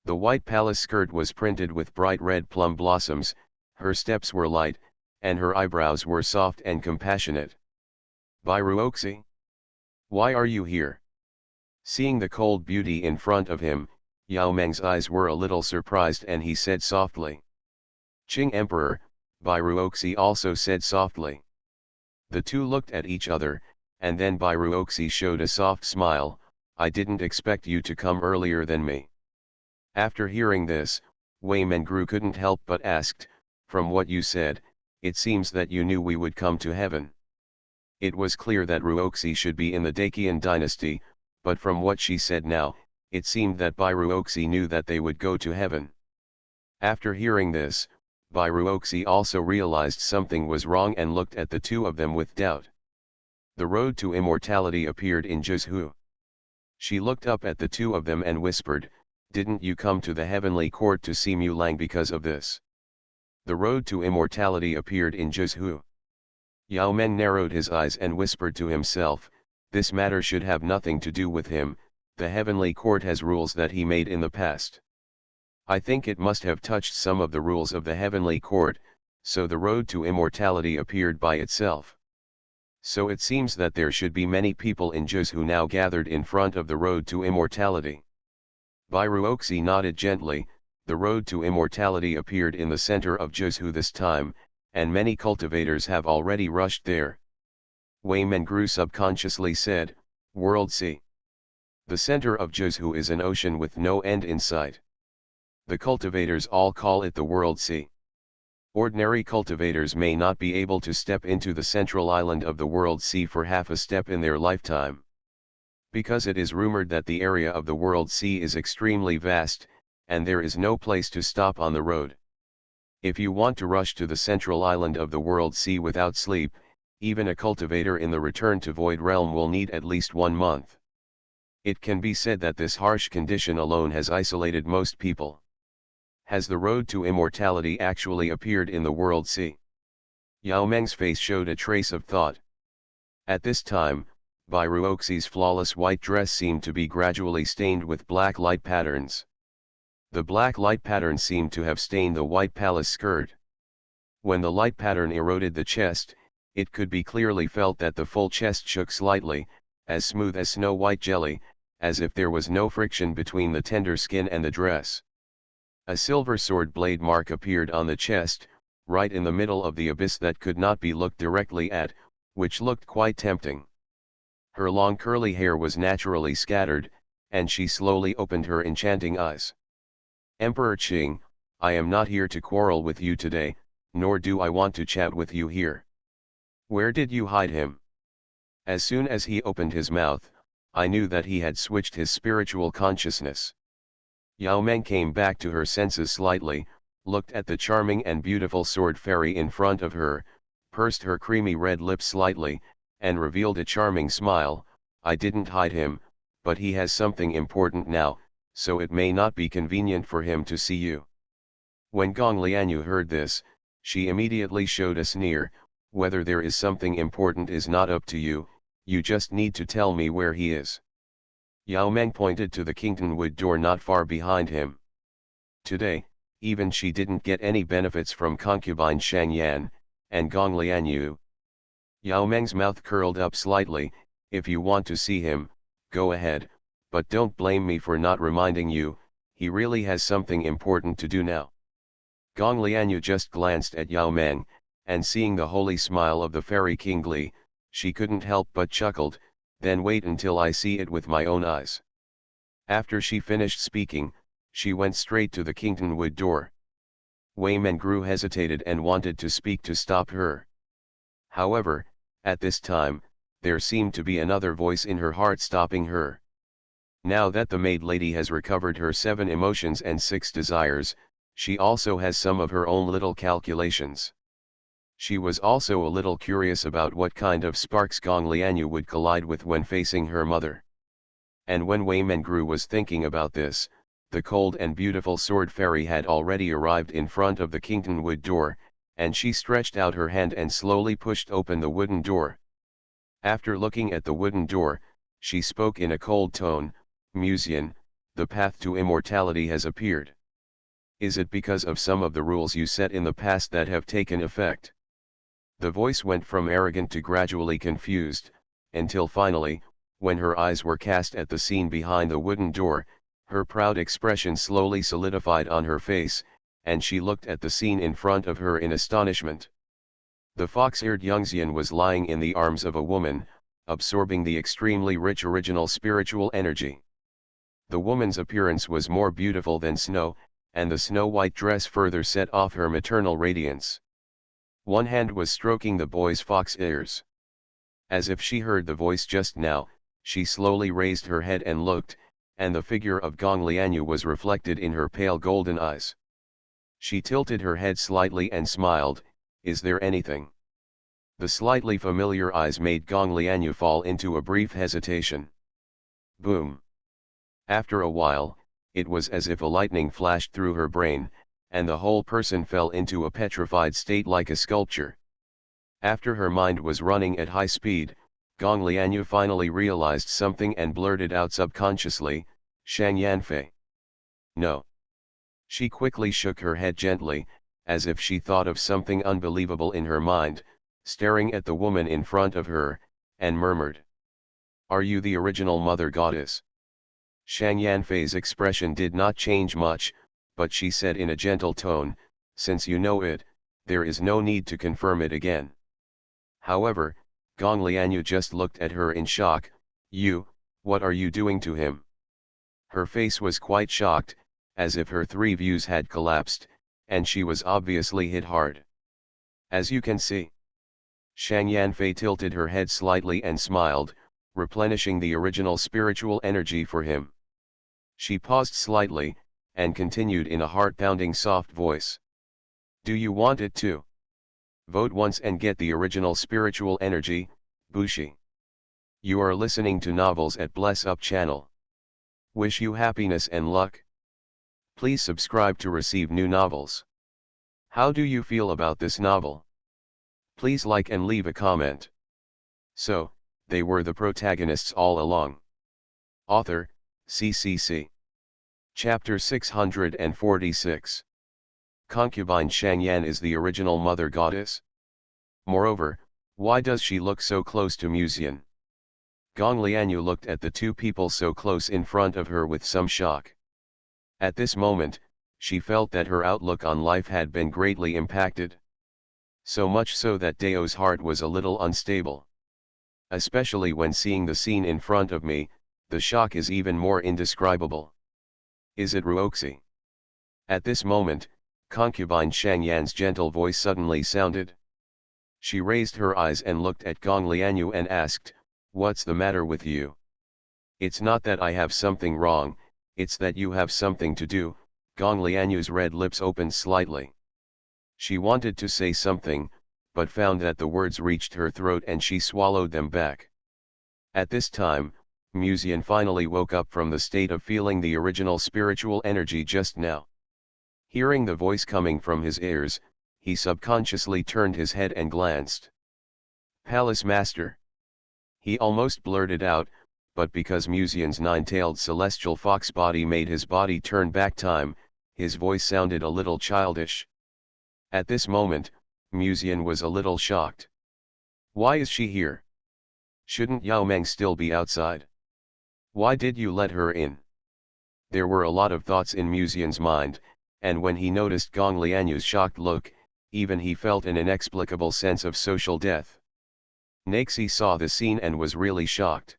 S1: The white palace skirt was printed with bright red plum blossoms, her steps were light, and her eyebrows were soft and compassionate. Bairuoxi? Why are you here? Seeing the cold beauty in front of him, Yao Meng's eyes were a little surprised and he said softly. Qing Emperor, Bairuoxi also said softly. The two looked at each other, and then Bairuoxi showed a soft smile, I didn't expect you to come earlier than me. After hearing this, Wei Mengru couldn't help but asked, from what you said, it seems that you knew we would come to heaven. It was clear that Ruoxi should be in the Dacian dynasty, but from what she said now, it seemed that Bairuoxi knew that they would go to heaven. After hearing this, Bairuoxi also realized something was wrong and looked at the two of them with doubt. The road to immortality appeared in Zhuzhu. She looked up at the two of them and whispered, didn't you come to the heavenly court to see Mulang because of this? The road to immortality appeared in Zhuzhu. Yao Meng narrowed his eyes and whispered to himself, this matter should have nothing to do with him, the heavenly court has rules that he made in the past. I think it must have touched some of the rules of the heavenly court, so the road to immortality appeared by itself. So it seems that there should be many people in Zhuzhu now gathered in front of the road to immortality. Bairuoxi nodded gently, the road to immortality appeared in the center of Zhuzhu this time, and many cultivators have already rushed there. Wei Mengru subconsciously said, World Sea. The center of Zhuzhu is an ocean with no end in sight. The cultivators all call it the World Sea. Ordinary cultivators may not be able to step into the central island of the World Sea for half a step in their lifetime. Because it is rumored that the area of the World Sea is extremely vast, and there is no place to stop on the road. If you want to rush to the central island of the World Sea without sleep, even a cultivator in the Return to Void realm will need at least 1 month. It can be said that this harsh condition alone has isolated most people. Has the road to immortality actually appeared in the World Sea? Yao Meng's face showed a trace of thought. At this time, Bairuoxi's flawless white dress seemed to be gradually stained with black light patterns. The black light pattern seemed to have stained the white palace skirt. When the light pattern eroded the chest, it could be clearly felt that the full chest shook slightly, as smooth as snow-white jelly, as if there was no friction between the tender skin and the dress. A silver sword blade mark appeared on the chest, right in the middle of the abyss that could not be looked directly at, which looked quite tempting. Her long curly hair was naturally scattered, and she slowly opened her enchanting eyes. Emperor Qing, I am not here to quarrel with you today, nor do I want to chat with you here. Where did you hide him? As soon as he opened his mouth, I knew that he had switched his spiritual consciousness. Yao Meng came back to her senses slightly, looked at the charming and beautiful sword fairy in front of her, pursed her creamy red lips slightly, and revealed a charming smile. I didn't hide him, but he has something important now, so it may not be convenient for him to see you. When Gong Lianyu heard this, she immediately showed a sneer. Whether there is something important is not up to you, you just need to tell me where he is. Yao Meng pointed to the Kingtonwood door not far behind him. Today, even she didn't get any benefits from concubine Shang Yan, and Gong Lianyu. Yao Meng's mouth curled up slightly. If you want to see him, go ahead, but don't blame me for not reminding you, he really has something important to do now. Gong Lianyu just glanced at Yao Meng, and seeing the holy smile of the fairy King Li, she couldn't help but chuckled. Then wait until I see it with my own eyes. After she finished speaking, she went straight to the Kingtonwood door. Wei Mengru hesitated and wanted to speak to stop her. However, at this time, there seemed to be another voice in her heart stopping her. Now that the maid lady has recovered her 7 emotions and 6 desires, she also has some of her own little calculations. She was also a little curious about what kind of sparks Gong Lianyu would collide with when facing her mother. And when Wei Mengru was thinking about this, the cold and beautiful sword fairy had already arrived in front of the Kingtonwood door, and she stretched out her hand and slowly pushed open the wooden door. After looking at the wooden door, she spoke in a cold tone, Musian, the path to immortality has appeared. Is it because of some of the rules you set in the past that have taken effect? The voice went from arrogant to gradually confused, until finally, when her eyes were cast at the scene behind the wooden door, her proud expression slowly solidified on her face, and she looked at the scene in front of her in astonishment. The fox-eared Yungxian was lying in the arms of a woman, absorbing the extremely rich original spiritual energy. The woman's appearance was more beautiful than snow, and the snow-white dress further set off her maternal radiance. One hand was stroking the boy's fox ears. As if she heard the voice just now, she slowly raised her head and looked, and the figure of Gong Lianyu was reflected in her pale golden eyes. She tilted her head slightly and smiled, is there anything? The slightly familiar eyes made Gong Lianyu fall into a brief hesitation. Boom! After a while, it was as if a lightning flashed through her brain, and the whole person fell into a petrified state like a sculpture. After her mind was running at high speed, Gong Lianyu finally realized something and blurted out subconsciously, Shang Yanfei. No. She quickly shook her head gently, as if she thought of something unbelievable in her mind, staring at the woman in front of her, and murmured. Are you the original mother goddess? Shang Yanfei's expression did not change much, but she said in a gentle tone, since you know it, there is no need to confirm it again. However, Gong Lianyu just looked at her in shock. You, what are you doing to him? Her face was quite shocked, as if her 3 views had collapsed, and she was obviously hit hard. As you can see. Shang Yanfei tilted her head slightly and smiled, replenishing the original spiritual energy for him. She paused slightly, and continued in a heart-pounding soft voice. Do you want it too? Vote once and get the original spiritual energy, Bushi. You are listening to Novels at Bless Up channel. Wish you happiness and luck. Please subscribe to receive new novels. How do you feel about this novel? Please like and leave a comment. So, they were the protagonists all along. Author, CCC. Chapter 646. Concubine Shangyan is the original mother goddess. Moreover, why does she look so close to Musian? Gong Lianyu looked at the two people so close in front of her with some shock. At this moment, she felt that her outlook on life had been greatly impacted. So much so that Dao's heart was a little unstable. Especially when seeing the scene in front of me, the shock is even more indescribable. Is it Ruoxi? At this moment, concubine Shangyan's gentle voice suddenly sounded. She raised her eyes and looked at Gong Lianyu and asked, "What's the matter with you?" "It's not that I have something wrong, it's that you have something to do." Gong Lianyu's red lips opened slightly. She wanted to say something, but found that the words reached her throat and she swallowed them back. At this time, Musian finally woke up from the state of feeling the original spiritual energy just now. Hearing the voice coming from his ears, he subconsciously turned his head and glanced. "Palace Master." He almost blurted out, but because Musian's nine-tailed celestial fox body made his body turn back time, his voice sounded a little childish. At this moment, Musian was a little shocked. Why is she here? Shouldn't Yao Meng still be outside? Why did you let her in? There were a lot of thoughts in Musian's mind, and when he noticed Gong Lianyu's shocked look, even he felt an inexplicable sense of social death. Naxi saw the scene and was really shocked.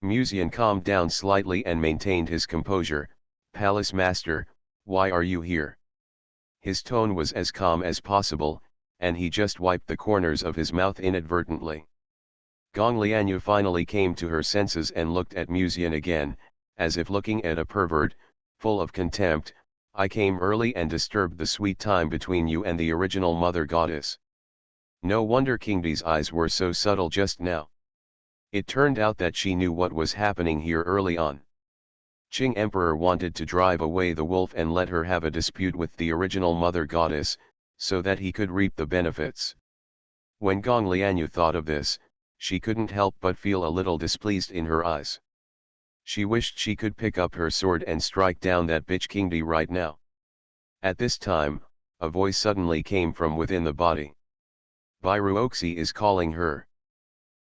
S1: Musian calmed down slightly and maintained his composure. "Palace Master, why are you here?" His tone was as calm as possible, and he just wiped the corners of his mouth inadvertently. Gong Lianyu finally came to her senses and looked at Musian again, as if looking at a pervert, full of contempt. "I came early and disturbed the sweet time between you and the original mother goddess." No wonder Kingdi's eyes were so subtle just now. It turned out that she knew what was happening here early on. Qing Emperor wanted to drive away the wolf and let her have a dispute with the original mother goddess, so that he could reap the benefits. When Gong Lianyu thought of this, she couldn't help but feel a little displeased in her eyes. She wished she could pick up her sword and strike down that bitch Kingdi right now. At this time, a voice suddenly came from within the body. Bai Ruoxi is calling her.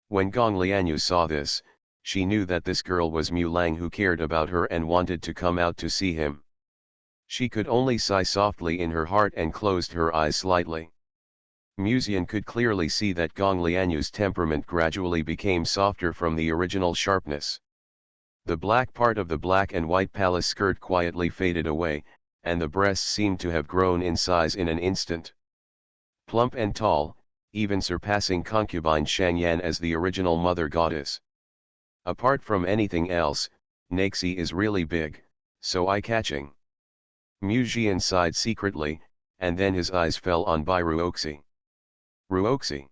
S1: When Gong Lianyu saw this, she knew that this girl was Mu Lang who cared about her and wanted to come out to see him. She could only sigh softly in her heart and closed her eyes slightly. Musian could clearly see that Gong Lianyu's temperament gradually became softer from the original sharpness. The black part of the black and white palace skirt quietly faded away, and the breasts seemed to have grown in size in an instant. Plump and tall, even surpassing concubine Shangyan as the original mother goddess. Apart from anything else, Naxi is really big, so eye-catching. Mu Jian sighed secretly, and then his eyes fell on Bai Ruoxi. Ruoxi.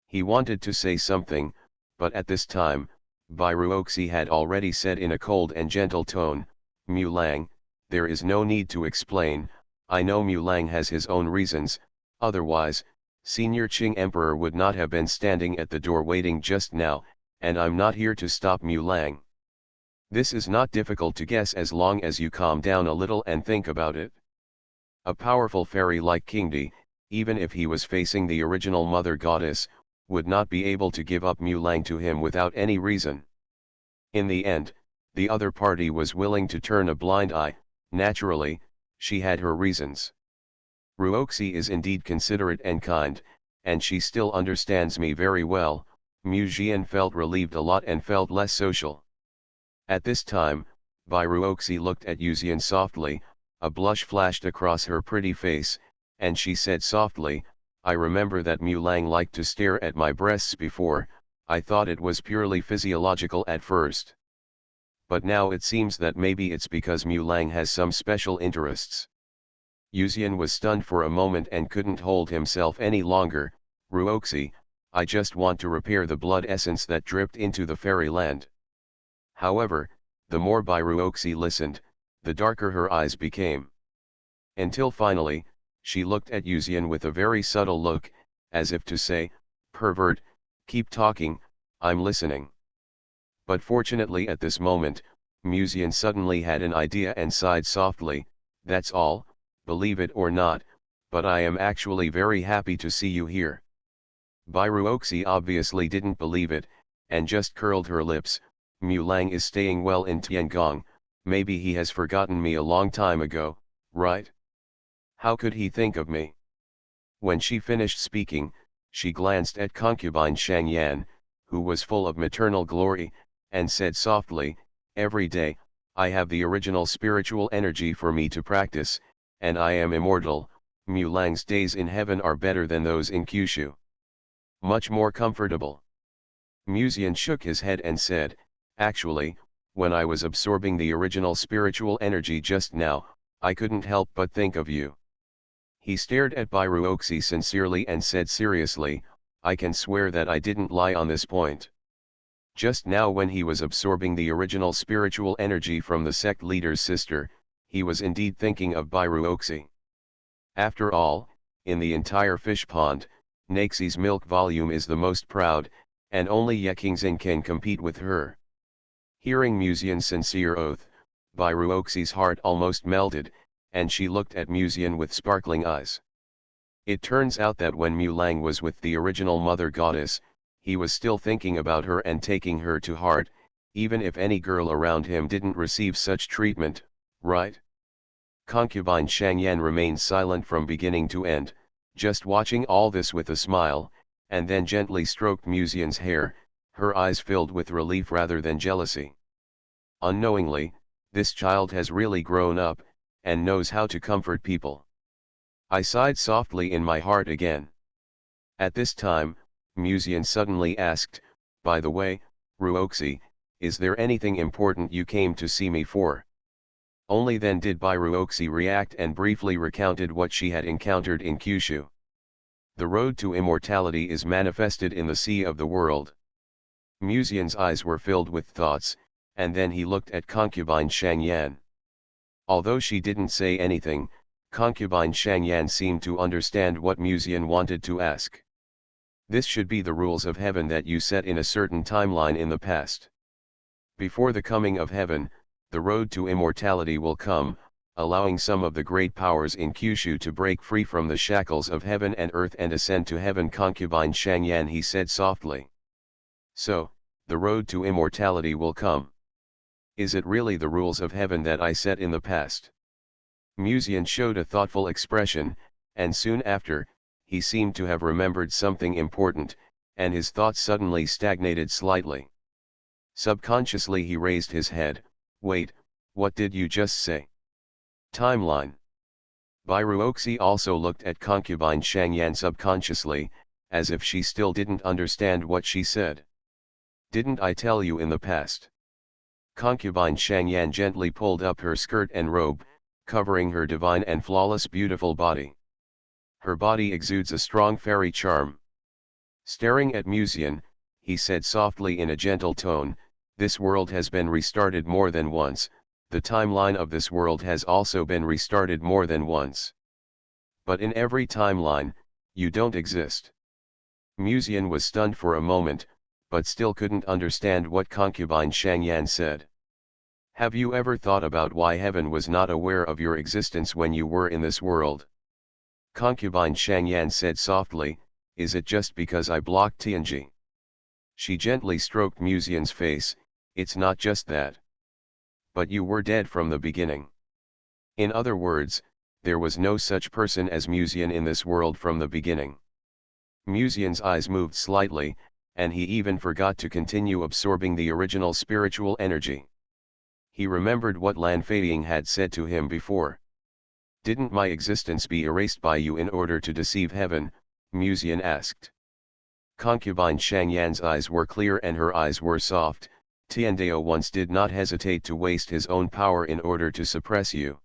S1: He wanted to say something, but at this time, Bai Ruoxi had already said in a cold and gentle tone, "Mu Lang, there is no need to explain. I know Mu Lang has his own reasons, otherwise, Senior Qing Emperor would not have been standing at the door waiting just now, and I'm not here to stop Mu Lang. This is not difficult to guess as long as you calm down a little and think about it. A powerful fairy like Kingdi, even if he was facing the original mother goddess, would not be able to give up Mu Lang to him without any reason. In the end, the other party was willing to turn a blind eye. Naturally, she had her reasons. Ruoxi is indeed considerate and kind, and she still understands me very well." Mu Jian felt relieved a lot and felt less social. At this time, Bai Ruoxi looked at Yuxian softly, a blush flashed across her pretty face, and she said softly, "I remember that Mu Lang liked to stare at my breasts before. I thought it was purely physiological at first. But now it seems that maybe it's because Mu Lang has some special interests." Yuxian was stunned for a moment and couldn't hold himself any longer. "Ruoxi, I just want to repair the blood essence that dripped into the fairyland." However, the more Bai Ruoxi listened, the darker her eyes became. Until finally, she looked at Yuxian with a very subtle look, as if to say, "Pervert, keep talking, I'm listening." But fortunately at this moment, Musian suddenly had an idea and sighed softly, "That's all, believe it or not, but I am actually very happy to see you here." Bairuoxi obviously didn't believe it, and just curled her lips. "Mu Lang is staying well in Tiangong, maybe he has forgotten me a long time ago, right? How could he think of me?" When she finished speaking, she glanced at concubine Shang Yan, who was full of maternal glory, and said softly, "Every day, I have the original spiritual energy for me to practice, and I am immortal. Mu Lang's days in heaven are better than those in Kyushu. Much more comfortable." Musian shook his head and said, "Actually, when I was absorbing the original spiritual energy just now, I couldn't help but think of you." He stared at Bairuoxi sincerely and said seriously, "I can swear that I didn't lie on this point." Just now when he was absorbing the original spiritual energy from the sect leader's sister, he was indeed thinking of Bairuoxi. After all, in the entire fish pond, Naxi's milk volume is the most proud, and only Yekingzing can compete with her. Hearing Musian's sincere oath, Bairuoxi's heart almost melted, and she looked at Musian with sparkling eyes. It turns out that when Mu Lang was with the original mother goddess, he was still thinking about her and taking her to heart, even if any girl around him didn't receive such treatment, right? Concubine Shang Yan remained silent from beginning to end, just watching all this with a smile, and then gently stroked Musian's hair, her eyes filled with relief rather than jealousy. Unknowingly, this child has really grown up, and knows how to comfort people. I sighed softly in my heart again. At this time, Musian suddenly asked, "By the way, Ruoxi, is there anything important you came to see me for?" Only then did Bairuoxi react and briefly recounted what she had encountered in Kyushu. The road to immortality is manifested in the sea of the world. Musian's eyes were filled with thoughts, and then he looked at concubine Shang Yan. Although she didn't say anything, concubine Shang Yan seemed to understand what Musian wanted to ask. "This should be the rules of heaven that you set in a certain timeline in the past. Before the coming of heaven, the road to immortality will come, allowing some of the great powers in Kyushu to break free from the shackles of heaven and earth and ascend to heaven." Concubine Shang Yan, he said softly. "So, the road to immortality will come. Is it really the rules of heaven that I set in the past?" Musian showed a thoughtful expression, and soon after, he seemed to have remembered something important, and his thoughts suddenly stagnated slightly. Subconsciously he raised his head. "Wait, what did you just say?" "Timeline." Bairuoxi also looked at concubine Shang Yan subconsciously, as if she still didn't understand what she said. "Didn't I tell you in the past?" Concubine Shang Yan gently pulled up her skirt and robe, covering her divine and flawless beautiful body. Her body exudes a strong fairy charm. Staring at Musian, he said softly in a gentle tone, "This world has been restarted more than once, the timeline of this world has also been restarted more than once. But in every timeline, you don't exist." Musian was stunned for a moment, but still couldn't understand what concubine Shang Yan said. "Have you ever thought about why heaven was not aware of your existence when you were in this world?" Concubine Shang Yan said softly, "Is it just because I blocked Tianji?" She gently stroked Musian's face. "It's not just that. But you were dead from the beginning. In other words, there was no such person as Musian in this world from the beginning." Musian's eyes moved slightly, and he even forgot to continue absorbing the original spiritual energy. He remembered what Lan Feiying had said to him before. "Didn't my existence be erased by you in order to deceive heaven?" Musian asked. Concubine Shang Yan's eyes were clear and her eyes were soft. "Tiandao once did not hesitate to waste his own power in order to suppress you.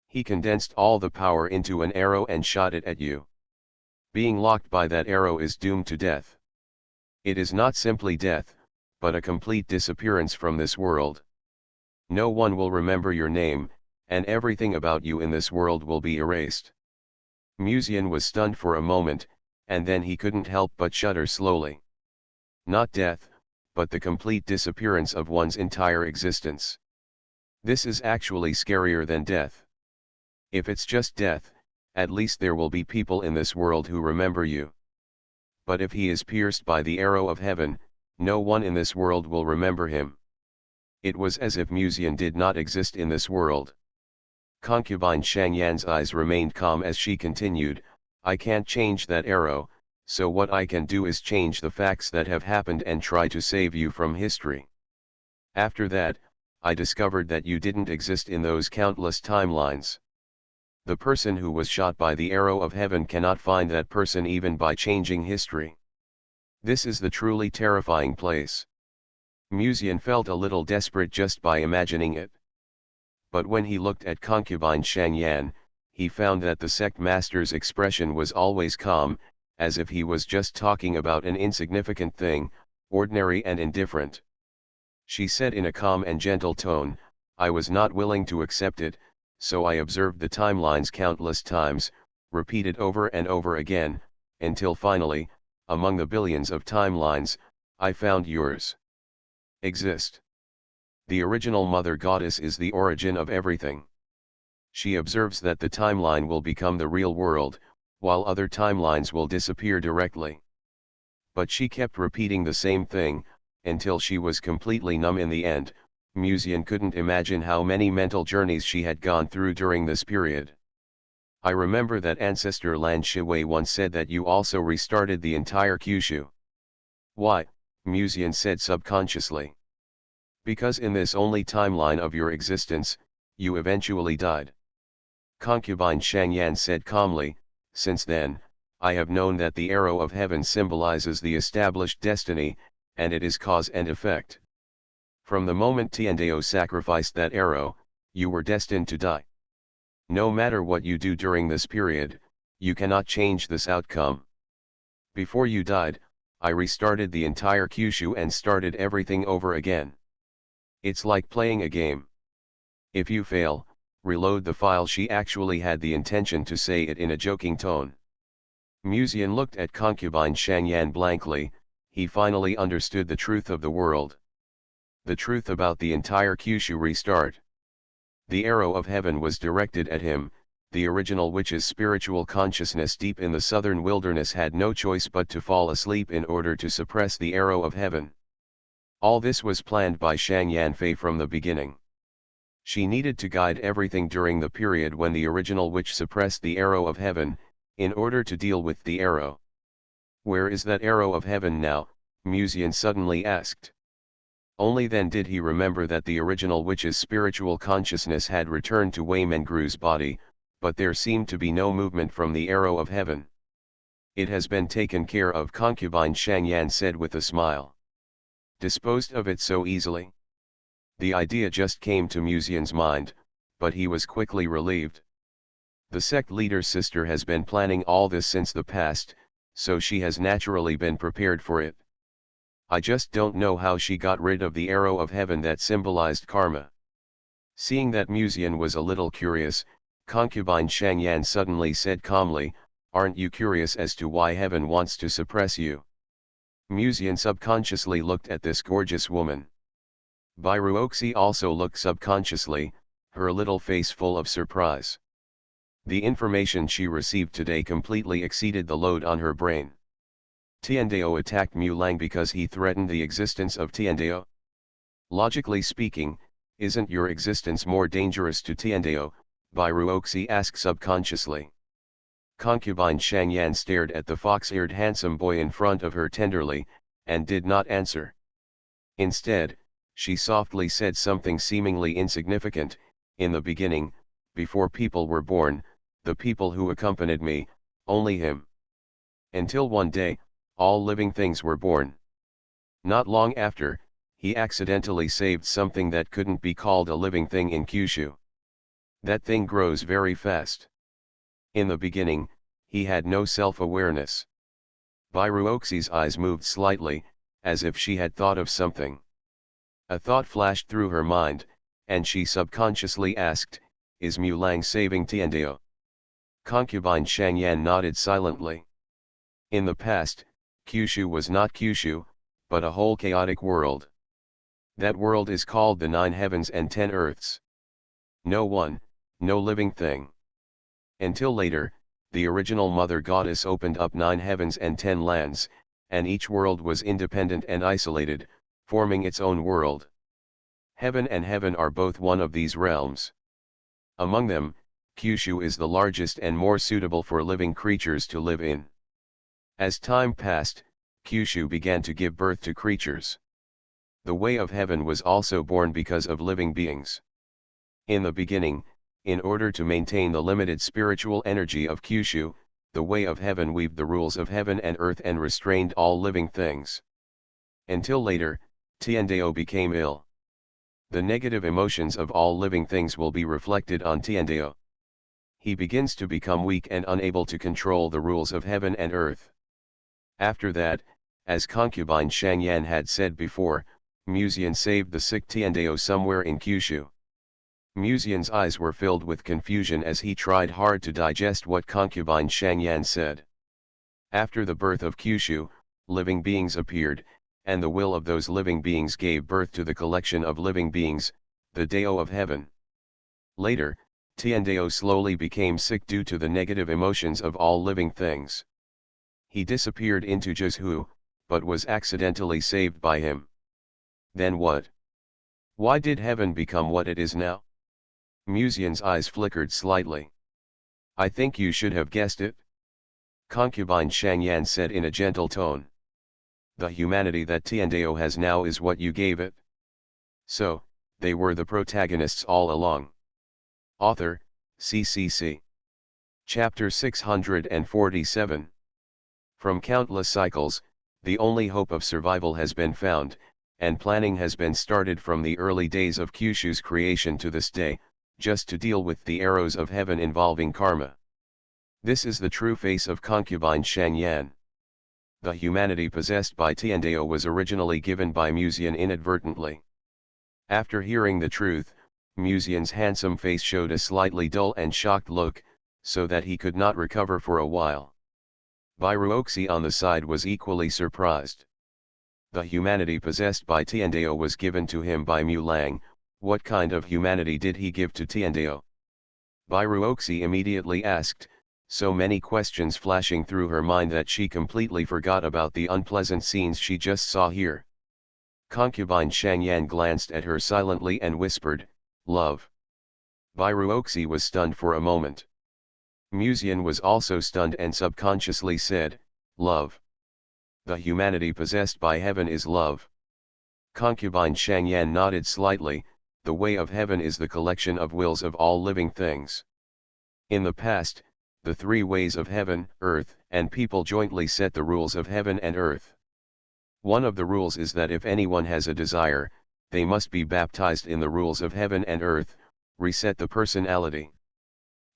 S1: He condensed all the power into an arrow and shot it at you. Being locked by that arrow is doomed to death. It is not simply death, but a complete disappearance from this world. No one will remember your name, and everything about you in this world will be erased." Musian was stunned for a moment, and then he couldn't help but shudder slowly. Not death, but the complete disappearance of one's entire existence. This is actually scarier than death. If it's just death, at least there will be people in this world who remember you. But if he is pierced by the arrow of heaven, no one in this world will remember him. It was as if Musian did not exist in this world. Concubine Shangyan's eyes remained calm as she continued, I can't change that arrow, so what I can do is change the facts that have happened and try to save you from history. After that, I discovered that you didn't exist in those countless timelines. The person who was shot by the arrow of heaven cannot find that person even by changing history. This is the truly terrifying place. Musian felt a little desperate just by imagining it. But when he looked at concubine Shangyan, he found that the sect master's expression was always calm, as if he was just talking about an insignificant thing, ordinary and indifferent. She said in a calm and gentle tone, I was not willing to accept it, so I observed the timelines countless times, repeated over and over again, until finally, among the billions of timelines, I found yours. Exist. The original Mother Goddess is the origin of everything. She observes that the timeline will become the real world, while other timelines will disappear directly. But she kept repeating the same thing, until she was completely numb in the end. Musian couldn't imagine how many mental journeys she had gone through during this period. I remember that ancestor Lan Shiwei once said that you also restarted the entire Kyushu. Why? Musian said subconsciously. Because in this only timeline of your existence, you eventually died. Concubine Shangyan said calmly, since then, I have known that the arrow of heaven symbolizes the established destiny, and it is cause and effect. From the moment Tiandao sacrificed that arrow, you were destined to die. No matter what you do during this period, you cannot change this outcome. Before you died, I restarted the entire Kyushu and started everything over again. It's like playing a game. If you fail, reload the file. She actually had the intention to say it in a joking tone. Musian looked at concubine Shangyan blankly. He finally understood the truth of the world. The truth about the entire Kyushu restart. The arrow of heaven was directed at him. The original witch's spiritual consciousness deep in the southern wilderness had no choice but to fall asleep in order to suppress the arrow of heaven. All this was planned by Shang Yanfei from the beginning. She needed to guide everything during the period when the original witch suppressed the arrow of heaven, in order to deal with the arrow. Where is that arrow of heaven now? Musian suddenly asked. Only then did he remember that the original witch's spiritual consciousness had returned to Wei Mengru's body, but there seemed to be no movement from the arrow of heaven. It has been taken care of, concubine Shang Yan said with a smile. Disposed of it so easily? The idea just came to Musian's mind, but he was quickly relieved. The sect leader's sister has been planning all this since the past, so she has naturally been prepared for it. I just don't know how she got rid of the arrow of heaven that symbolized karma. Seeing that Musian was a little curious, concubine Shang Yan suddenly said calmly, aren't you curious as to why heaven wants to suppress you? Musian subconsciously looked at this gorgeous woman. Bairuoxi also looked subconsciously, her little face full of surprise. The information she received today completely exceeded the load on her brain. Tiandao attacked Mu Lang because he threatened the existence of Tiandao? Logically speaking, isn't your existence more dangerous to Tiandao? Bairuoxi asked subconsciously. Concubine Shang Yan stared at the fox-eared handsome boy in front of her tenderly, and did not answer. Instead, she softly said something seemingly insignificant, in the beginning, before people were born, the people who accompanied me, only him. Until one day, all living things were born. Not long after, he accidentally saved something that couldn't be called a living thing in Kyushu. That thing grows very fast. In the beginning, he had no self-awareness. Bairuoxi's eyes moved slightly, as if she had thought of something. A thought flashed through her mind, and she subconsciously asked, is Mu Lang saving Tiandao? Concubine Shang Yan nodded silently. In the past, Kyushu was not Kyushu, but a whole chaotic world. That world is called the 9 heavens and 10 earths. No one, no living thing. Until later, the original mother goddess opened up 9 heavens and 10 lands, and each world was independent and isolated, forming its own world. Heaven and heaven are both one of these realms. Among them, Kyushu is the largest and more suitable for living creatures to live in. As time passed, Kyushu began to give birth to creatures. The way of heaven was also born because of living beings. In the beginning, in order to maintain the limited spiritual energy of Kyushu, the way of heaven weaved the rules of heaven and earth and restrained all living things. Until later, Tiendeo became ill. The negative emotions of all living things will be reflected on Tiendeo. He begins to become weak and unable to control the rules of heaven and earth. After that, as concubine Shangyan had said before, Muzian saved the sick Tiendeo somewhere in Kyushu. Muzian's eyes were filled with confusion as he tried hard to digest what concubine Shangyan said. After the birth of Kyushu, living beings appeared, and the will of those living beings gave birth to the collection of living beings, the Deo of Heaven. Later, Tiendeo slowly became sick due to the negative emotions of all living things. He disappeared into Jizhu, but was accidentally saved by him. Then what? Why did heaven become what it is now? Muzian's eyes flickered slightly. I think you should have guessed it. Concubine Shangyan said in a gentle tone. The humanity that Tiendeo has now is what you gave it. So, they were the protagonists all along. Author, CCC. Chapter 647. From countless cycles, the only hope of survival has been found, and planning has been started from the early days of Kyushu's creation to this day, just to deal with the arrows of heaven involving karma. This is the true face of concubine Shangyan. The humanity possessed by Tiendeo was originally given by Muzian inadvertently. After hearing the truth, Muzian's handsome face showed a slightly dull and shocked look, so that he could not recover for a while. Bairuoxi on the side was equally surprised. The humanity possessed by Tiendeo was given to him by Mu Lang. What kind of humanity did he give to Tiendeo? Bairuoxi immediately asked, so many questions flashing through her mind that she completely forgot about the unpleasant scenes she just saw here. Concubine Shangyan glanced at her silently and whispered, "Love." Bairuoxi was stunned for a moment. Muzian was also stunned and subconsciously said, "Love. The humanity possessed by heaven is love." Concubine Shangyan nodded slightly. The way of heaven is the collection of wills of all living things. In the past, the 3 ways of heaven, earth, and people jointly set the rules of heaven and earth. One of the rules is that if anyone has a desire, they must be baptized in the rules of heaven and earth, reset the personality.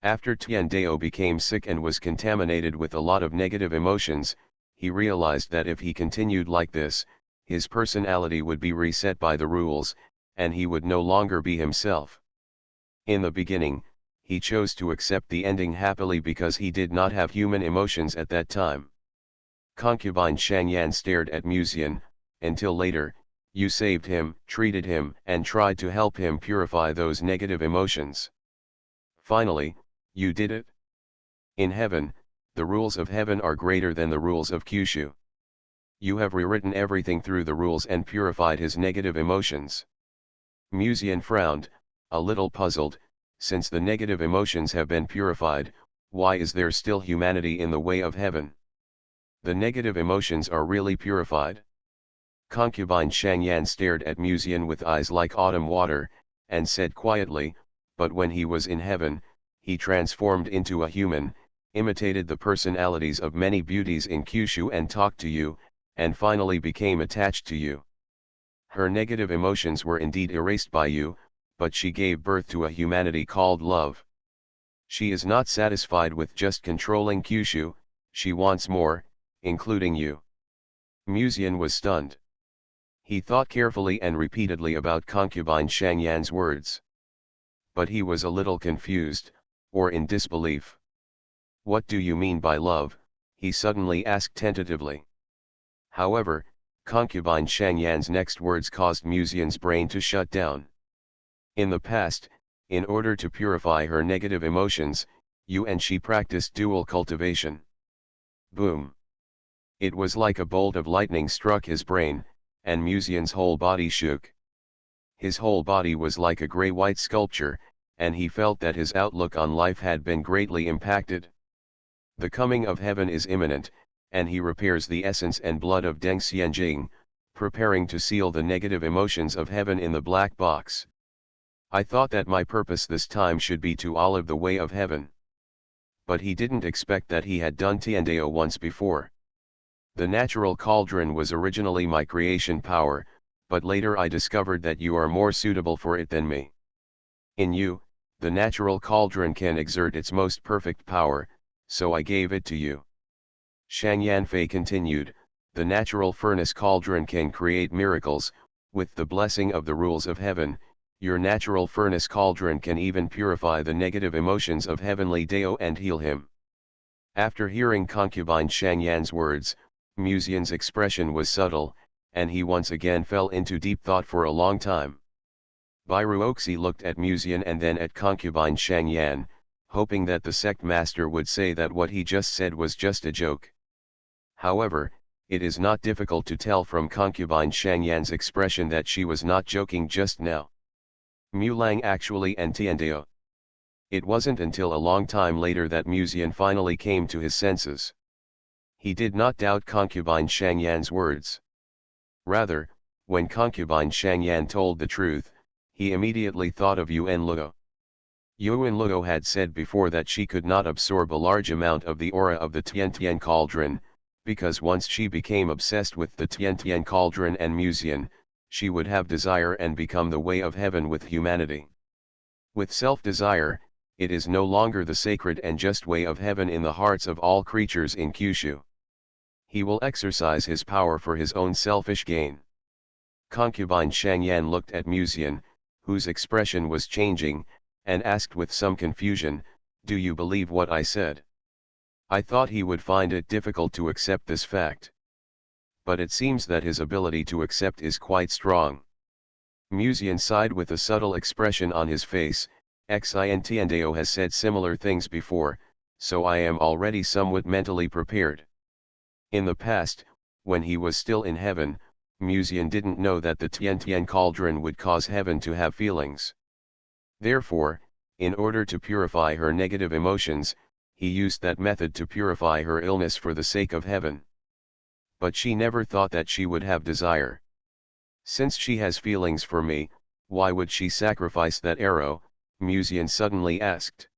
S1: After Tiendeo became sick and was contaminated with a lot of negative emotions, he realized that if he continued like this, his personality would be reset by the rules, and he would no longer be himself. In the beginning, he chose to accept the ending happily because he did not have human emotions at that time. Concubine Shangyan stared at Muzian. Until later, you saved him, treated him, and tried to help him purify those negative emotions. Finally, you did it. In heaven, the rules of heaven are greater than the rules of Kyushu. You have rewritten everything through the rules and purified his negative emotions. Muzian frowned, a little puzzled. Since the negative emotions have been purified, why is there still humanity in the way of heaven? The negative emotions are really purified? Concubine Shangyan stared at Muzian with eyes like autumn water, and said quietly, but when he was in heaven, he transformed into a human, imitated the personalities of many beauties in Kyushu and talked to you, and finally became attached to you. Her negative emotions were indeed erased by you, but she gave birth to a humanity called love. She is not satisfied with just controlling Kyushu, she wants more, including you. Muzian was stunned. He thought carefully and repeatedly about concubine Shangyan's words. But he was a little confused, or in disbelief. What do you mean by love? He suddenly asked tentatively. However, concubine Shangyan's next words caused Muzian's brain to shut down. In the past, In order to purify her negative emotions, you and she practiced dual cultivation. Boom! It was like a bolt of lightning struck his brain, and Musian's whole body shook. His whole body was like a gray-white sculpture, and he felt that his outlook on life had been greatly impacted. The coming of heaven is imminent, and he repairs the essence and blood of Deng Xianjing, preparing to seal the negative emotions of heaven in the black box. I thought that my purpose this time should be to olive the way of heaven. But he didn't expect that he had done Tiandeo once before. The natural cauldron was originally my creation power, but later I discovered that you are more suitable for it than me. In you, the natural cauldron can exert its most perfect power, so I gave it to you. Shang Yanfei continued, the natural furnace cauldron can create miracles, with the blessing of the rules of heaven. Your natural furnace cauldron can even purify the negative emotions of heavenly Dao and heal him. After hearing concubine Shang Yan's words, Musian's expression was subtle, and he once again fell into deep thought for a long time. Bai Ruoxi looked at Musian and then at concubine Shang Yan, hoping that the sect master would say that what he just said was just a joke. However, it is not difficult to tell from concubine Shang Yan's expression that she was not joking just now. Mulang actually and Tiandeo. It wasn't until a long time later that Musian finally came to his senses. He did not doubt concubine Shang Yan's words. Rather, when concubine Shang Yan told the truth, he immediately thought of Yuan Luo. Yuan Luo had said before that she could not absorb a large amount of the aura of the Tian cauldron, because once she became obsessed with the Tian cauldron and Musian, she would have desire and become the way of heaven with humanity. With self-desire, it is no longer the sacred and just way of heaven in the hearts of all creatures in Kyushu. He will exercise his power for his own selfish gain. Concubine Shang Yan looked at Musian, whose expression was changing, and asked with some confusion, "Do you believe what I said?" I thought he would find it difficult to accept this fact. But it seems that his ability to accept is quite strong. Musian sighed with a subtle expression on his face. Xiantiandeo has said similar things before, so I am already somewhat mentally prepared. In the past, when he was still in heaven, Musian didn't know that the Tian cauldron would cause heaven to have feelings. Therefore, in order to purify her negative emotions, he used that method to purify her illness for the sake of heaven. But she never thought that she would have desire. Since she has feelings for me, why would she sacrifice that arrow? Musian suddenly asked.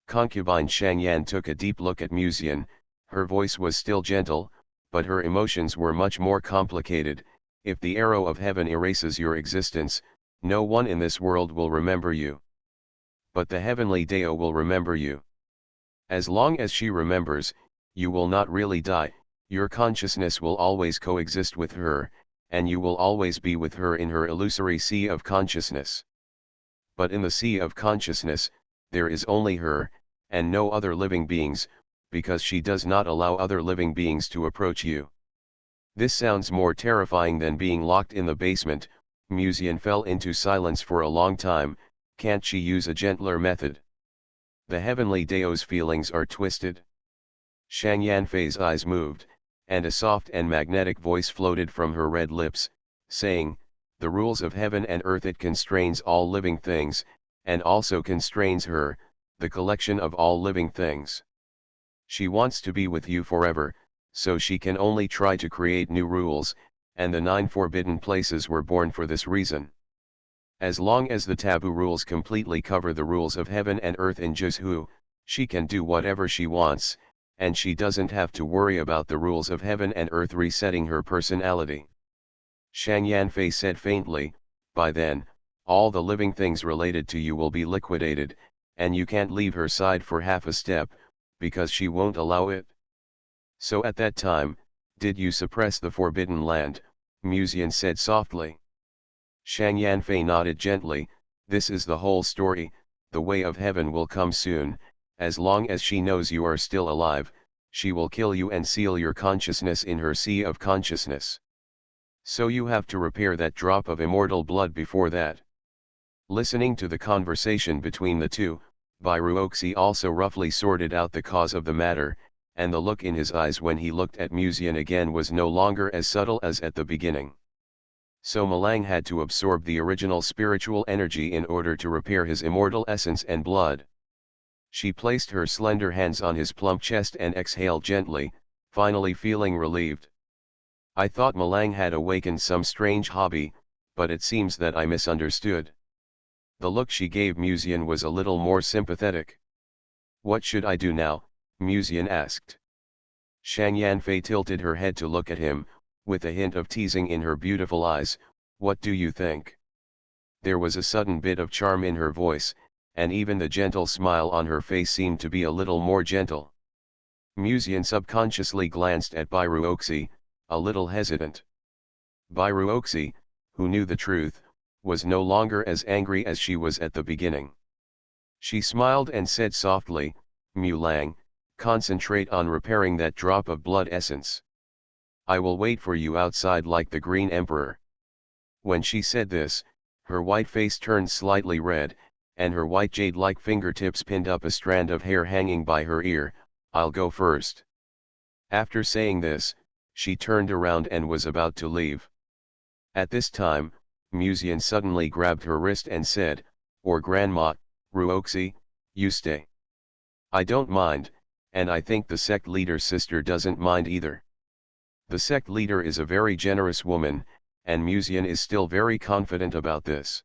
S1: Concubine Shang Yan took a deep look at Musian. Her voice was still gentle, but her emotions were much more complicated. If the arrow of heaven erases your existence, no one in this world will remember you. But the heavenly Dao will remember you. As long as she remembers, you will not really die, your consciousness will always coexist with her, and you will always be with her in her illusory sea of consciousness. But in the sea of consciousness, there is only her, and no other living beings, because she does not allow other living beings to approach you. This sounds more terrifying than being locked in the basement. Musian fell into silence for a long time. Can't she use a gentler method? The heavenly Dao's feelings are twisted. Shang Yanfei's eyes moved, and a soft and magnetic voice floated from her red lips, saying, "The rules of heaven and earth, it constrains all living things, and also constrains her, the collection of all living things. She wants to be with you forever, so she can only try to create new rules, and the 9 forbidden places were born for this reason. As long as the taboo rules completely cover the rules of heaven and earth in Juzhu, she can do whatever she wants, and she doesn't have to worry about the rules of heaven and earth resetting her personality." Shang Yanfei said faintly, "By then, all the living things related to you will be liquidated, and you can't leave her side for half a step, because she won't allow it." "So at that time, did you suppress the forbidden land?" Musian said softly. Shang Yanfei nodded gently. "This is the whole story. The way of heaven will come soon. As long as she knows you are still alive, she will kill you and seal your consciousness in her sea of consciousness. So you have to repair that drop of immortal blood before that." Listening to the conversation between the two, Byruoxi also roughly sorted out the cause of the matter, and the look in his eyes when he looked at Musian again was no longer as subtle as at the beginning. So Malang had to absorb the original spiritual energy in order to repair his immortal essence and blood. She placed her slender hands on his plump chest and exhaled gently, finally feeling relieved. I thought Malang had awakened some strange hobby, but it seems that I misunderstood. The look she gave Musian was a little more sympathetic. What should I do now? Musian asked. Shang Yanfei tilted her head to look at him, with a hint of teasing in her beautiful eyes. What do you think? There was a sudden bit of charm in her voice, and even the gentle smile on her face seemed to be a little more gentle. Musian subconsciously glanced at Byruoxi, a little hesitant. Byruoxi, who knew the truth, was no longer as angry as she was at the beginning. She smiled and said softly, Mulang, concentrate on repairing that drop of blood essence. I will wait for you outside like the Green Emperor. When she said this, her white face turned slightly red, and her white jade-like fingertips pinned up a strand of hair hanging by her ear. I'll go first. After saying this, she turned around and was about to leave. At this time, Musian suddenly grabbed her wrist and said, or Grandma, Ruoxi, you stay. I don't mind, and I think the sect leader's sister doesn't mind either. The sect leader is a very generous woman, and Musian is still very confident about this.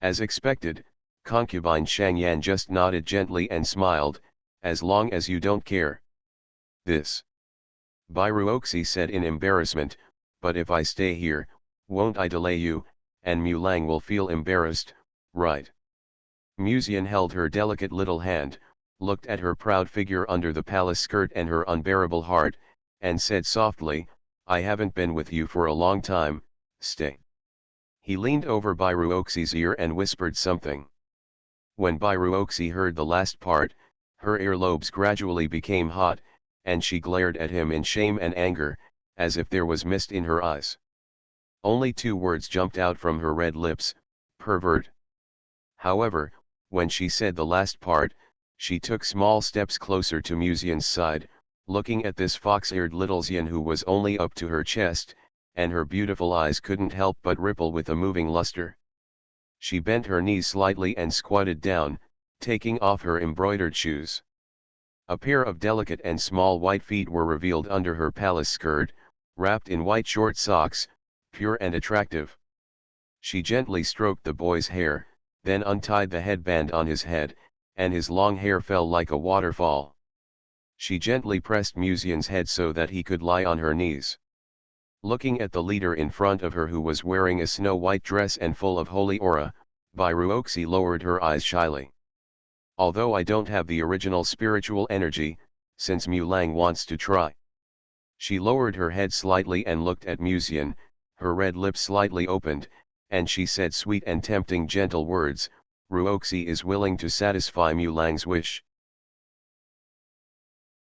S1: As expected, concubine Shangyan just nodded gently and smiled, as long as you don't care. This. Byruoxi said in embarrassment, but if I stay here, won't I delay you, and Mulang will feel embarrassed, right? Musian held her delicate little hand, looked at her proud figure under the palace skirt and her unbearable heart, and said softly, I haven't been with you for a long time, stay. He leaned over Byruoxi's ear and whispered something. When Byruoxi heard the last part, her earlobes gradually became hot, and she glared at him in shame and anger, as if there was mist in her eyes. Only 2 words jumped out from her red lips, pervert. However, when she said the last part, she took small steps closer to Musian's side, looking at this fox-eared little Xian who was only up to her chest, and her beautiful eyes couldn't help but ripple with a moving luster. She bent her knees slightly and squatted down, taking off her embroidered shoes. A pair of delicate and small white feet were revealed under her palace skirt, wrapped in white short socks, pure and attractive. She gently stroked the boy's hair, then untied the headband on his head, and his long hair fell like a waterfall. She gently pressed Musian's head so that he could lie on her knees. Looking at the leader in front of her who was wearing a snow-white dress and full of holy aura, Byruoxi lowered her eyes shyly. Although I don't have the original spiritual energy, since Mulang wants to try. She lowered her head slightly and looked at Musian, her red lips slightly opened, and she said sweet and tempting gentle words, Ruoxi is willing to satisfy Mulang's wish.